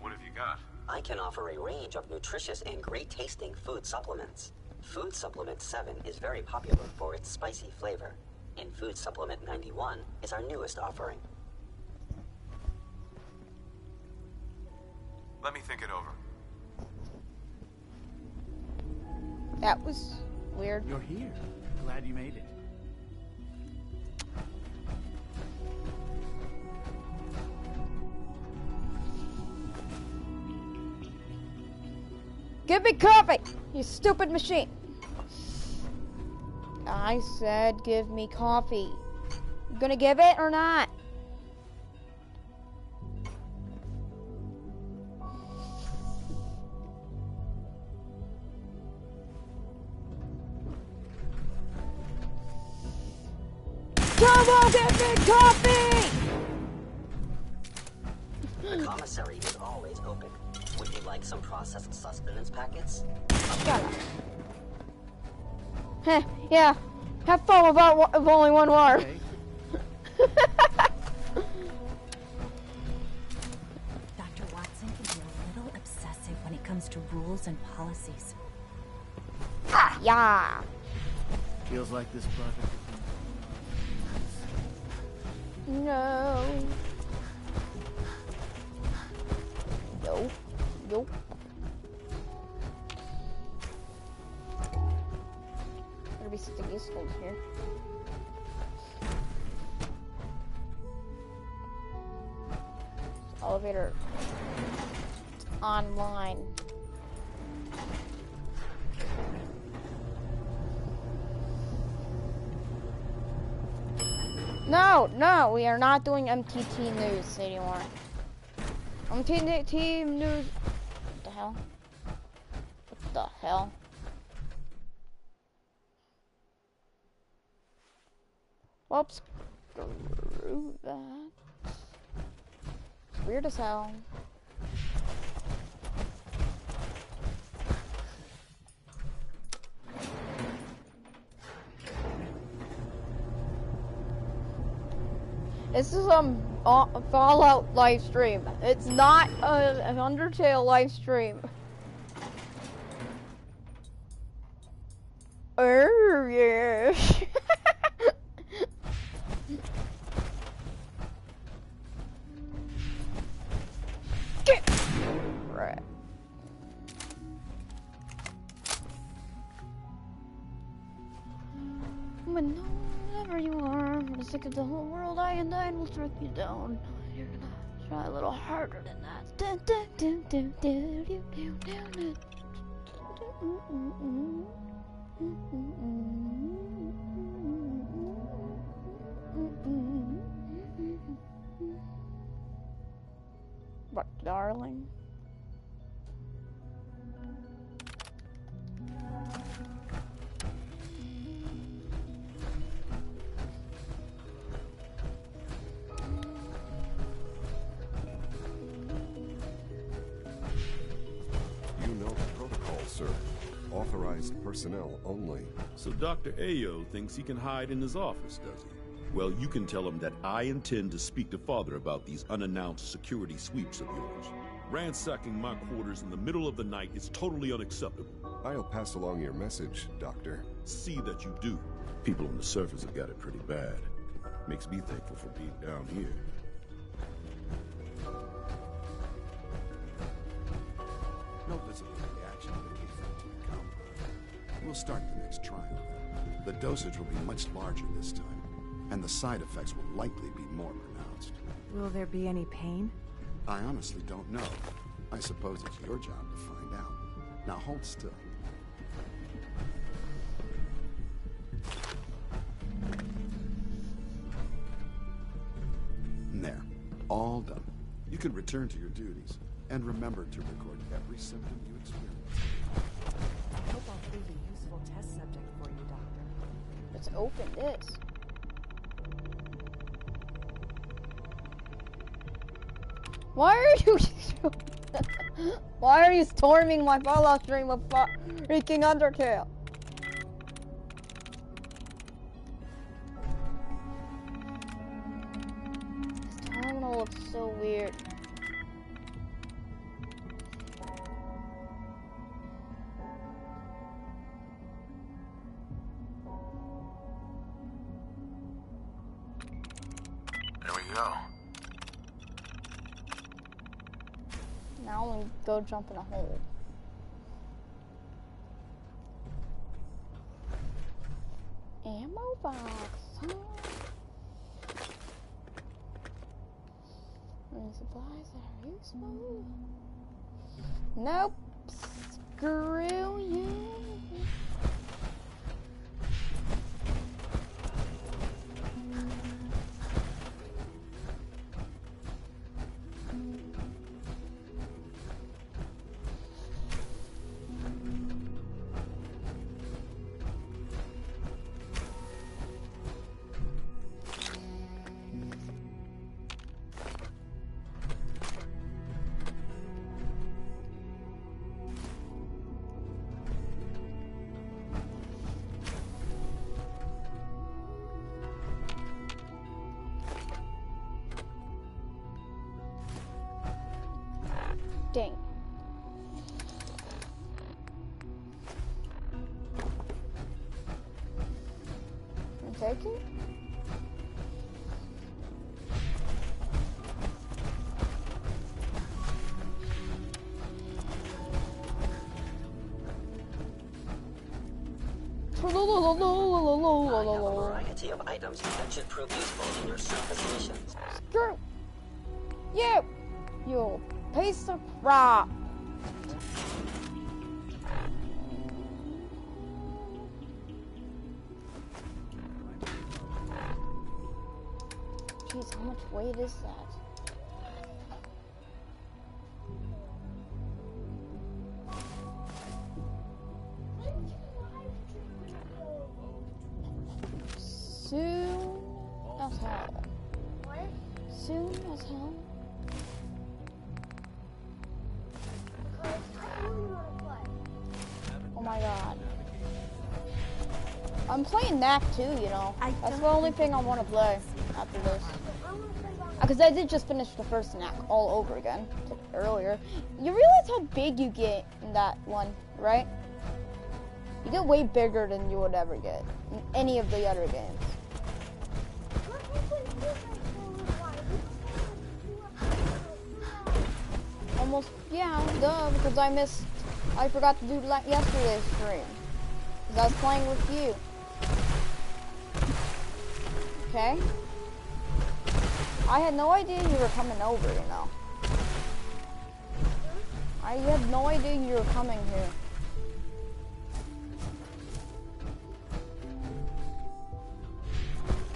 What have you got? I can offer a range of nutritious and great-tasting food supplements. Food Supplement 7 is very popular for its spicy flavor, and Food Supplement 91 is our newest offering. Let me think it over. That was weird. You're here. Glad you made it. Give me coffee, you stupid machine. I said give me coffee. You gonna give it or not? Come on, get me coffee! The commissary is always open. Would you like some processed sustenance packets? Shut up. Heh, yeah. Have fun with only one word. Okay. Dr. Watson can be a little obsessive when it comes to rules and policies. Ah, yeah. Feels like this project No. Nope. Nope. There'll be sticky skulls here. Elevator online. No, no, we are not doing MTT news anymore. MTT news. What the hell? What the hell? Whoops. Screw that. It's weird as hell. This is a Fallout live stream. It's not an Undertale live stream. Oh yeah. Get right. Whenever you are for the sake of the whole world, I and I will strike you down. You're gonna try a little harder than that. What, darling? Sir. Authorized personnel only. So Dr. Ayo thinks he can hide in his office, does he? Well, you can tell him that I intend to speak to Father about these unannounced security sweeps of yours. Ransacking my quarters in the middle of the night is totally unacceptable. I'll pass along your message, Doctor. See that you do. People on the surface have got it pretty bad. Makes me thankful for being down here. No visible reaction indicated to the compound. We'll start the next trial. The dosage will be much larger this time, and the side effects will likely be more pronounced. Will there be any pain? I honestly don't know. I suppose it's your job to find out. Now hold still. There. All done. You can return to your duties. And remember to record every symptom you experience. I hope I'll prove a useful test subject for you, Doctor. Let's open this. Why are you Why are you storming my Fallout stream of freaking Undertale? This terminal looks so weird. Now we go jump in a hole. Ammo box, huh? Any supplies that are useful? Nope. Screw you. Dang. Take it? I have a variety of items that should prove useful in your surface missions. Screw you! You piece of crap! Jeez, how much weight is that? Soon as hell. Soon as hell. Oh my god. I'm playing Knack too, you know. That's the only thing I want to play after this. Because I did just finish the first Knack all over again earlier. You realize how big you get in that one, right? You get way bigger than you would ever get in any of the other games. Almost, yeah, duh, because I forgot to do yesterday's stream. Because I was playing with you. Okay? I had no idea you were coming over, you know. I had no idea you were coming here.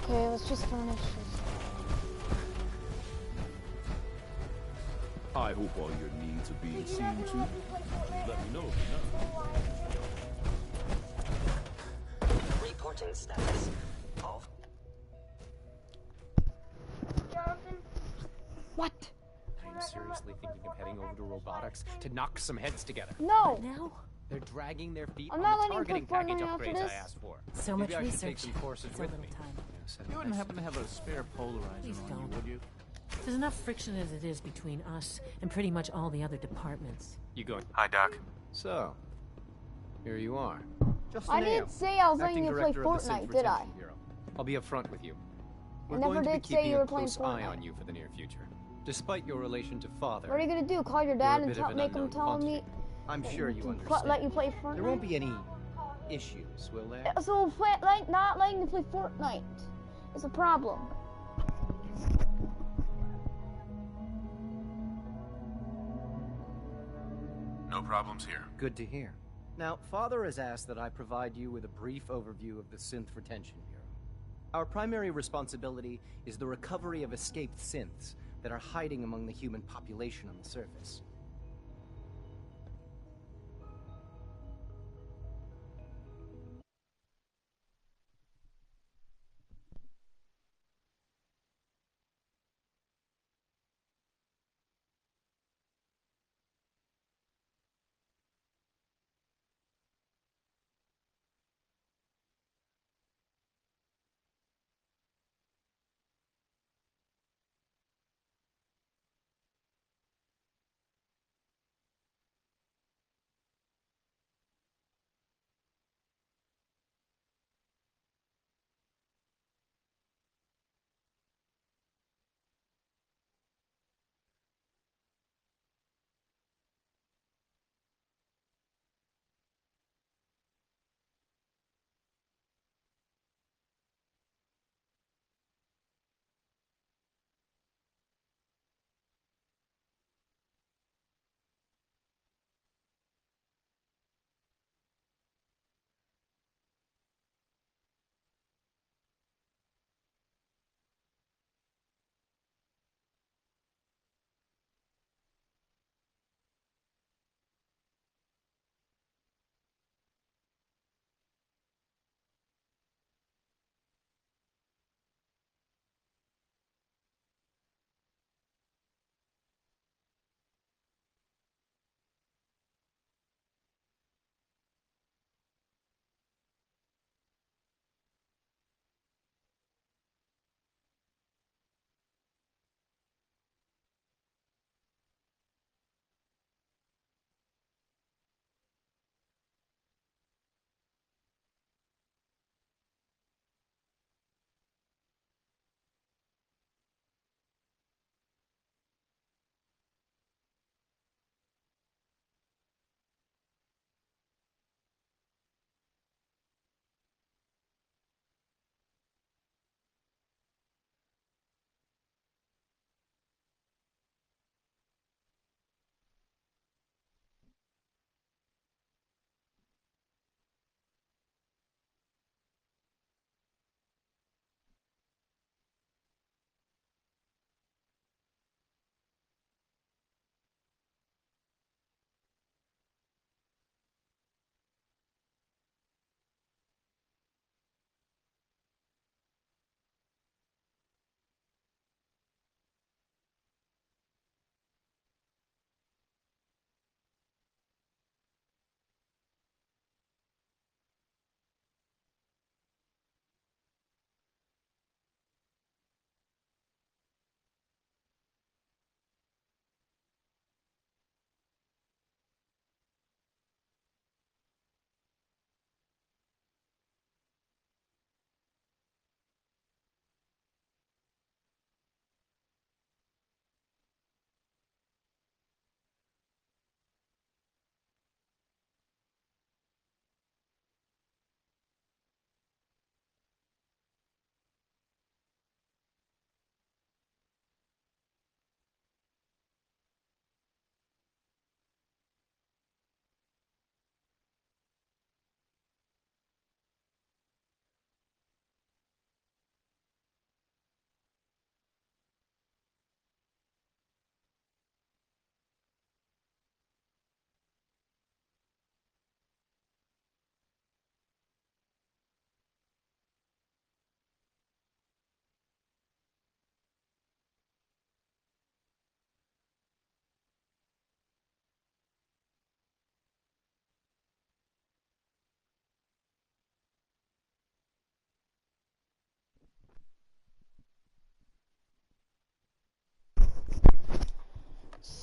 Okay, let's just finish this. I hope all your needs are being seen to. Let me know if you're not. Reporting status. Off. What? Are you seriously thinking of heading over to robotics to knock some heads together? No. Now? They're dragging their feet I'm on not the letting you targeting play package Fortnite after upgrades this. I asked for. So Maybe much I should take research. some courses So with little me. time. You wouldn't happen to have a spare polarizer Please on don't. you, would you? There's enough friction as it is between us and pretty much all the other departments. You going? Hi, Doc. So, here you are. I didn't say I was letting Acting you play director of the Synth Fortnite, did I? Retention Bureau. I'll be upfront with you. We're never going to be did say keeping you were a playing close eye Fortnite. on you for the near future. Despite your relation to Father, What are you gonna do? Call your you're dad a and bit of an make him unknown tell me? I'm sure you to understand. let you play Fortnite. There won't be any issues, will there? So not letting you play Fortnite is a problem. No problems here. Good to hear. Now, Father has asked that I provide you with a brief overview of the Synth Retention Bureau. Our primary responsibility is the recovery of escaped synths that are hiding among the human population on the surface.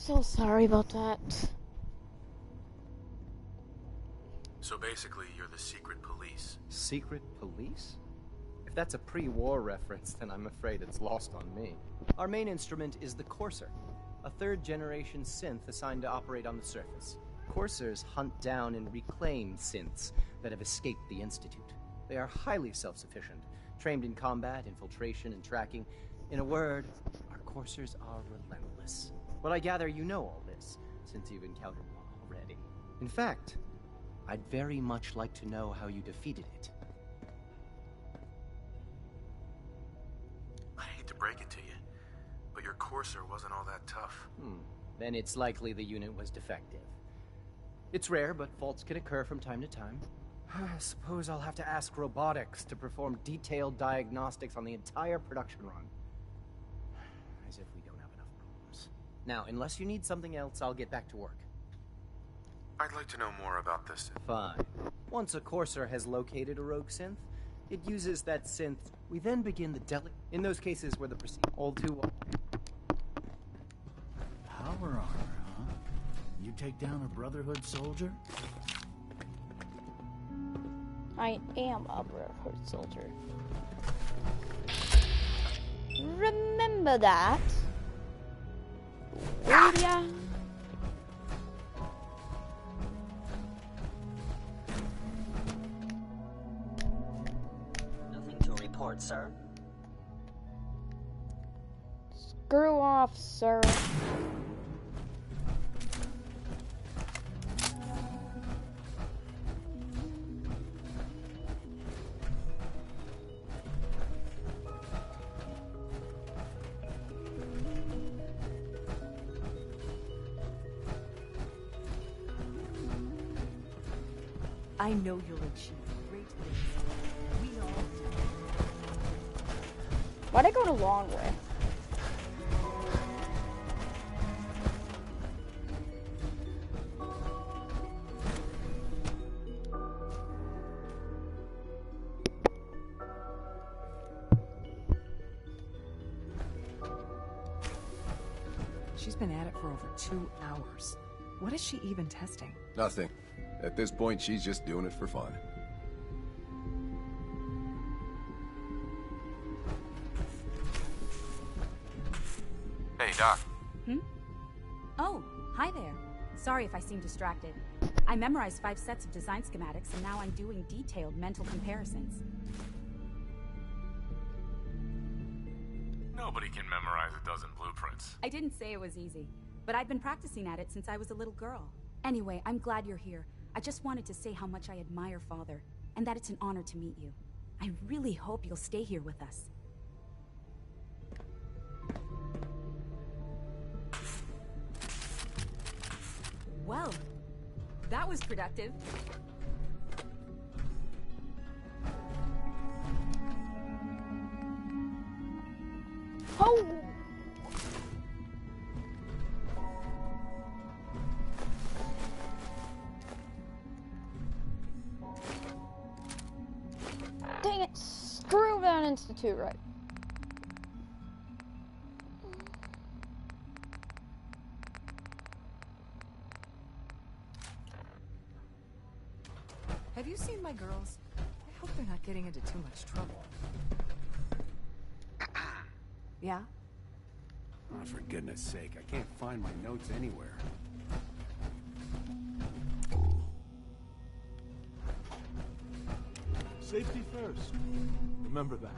so sorry about that. So basically, you're the secret police. Secret police? If that's a pre-war reference, then I'm afraid it's lost on me. Our main instrument is the Courser, a third-generation synth assigned to operate on the surface. Coursers hunt down and reclaim synths that have escaped the Institute. They are highly self-sufficient, trained in combat, infiltration, and tracking. In a word, our Coursers are relentless. Well, I gather you know all this, since you've encountered one already. In fact, I'd very much like to know how you defeated it. I hate to break it to you, but your Courser wasn't all that tough. Then it's likely the unit was defective. It's rare, but faults can occur from time to time. I suppose I'll have to ask robotics to perform detailed diagnostics on the entire production run. As if we don't have enough problems. Now, unless you need something else, I'll get back to work. I'd like to know more about this. Fine. Once a Courser has located a rogue synth, it uses that synth. We then begin the in those cases where the all too well. Power armor, huh? You take down a Brotherhood soldier? I am a Brotherhood soldier. Remember that. Yeah. Nothing to report, sir. Screw off, sir. I know you'll achieve great things. We all do. Why'd I go the long way? She's been at it for over 2 hours. What is she even testing? Nothing. At this point, she's just doing it for fun. Hey, Doc. Oh, hi there. Sorry if I seem distracted. I memorized 5 sets of design schematics, and now I'm doing detailed mental comparisons. Nobody can memorize a dozen blueprints. I didn't say it was easy, but I've been practicing at it since I was a little girl. Anyway, I'm glad you're here. I just wanted to say how much I admire Father, and that it's an honor to meet you. I really hope you'll stay here with us. Well, that was productive. Oh! Dang it, screw that institute, right? Have you seen my girls? I hope they're not getting into too much trouble. Yeah? Oh, for goodness sake, I can't find my notes anywhere. Safety first. Remember that.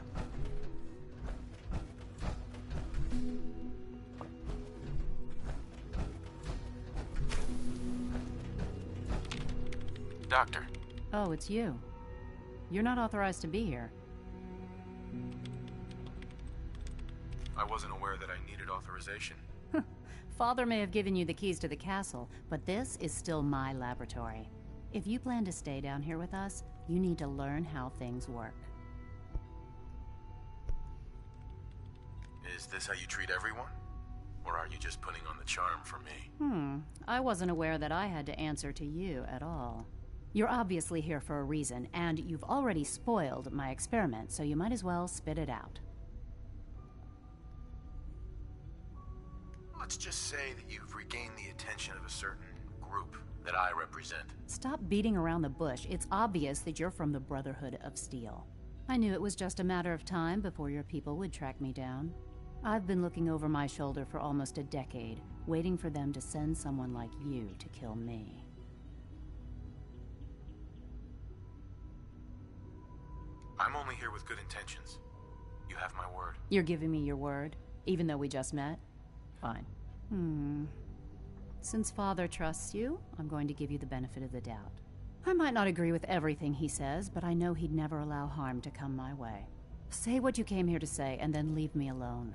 Doctor. Oh, it's you. You're not authorized to be here. I wasn't aware that I needed authorization. Father may have given you the keys to the castle, but this is still my laboratory. If you plan to stay down here with us, you need to learn how things work. Is this how you treat everyone? Or are you just putting on the charm for me? I wasn't aware that I had to answer to you at all. You're obviously here for a reason, and you've already spoiled my experiment, so you might as well spit it out. Let's just say that you've regained the attention of a certain group that I represent. Stop beating around the bush. It's obvious that you're from the Brotherhood of Steel. I knew it was just a matter of time before your people would track me down. I've been looking over my shoulder for almost a decade, waiting for them to send someone like you to kill me. I'm only here with good intentions. You have my word. You're giving me your word, even though we just met? Fine. Since Father trusts you, I'm going to give you the benefit of the doubt. I might not agree with everything he says, but I know he'd never allow harm to come my way. Say what you came here to say, and then leave me alone.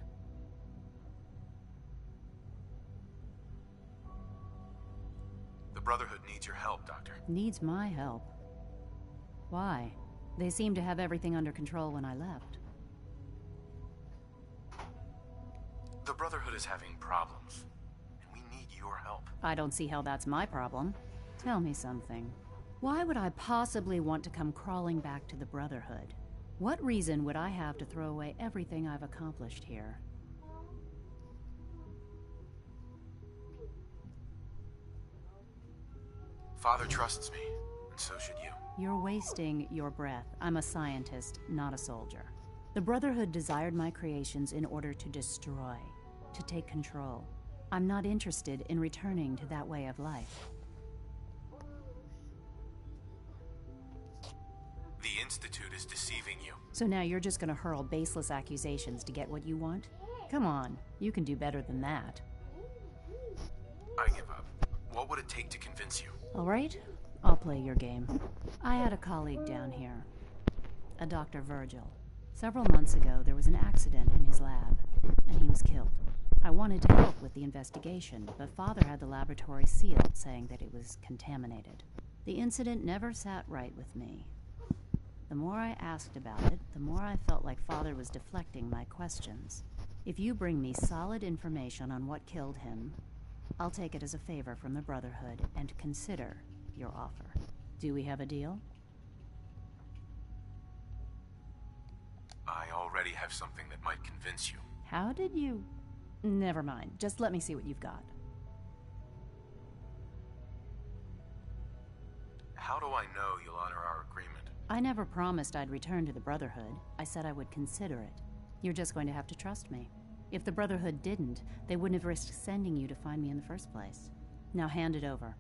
The Brotherhood needs your help, Doctor. Needs my help. Why? They seemed to have everything under control when I left. The Brotherhood is having problems, and we need your help. I don't see how that's my problem. Tell me something. Why would I possibly want to come crawling back to the Brotherhood? What reason would I have to throw away everything I've accomplished here? Father trusts me, and so should you. You're wasting your breath. I'm a scientist, not a soldier. The Brotherhood desired my creations in order to destroy, to take control. I'm not interested in returning to that way of life. The Institute is deceiving you. So now you're just gonna hurl baseless accusations to get what you want? Come on, you can do better than that. I give up. What would it take to convince you? All right, I'll play your game. I had a colleague down here, a Dr. Virgil. Several months ago, there was an accident in his lab, and he was killed. I wanted to help with the investigation, but Father had the laboratory sealed, saying that it was contaminated. The incident never sat right with me. The more I asked about it, the more I felt like Father was deflecting my questions. If you bring me solid information on what killed him, I'll take it as a favor from the Brotherhood and consider your offer. Do we have a deal? I already have something that might convince you. How did you... Never mind. Just let me see what you've got. How do I know you'll honor our agreement? I never promised I'd return to the Brotherhood. I said I would consider it. You're just going to have to trust me. If the Brotherhood didn't, they wouldn't have risked sending you to find me in the first place. Now hand it over.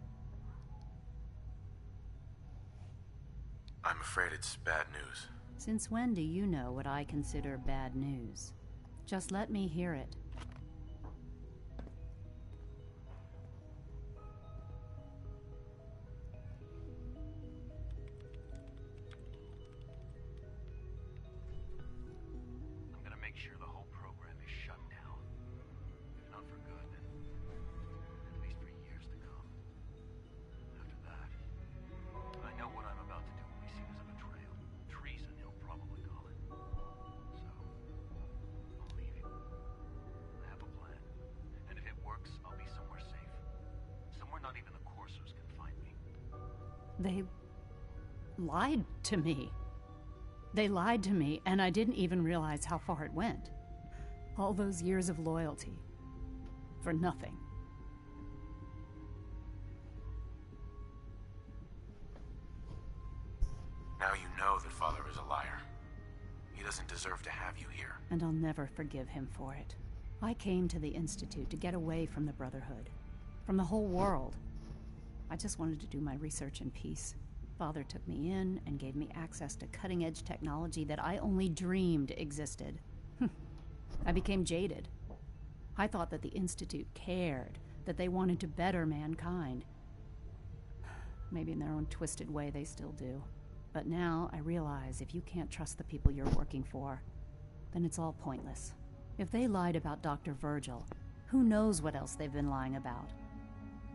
I'm afraid it's bad news. Since when do you know what I consider bad news? Just let me hear it. I'm gonna make sure the whole program is shut down. If not for good, then at least for years to come. After that, I know what I'm about to do will be seen as a betrayal. Treason, he'll probably call it. So, I'll leave you. I have a plan. And if it works, I'll be somewhere safe. Somewhere not even the coursers can find me. They lied to me. They lied to me, and I didn't even realize how far it went. All those years of loyalty. For nothing. Now you know that Father is a liar. He doesn't deserve to have you here. And I'll never forgive him for it. I came to the Institute to get away from the Brotherhood. From the whole world. I just wanted to do my research in peace. Father took me in and gave me access to cutting-edge technology that I only dreamed existed. I became jaded. I thought that the Institute cared, that they wanted to better mankind. Maybe in their own twisted way they still do. But now I realize if you can't trust the people you're working for, then it's all pointless. If they lied about Dr. Virgil, who knows what else they've been lying about?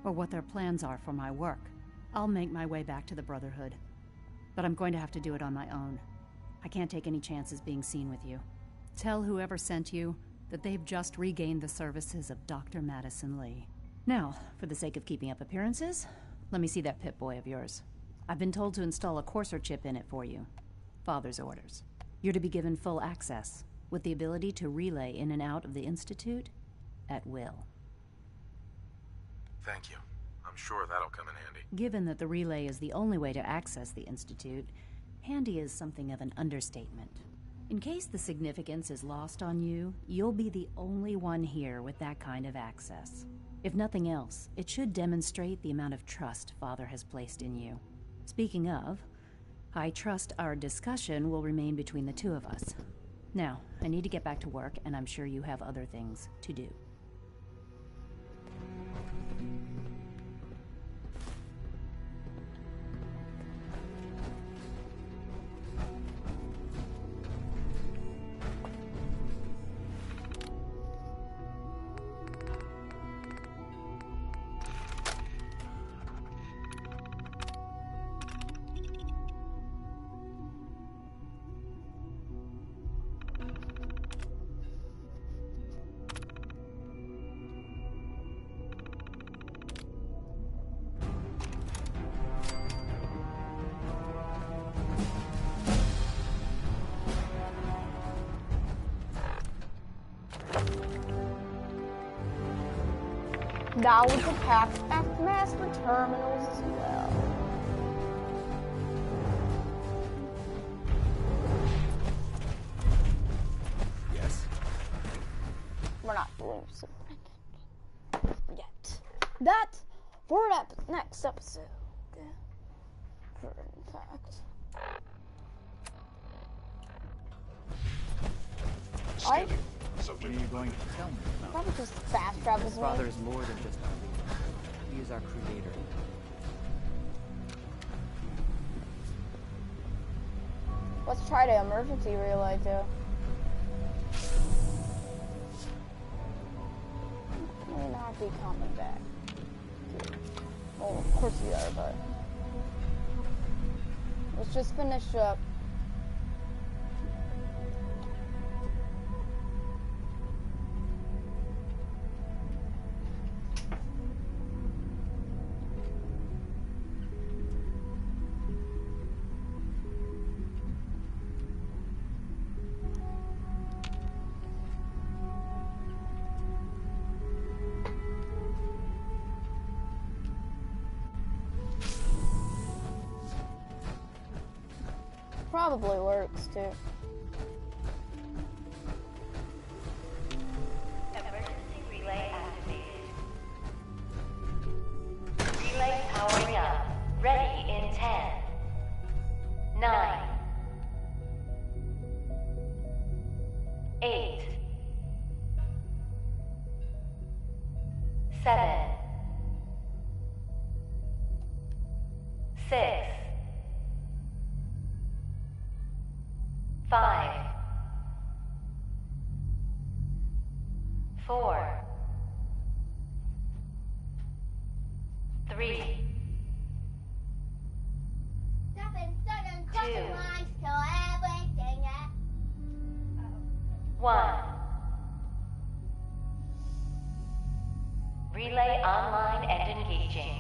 Or what their plans are for my work. I'll make my way back to the Brotherhood. But I'm going to have to do it on my own. I can't take any chances being seen with you. Tell whoever sent you that they've just regained the services of Dr. Madison Lee. Now, for the sake of keeping up appearances, let me see that Pip-Boy of yours. I've been told to install a Courser chip in it for you. Father's orders. You're to be given full access, with the ability to relay in and out of the Institute at will. Thank you. I'm sure that'll come in handy. Given that the relay is the only way to access the Institute, handy is something of an understatement. In case the significance is lost on you, you'll be the only one here with that kind of access. If nothing else, it should demonstrate the amount of trust Father has placed in you. Speaking of, I trust our discussion will remain between the two of us. Now, I need to get back to work, and I'm sure you have other things to do. Now we can pack at master terminals as well. Yes? We're not doing so yet. That for that next episode. For in fact. What are you going to tell me? Probably just fast travels me. Father is more than just our leader. He is our creator. Let's try the emergency relay too. May not be coming back. Well, of course you are, but let's just finish up. Probably works too. Emergency relay activated. Relay powering up. Ready in 10, 9, 8, 7, 6, 5, 4, 3, 2, 1. Relay online and engaging.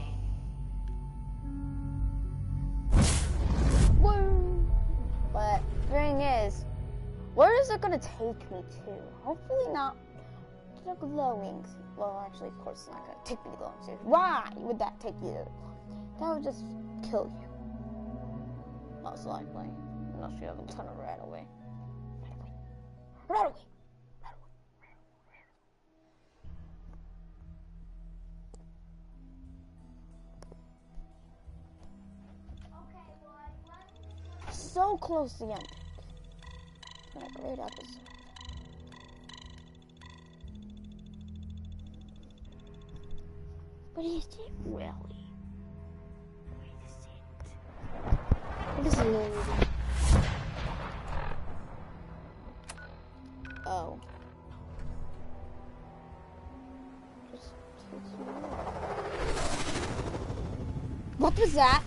Woo! But the thing is, where is it gonna take me to? Hopefully not to the glowing. Well, actually, of course, it's not gonna take me to the glowing stage. Why would that take you there? That would just kill you. Most likely, unless you have a ton of rat away. Rat away. So close to the end. It's been a great episode. But is it really? What is it? Oh. Just takes me away. What was that?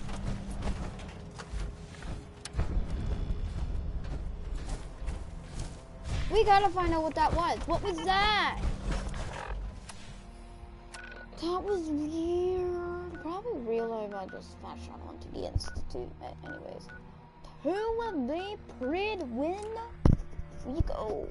We gotta find out what that was. What was that? That was weird. Probably real life. I just fast shot onto the Institute. Anyways, who will be Prid win? We go.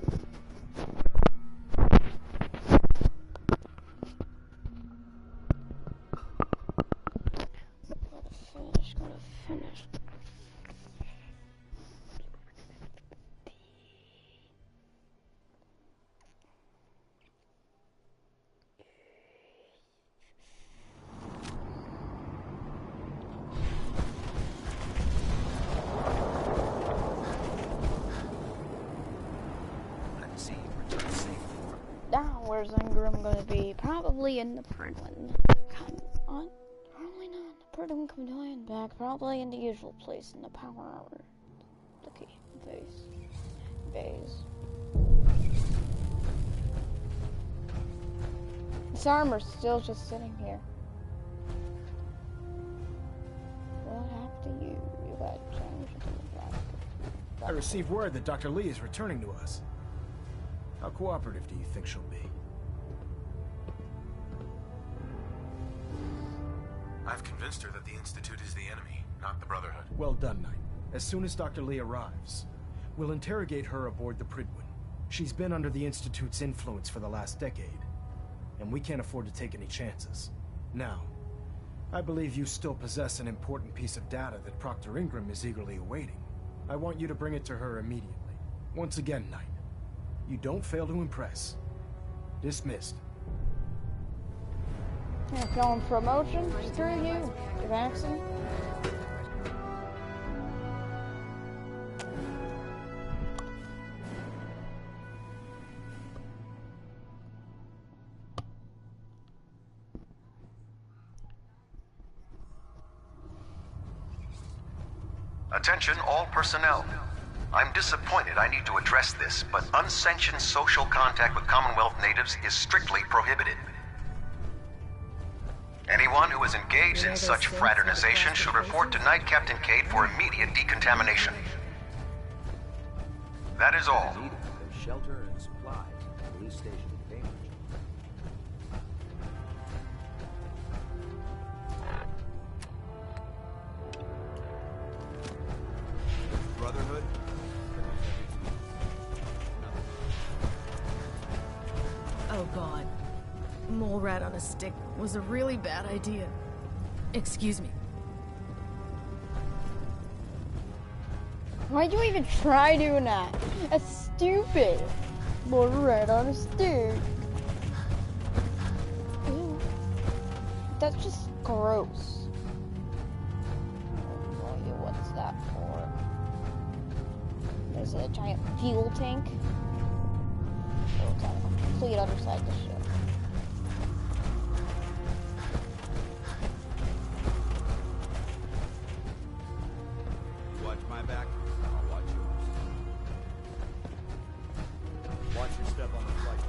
where's Ingram gonna be? Probably in the Pridwin. Probably not. The Pridwin Command back. Probably in the usual place in the Power Hour. The key. Base. This armor's still just sitting here. What happened to you? You got changed to the black. I received word that Dr. Lee is returning to us. How cooperative do you think she'll be? I've convinced her that the Institute is the enemy, not the Brotherhood. Well done, Knight. As soon as Dr. Lee arrives, we'll interrogate her aboard the Pridwin. She's been under the Institute's influence for the last decade, and we can't afford to take any chances. Now, I believe you still possess an important piece of data that Proctor Ingram is eagerly awaiting. I want you to bring it to her immediately. Once again, Knight, you don't fail to impress. Dismissed. Yeah, feeling promotion? Screw you, Jackson. Attention all personnel. I'm disappointed I need to address this, but unsanctioned social contact with Commonwealth natives is strictly prohibited. Anyone who is engaged in such fraternization should report to Knight Captain Cade for immediate decontamination. That is all. There's shelter and supplies at the police station in Cambridge. Brotherhood? Oh god. Mole rat on a stick was a really bad idea. Excuse me. Why'd you even try doing that? That's stupid. More red on a stick. Ew. That's just gross. What's that for? There's a giant fuel tank. Oh, it's on the complete other side of the ship. Watch my back, I'll watch yours. Watch your step on the flight deck.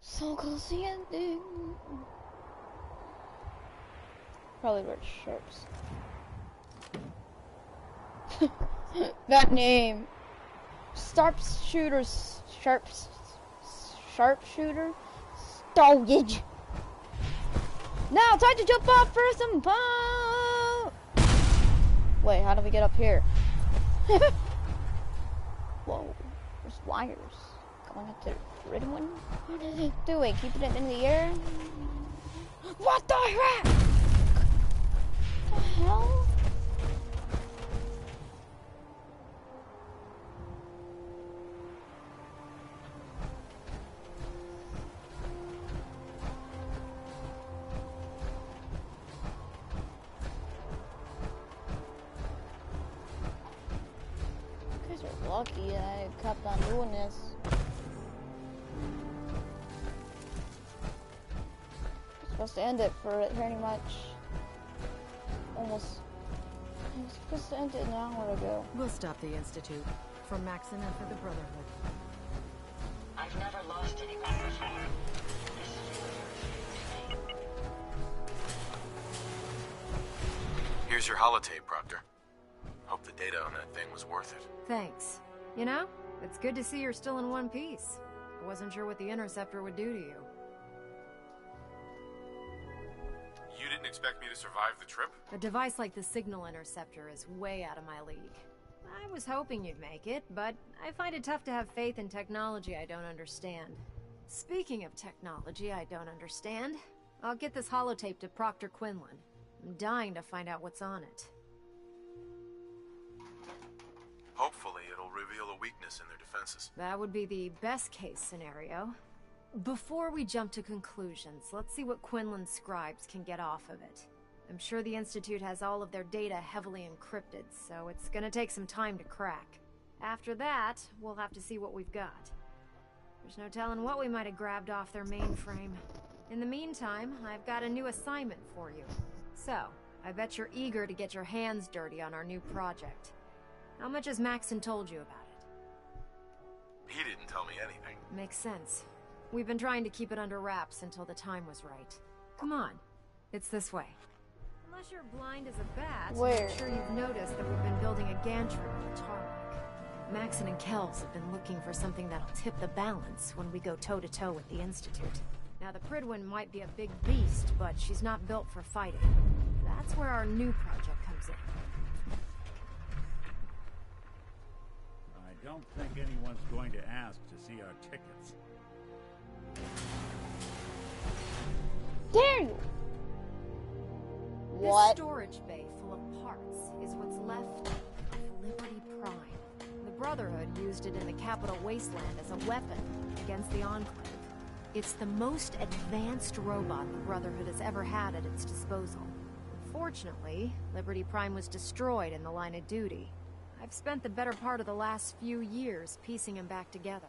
So close to the ending. Probably wear sharps. That name. Sharpshooter. Stowage. Now time to jump off for some fun. Wait, how do we get up here? Whoa, there's wires going up to the red one. What is it doing? Keeping it in the air? What the heck? What the hell? You guys are lucky that I kept on doing this. Supposed to end it for it pretty much. Almost. I was supposed to end it an hour ago. We'll stop the Institute. For Maxon and for the Brotherhood. I've never lost anyone before. Here's your holotape, Proctor. Hope the data on that thing was worth it. Thanks. You know, it's good to see you're still in one piece. I wasn't sure what the Interceptor would do to you. You didn't expect me to survive the trip? A device like the Signal Interceptor is way out of my league. I was hoping you'd make it, but I find it tough to have faith in technology I don't understand. Speaking of technology I don't understand, I'll get this holotape to Proctor Quinlan. I'm dying to find out what's on it. Hopefully, it'll reveal a weakness in their defenses. That would be the best case scenario. Before we jump to conclusions, let's see what Quinlan scribes can get off of it. I'm sure the Institute has all of their data heavily encrypted, so it's gonna take some time to crack. After that, we'll have to see what we've got. There's no telling what we might have grabbed off their mainframe. In the meantime, I've got a new assignment for you. So, I bet you're eager to get your hands dirty on our new project. How much has Maxon told you about it? He didn't tell me anything. Makes sense. We've been trying to keep it under wraps until the time was right. Come on. It's this way. Unless you're blind as a bat, Where? I'm sure you've noticed that we've been building a gantry on the tarmac. Maxon and Kells have been looking for something that'll tip the balance when we go toe-to-toe with the Institute. Now, the Prydwen might be a big beast, but she's not built for fighting. That's where our new project comes in. I don't think anyone's going to ask to see our tickets. Dare you? This What? storage bay full of parts is what's left of Liberty Prime. The Brotherhood used it in the Capital Wasteland as a weapon against the Enclave. It's the most advanced robot the Brotherhood has ever had at its disposal. Unfortunately, Liberty Prime was destroyed in the line of duty. I've spent the better part of the last few years piecing them back together.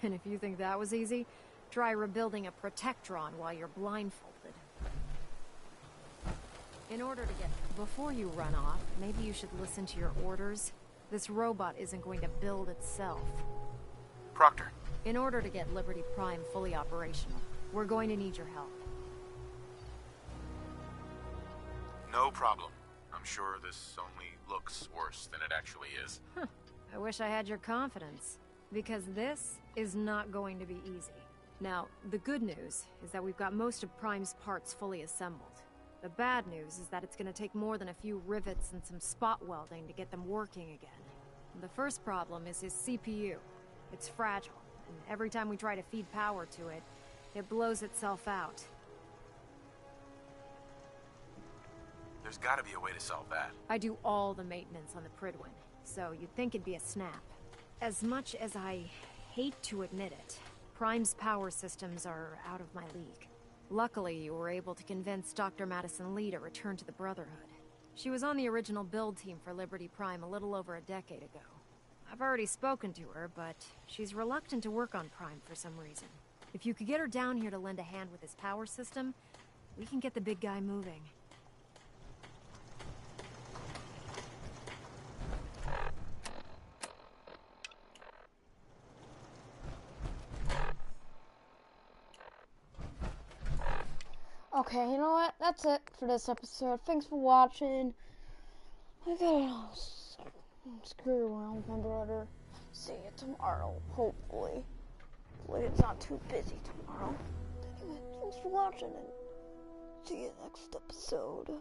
And if you think that was easy, try rebuilding a Protectron while you're blindfolded. In order to get... Before you run off, maybe you should listen to your orders. This robot isn't going to build itself. Proctor. In order to get Liberty Prime fully operational, we're going to need your help. No problem. I'm sure this only looks worse than it actually is. I wish I had your confidence, because this is not going to be easy. Now, the good news is that we've got most of Prime's parts fully assembled. The bad news is that it's going to take more than a few rivets and some spot welding to get them working again. The first problem is his CPU. It's fragile, and every time we try to feed power to it, it blows itself out. There's gotta be a way to solve that. I do all the maintenance on the Prydwen, so you'd think it'd be a snap. As much as I hate to admit it, Prime's power systems are out of my league. Luckily, you were able to convince Dr. Madison Lee to return to the Brotherhood. She was on the original build team for Liberty Prime a little over a decade ago. I've already spoken to her, but she's reluctant to work on Prime for some reason. If you could get her down here to lend a hand with his power system, we can get the big guy moving. Okay, you know what? That's it for this episode. Thanks for watching. I gotta screw around with my brother. See you tomorrow, hopefully. Hopefully it's not too busy tomorrow. Anyway, thanks for watching and see you next episode.